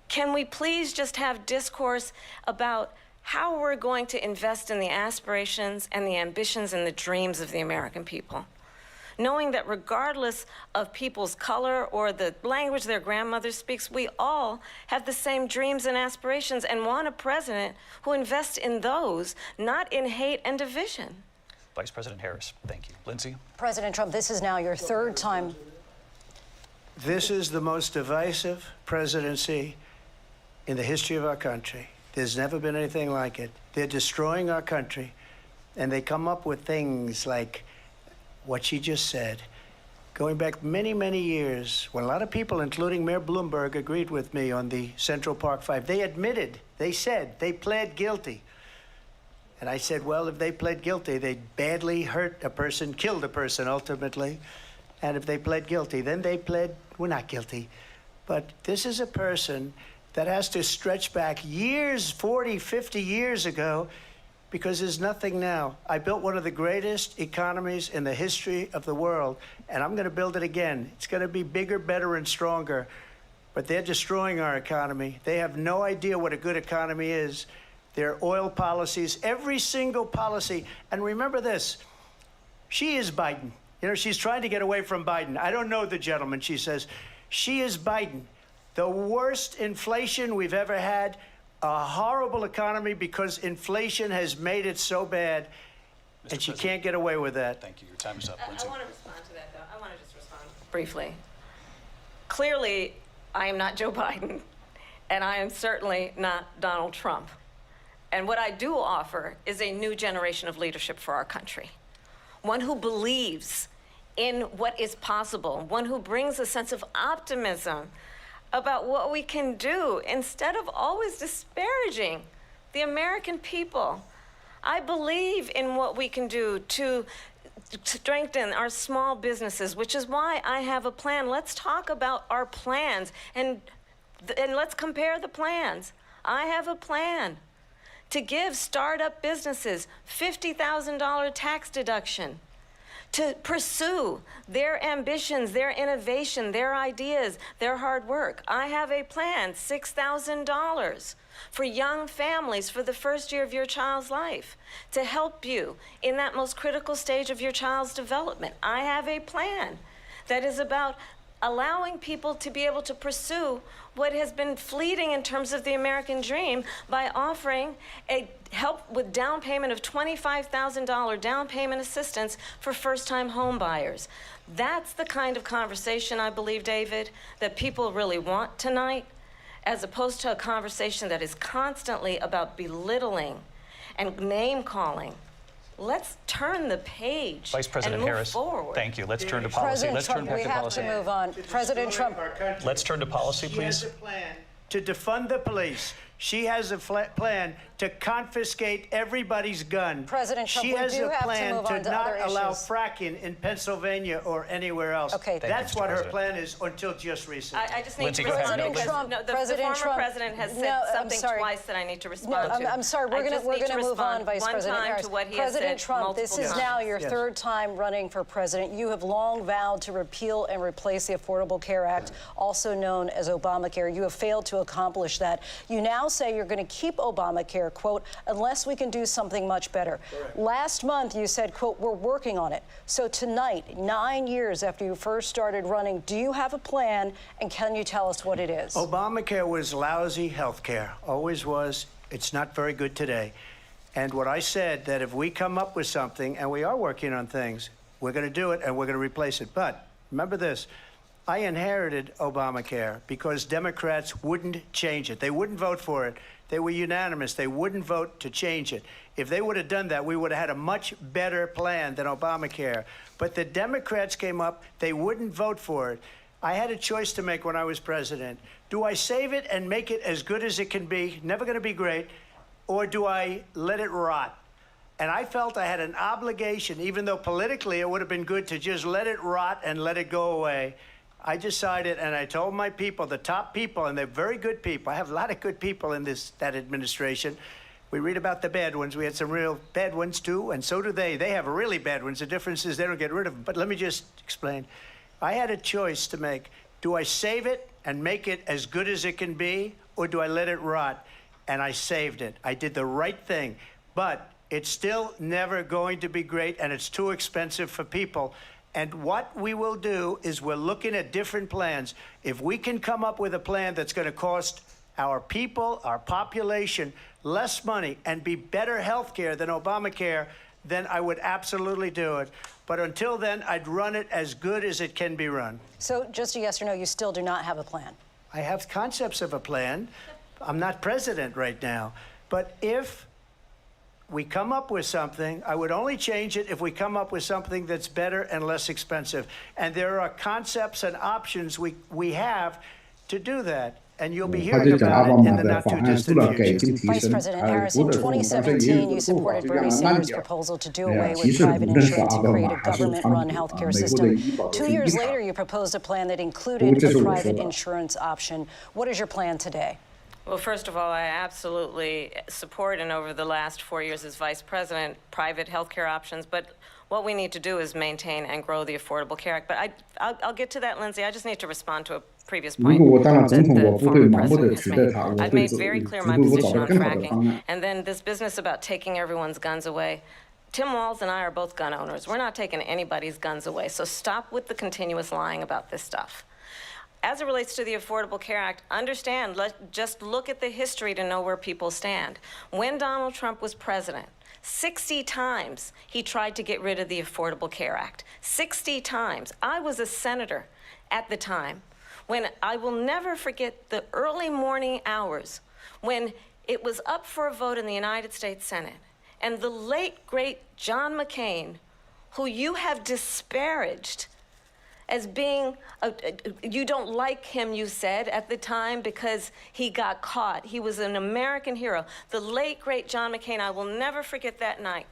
can we please just have discourse about how we're going to invest in the aspirations and the ambitions and the dreams of the American people? Knowing that regardless of people's color or the language their grandmother speaks, we all have the same dreams and aspirations and want a president who invests in those, not in hate and division. Vice President Harris, thank you. Lindsay? President Trump, this is now your 3rd time. This is the most divisive presidency in the history of our country. There's never been anything like it. They're destroying our country, and they come up with things like what she just said. Going back many, many years, when a lot of people, including Mayor Bloomberg, agreed with me on the Central Park 5, they admitted, they said, they pled guilty. And I said, well, if they pled guilty, they badly hurt a person, killed a person ultimately. And if they pled guilty, then they pled, we're not guilty. But this is a person that has to stretch back years, 40, 50 years ago, because there's nothing now. I built one of the greatest economies in the history of the world, and I'm going to build it again. It's going to be bigger, better, and stronger. But they're destroying our economy. They have no idea what a good economy is. Their oil policies, every single policy. And remember this, she is Biden. You know, she's trying to get away from Biden. I don't know the gentleman, she says. She is Biden. The worst inflation we've ever had. a horrible economy because inflation has made it so bad, and she can't get away with that. Thank you. Your time is up, I Lindsay. want to respond to that, though. I want to just respond briefly. Clearly, I am not Joe Biden, and I am certainly not Donald Trump. And what I do offer is a new generation of leadership for our country, one who believes in what is possible, one who brings a sense of optimism about what we can do instead of always disparaging the American people. I believe in what we can do to strengthen our small businesses, which is why I have a plan. Let's talk about our plans and let's compare the plans. I have a plan to give startup businesses $50,000 tax deduction, to pursue their ambitions, their innovation, their ideas, their hard work. I have a plan, $6,000 for young families for the first year of your child's life, to help you in that most critical stage of your child's development. I have a plan that is about allowing people to be able to pursue what has been fleeting in terms of the American dream by offering a help with down payment of $25,000 down payment assistance for first-time home buyers. That's the kind of conversation, I believe, David, that people really want tonight, as opposed to a conversation that is constantly about belittling and name-calling. Let's turn the page Vice President and move Harris, forward. thank you. Let's turn to policy. President Trump, we have to move on. President Trump. Let's turn to policy, She please. has a plan to defund the police. She has a plan to confiscate everybody's gun. President Trump, she we has do a have to plan move on to not other allow issues. fracking in Pennsylvania or anywhere else. Okay. That's Mr. what her President. plan is until just recently. I just need Lindsay, to go ahead. respond No, because Trump, no, the President former Trump. president has said No, I'm something sorry. twice that I need to No, respond to. I'm sorry. We're going to move on, Vice President Harris. To what he President has said Trump, this is multiple now times. your Yes. third time running for president. You have long vowed to repeal and replace the Affordable Care Act, also known as Obamacare. You have failed to accomplish that. You now say you're going to keep Obamacare, quote, unless we can do something much better. Correct. Last month, you said, quote, we're working on it. So tonight, 9 years after you first started running, do you have a plan, and can you tell us what it is? Obamacare was lousy health care, always was. It's not very good today. And what I said, that if we come up with something, and we are working on things, we're going to do it and we're going to replace it. But remember this, I inherited Obamacare because Democrats wouldn't change it. They wouldn't vote for it. They were unanimous. They wouldn't vote to change it. If they would have done that, we would have had a much better plan than Obamacare. But the Democrats came up. They wouldn't vote for it. I had a choice to make when I was president. Do I save it and make it as good as it can be, never going to be great, or do I let it rot? And I felt I had an obligation, even though politically it would have been good to just let it rot and let it go away. I decided, and I told my people, the top people, and they're very good people. I have a lot of good people in that administration. We read about the bad ones. We had some real bad ones, too, and so do they. They have really bad ones. The difference is they don't get rid of them. But let me just explain. I had a choice to make. Do I save it and make it as good as it can be, or do I let it rot? And I saved it. I did the right thing. But it's still never going to be great, and it's too expensive for people. And what we will do is we're looking at different plans. If we can come up with a plan that's going to cost our people, our population, less money and be better health care than Obamacare, then I would absolutely do it. But until then, I'd run it as good as it can be run. So just a yes or no, you still do not have a plan? I have concepts of a plan. I'm not president right now. But if we come up with something, I would only change it if we come up with something that's better and less expensive. And there are concepts and options we have to do that. And you'll be hearing about it in the not too distant future. Vice President Harris, in 2017, you supported Bernie Sanders' proposal to do away with private insurance and create a government-run healthcare system. 2 years later, you proposed a plan that included a private insurance option. What is your plan today? Well, first of all, I absolutely support, and over the last 4 years as vice president, private health care options. But what we need to do is maintain and grow the Affordable Care Act. But I'll get to that, Lindsay. I just need to respond to a previous point that the former president has made. I've made very clear my position on fracking. And then this business about taking everyone's guns away. Tim Walz and I are both gun owners. We're not taking anybody's guns away. So stop with the continuous lying about this stuff. as it relates to the Affordable Care Act, understand, just look at the history to know where people stand. When Donald Trump was president, 60 times he tried to get rid of the Affordable Care Act. 60 times. I was a senator at the time when I will never forget the early morning hours when it was up for a vote in the United States Senate. And the late, great John McCain, who you have disparaged as being, you don't like him, you said, at the time because he got caught. He was an American hero. The late, great John McCain, I will never forget that night,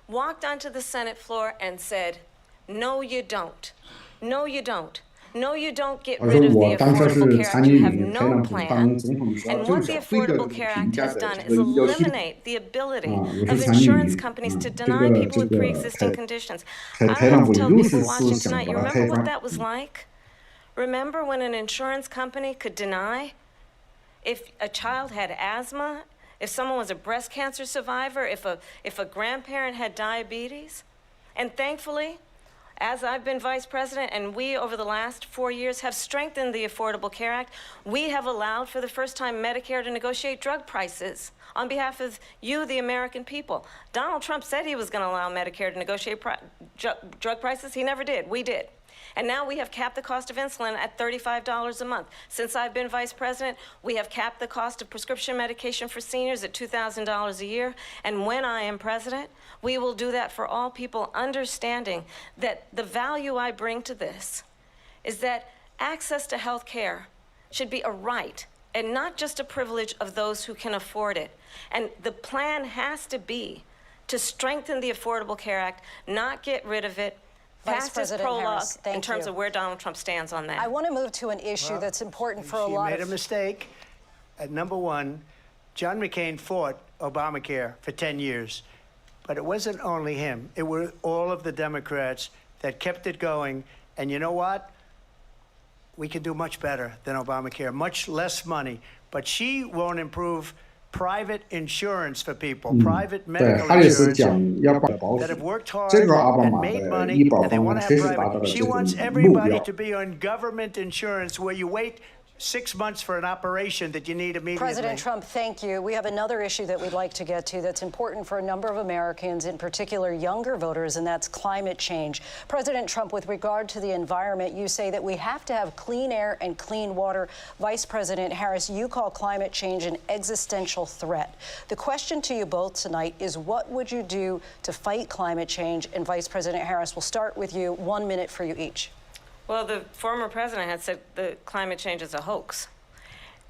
walked onto the Senate floor and said, no, you don't. No, you don't. No, you don't get rid of the Affordable Care Act. You have no plan. And what the Affordable Care Act has done is eliminate the ability of insurance companies to deny people with pre-existing conditions. I have to tell people watching tonight, you remember what that was like? Remember when an insurance company could deny if a child had asthma, if someone was a breast cancer survivor, if a grandparent had diabetes? And thankfully, as I've been vice president, and we, over the last 4 years, have strengthened the Affordable Care Act, we have allowed, for the first time, Medicare to negotiate drug prices on behalf of you, the American people. Donald Trump said he was going to allow Medicare to negotiate drug prices. He never did. We did. And now we have capped the cost of insulin at $35 a month. Since I've been vice president, we have capped the cost of prescription medication for seniors at $2,000 a year. And when I am president, we will do that for all people, understanding that the value I bring to this is that access to health care should be a right and not just a privilege of those who can afford it. And the plan has to be to strengthen the Affordable Care Act, not get rid of it, Vice President Harris, in terms of where Donald Trump stands on that. I want to move to an issue that's important for a lot of... She made a mistake. Number one, John McCain fought Obamacare for 10 years. But it wasn't only him. It were all of the Democrats that kept it going. And you know what? We can do much better than Obamacare, much less money. But she won't improve private insurance for people, private medical insurance that have worked hard and made money, and they want to have private. She wants everybody to be on government insurance where you wait 6 months for an operation that you need immediately. President Trump, thank you. We have another issue that we'd like to get to that's important for a number of Americans, in particular younger voters, and that's climate change. President Trump, with regard to the environment, you say that we have to have clean air and clean water. Vice President Harris, you call climate change an existential threat. The question to you both tonight is, what would you do to fight climate change? And Vice President Harris, we'll start with you. 1 minute for you each. Well, the former president had said that climate change is a hoax.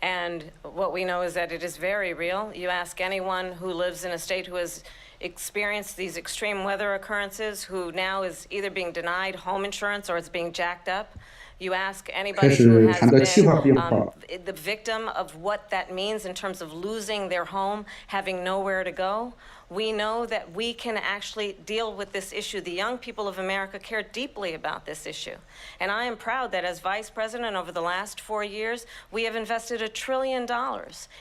And what we know is that it is very real. You ask anyone who lives in a state who has experienced these extreme weather occurrences, who now is either being denied home insurance or it's being jacked up. You ask anybody who has been the victim of what that means in terms of losing their home, having nowhere to go. We know that we can actually deal with this issue. The young people of America care deeply about this issue. And I am proud that as vice president over the last 4 years, we have invested $1 trillion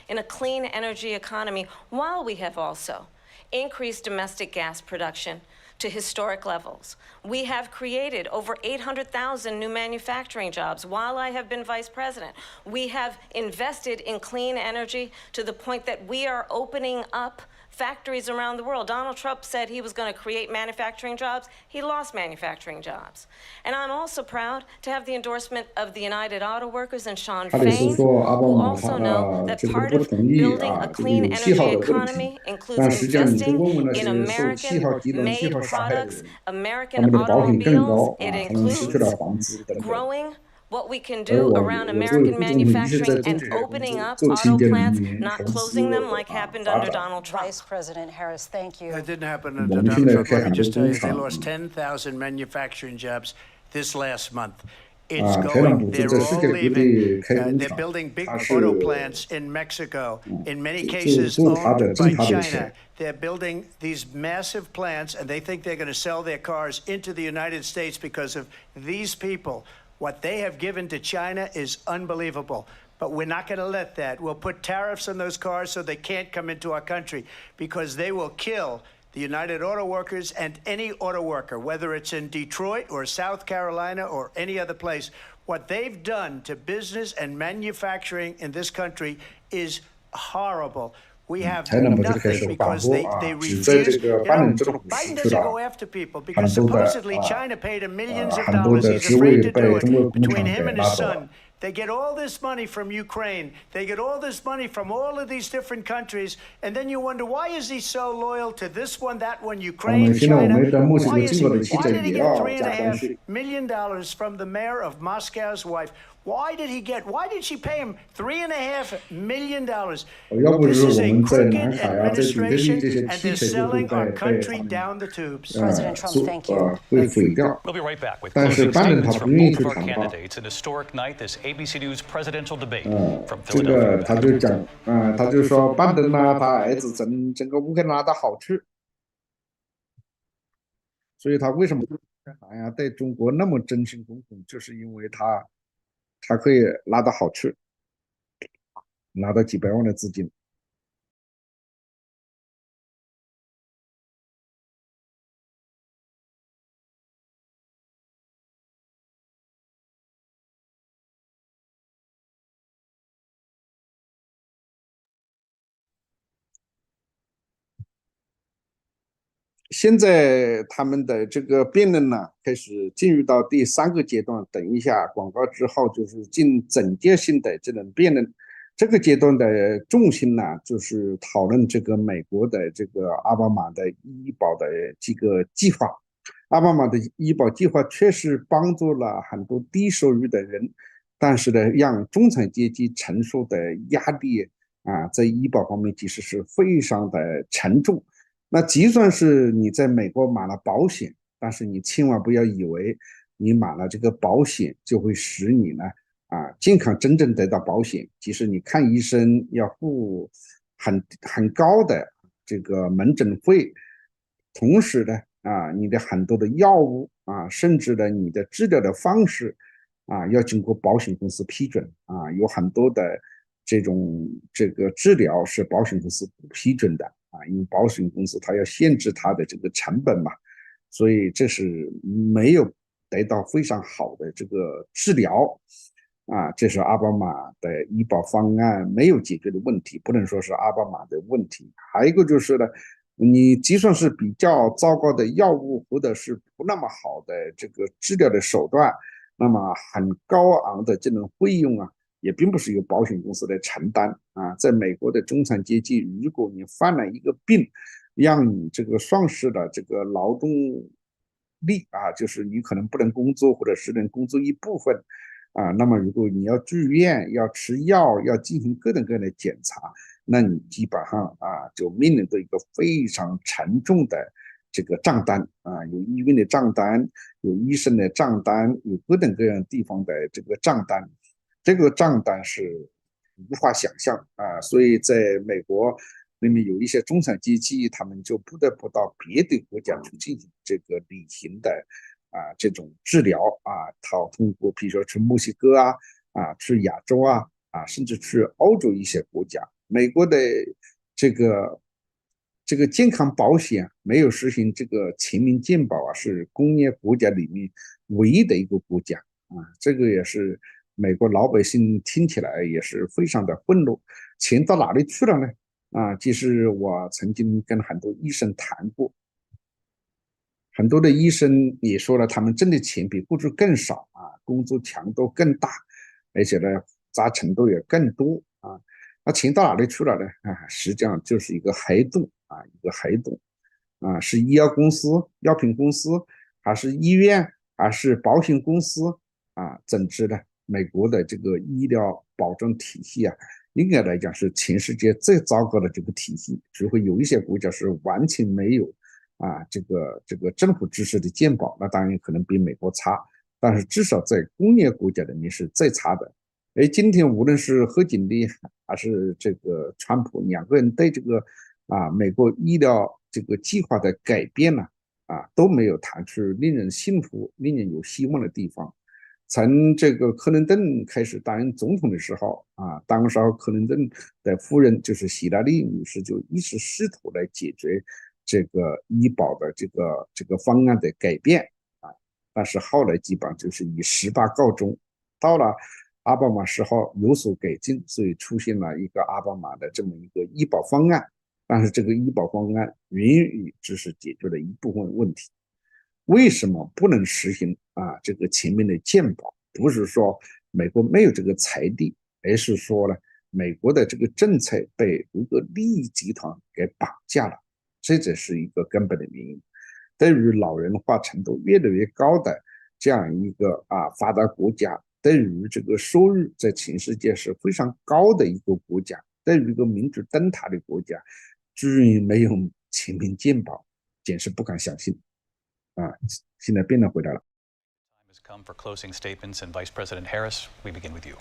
in a clean energy economy, while we have also increased domestic gas production to historic levels. We have created over 800,000 new manufacturing jobs while I have been vice president. We have invested in clean energy to the point that we are opening up factories around the world. Donald Trump said he was going to create manufacturing jobs. He lost manufacturing jobs. And I'm also proud to have the endorsement of the United Auto Workers and Sean Fain, who also know that part of building a clean energy economy includes investing in American-made products, American automobiles. It includes growing what we can do around American manufacturing and opening up auto plants, not closing them like happened under Donald Trump. Vice President Harris, thank you. That didn't happen under Donald Trump. Let me just tell you, they lost 10,000 manufacturing jobs this last month. It's going, they're all leaving. They're building big auto plants in Mexico, in many cases owned by China. They're building these massive plants, and they think they're going to sell their cars into the United States because of these people. What they have given to China is unbelievable. But we're not going to let that. We'll put tariffs on those cars so they can't come into our country, because they will kill the United Auto Workers and any auto worker, whether it's in Detroit or South Carolina or any other place. What they've done to business and manufacturing in this country is horrible. We have nothing because they refuse. Biden doesn't go after people because supposedly China paid him millions of dollars. He's afraid to do it. Between him and his son, they get all this money from Ukraine. They get all this money from all of these different countries. And then you wonder, why is he so loyal to this one, that one, Ukraine, China? Why did he get $3.5 million from the mayor of Moscow's wife? Why did she pay him $3.5 million? This is a crooked administration, and they're selling our country down the tubes. President Trump, thank you. We'll be right back with closing statements from both of our candidates. An historic night, this ABC News presidential debate from Philadelphia. 他就说拜登呢，他儿子整个乌克兰的好处，所以他为什么对中国那么真心公共，就是因为他可以拿到好处，拿到几百万的资金。现在他们的这个辩论呢，开始进入到第3个阶段。等一下广告之后，就是进整届性的这种辩论。这个阶段的重心呢，就是讨论这个美国的这个奥巴马的医保的这个计划。奥巴马的医保计划确实帮助了很多低收入的人，但是呢，让中产阶级承受的压力在医保方面其实是非常的沉重。那即算是你在美国买了保险，但是你千万不要以为你买了这个保险就会使你呢健康真正得到保险。其实你看医生要付很高的这个门诊费，同时呢你的很多的药物甚至呢你的治疗的方式要经过保险公司批准有很多的这个治疗是保险公司不批准的因为保险公司它要限制它的这个成本嘛，所以这是没有得到非常好的这个治疗这是奥巴马的医保方案没有解决的问题，不能说是奥巴马的问题。还有一个就是呢，你就算是比较糟糕的药物或者是不那么好的这个治疗的手段，那么很高昂的这种费用也并不是由保险公司来承担在美国的中产阶级，如果你犯了一个病，让你这个丧失了这个劳动力就是你可能不能工作，或者是能工作一部分那么如果你要住院，要吃药，要进行各种各样的检查，那你基本上就面临着一个非常沉重的这个账单有医院的账单，有医生的账单，有各种各样地方的这个账单。这个账单是无法想象所以在美国里面有一些中产阶级，他们就不得不到别的国家去进行这个旅行的这种治疗他通过比如说去墨西哥去亚洲甚至去欧洲一些国家。美国的这个健康保险没有实行这个全民健保是工业国家里面唯一的一个国家这个也是美国老百姓听起来也是非常的愤怒。钱到哪里去了呢其实我曾经跟很多医生谈过，很多的医生也说了，他们挣的钱比过去更少工作强度更大，而且呢复杂程度也更多那钱到哪里去了呢实际上就是一个黑洞一个黑洞是医药公司、药品公司，还是医院，还是保险公司总之呢美国的这个医疗保障体系应该来讲是全世界最糟糕的这个体系，只会有一些国家是完全没有这个政府支持的健保，那当然可能比美国差，但是至少在工业国家里面是最差的。而今天无论是贺锦丽还是这个川普两个人对这个美国医疗这个计划的改变呢都没有谈出令人信服、令人有希望的地方。从这个克林顿开始担任总统的时候当时候克林顿的夫人就是希拉里女士就一直试图来解决这个医保的这个方案的改变但是后来基本上就是以失败告终。到了奥巴马时候有所改进，所以出现了一个奥巴马的这么一个医保方案。但是这个医保方案远远只是解决了一部分问题。为什么不能实行这个全民的健保？不是说美国没有这个财力，而是说呢，美国的这个政策被一个利益集团给绑架了，这只是一个根本的原因。对于老人化程度越来越高的这样一个发达国家，对于这个收入在全世界是非常高的一个国家，对于一个民主灯塔的国家，居然没有全民健保，简直不敢相信。现在辩论回来了。Time has come for closing statements, and Vice President Harris, we begin with you.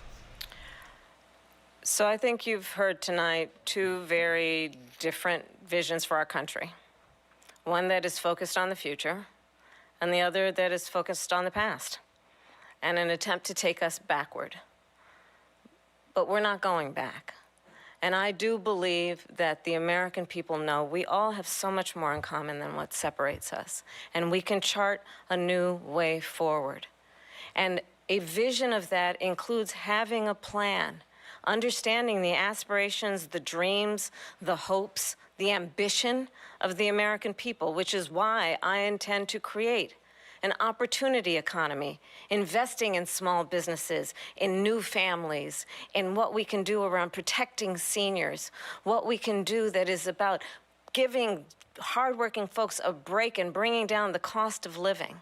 So I think you've heard tonight two very different visions for our country. One that is focused on the future, and the other that is focused on the past, and an attempt to take us backward. But we're not going back. And I do believe that the American people know we all have so much more in common than what separates us. And we can chart a new way forward. And a vision of that includes having a plan, understanding the aspirations, the dreams, the hopes, the ambition of the American people, which is why I intend to create an opportunity economy, investing in small businesses, in new families, in what we can do around protecting seniors, what we can do that is about giving hardworking folks a break and bringing down the cost of living.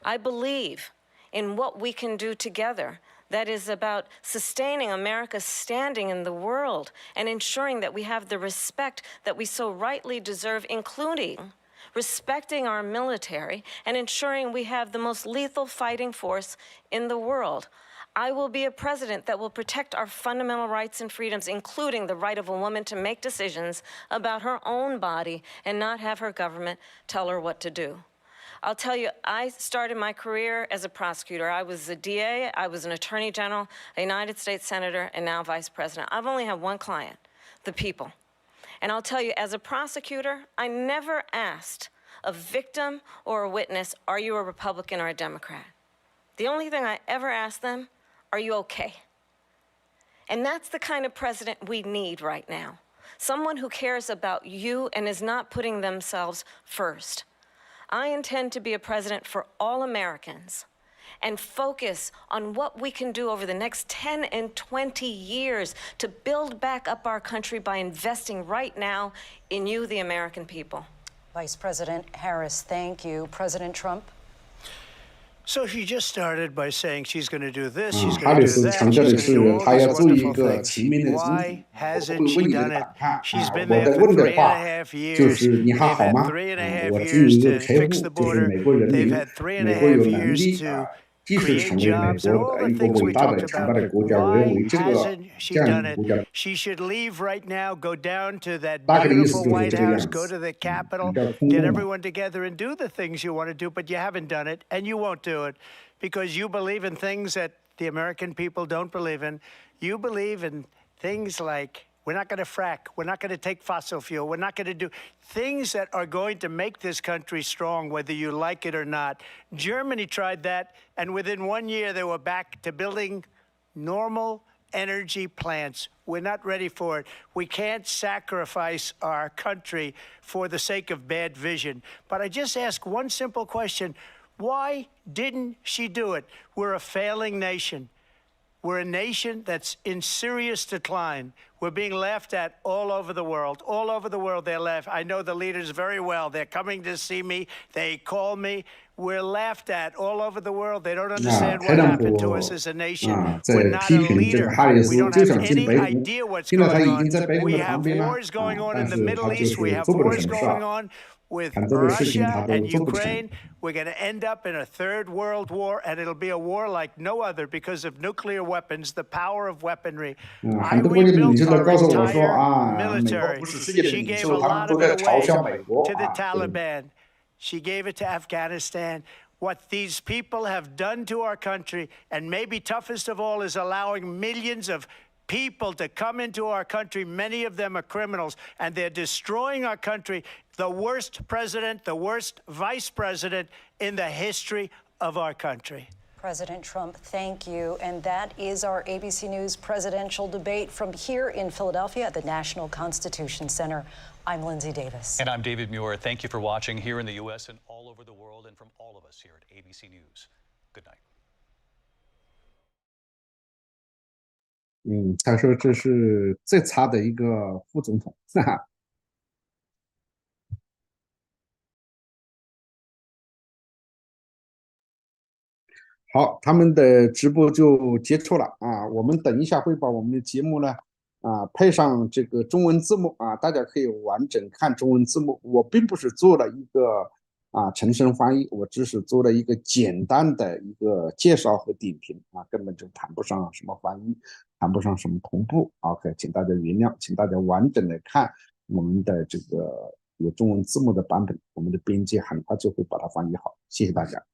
I believe in what we can do together that is about sustaining America's standing in the world and ensuring that we have the respect that we so rightly deserve, including respecting our military and ensuring we have the most lethal fighting force in the world. I will be a president that will protect our fundamental rights and freedoms, including the right of a woman to make decisions about her own body and not have her government tell her what to do. I'll tell you, I started my career as a prosecutor. I was a DA, I was an attorney general, a United States senator, and now vice president. I've only had one client, the people. And I'll tell you, as a prosecutor, I never asked a victim or a witness, are you a Republican or a Democrat? The only thing I ever asked them, are you okay? And that's the kind of president we need right now. Someone who cares about you and is not putting themselves first. I intend to be a president for all Americans and focus on what we can do over the next 10 and 20 years to build back up our country by investing right now in you, the American people. Vice President Harris, thank you. President Trump? So she just started by saying she's going to do this, she's going to do that, she's going to do all these wonderful things. Why hasn't she done it? She's been there for 3.5 years. They've had 3.5 years to fix the border. They've had 3.5 years to create jobs and all the things we talked about. Why hasn't she done it? She should leave right now, go down to that beautiful White House, go to the Capitol, get everyone together and do the things you want to do, but you haven't done it, and you won't do it because you believe in things that the American people don't believe in. You believe in things like we're not going to frack. We're not going to take fossil fuel. We're not going to do things that are going to make this country strong, whether you like it or not. Germany tried that, and within 1 year, they were back to building normal energy plants. We're not ready for it. We can't sacrifice our country for the sake of bad vision. But I just ask one simple question. Why didn't she do it? We're a failing nation. We're a nation that's in serious decline. We're being laughed at all over the world. All over the world, they're laughed. I know the leaders very well. They're coming to see me. They call me. We're laughed at all over the world. They don't understand what happened to us as a nation. We're not a leader. We don't have any idea what's going on. We have wars going on in the Middle East. We have wars going on with Russia and Ukraine. We're going to end up in a third world war, and it'll be a war like no other because of nuclear weapons, the power of weaponry. I rebuilt our entire military. She gave a lot of it away to the Taliban. She gave it to Afghanistan. What these people have done to our country, and maybe toughest of all, is allowing millions of people to come into our country. Many of them are criminals, and they're destroying our country. The worst president, the worst vice president in the history of our country. President Trump, thank you. And that is our ABC News presidential debate from here in Philadelphia at the National Constitution Center. I'm Lindsay Davis. And I'm David Muir. Thank you for watching here in the U.S. and all over the world, and from all of us here at ABC News. Good night. 他说这是最差的一个副总统，哈哈。好，他们的直播就结束了啊。我们等一下会把我们的节目呢配上这个中文字幕啊，大家可以完整看中文字幕。我并不是做了一个全声翻译，我只是做了一个简单的一个介绍和点评啊，根本就谈不上什么翻译，谈不上什么同步。OK， 请大家原谅，请大家完整的看我们的这个有中文字幕的版本，我们的编辑很快就会把它翻译好。谢谢大家。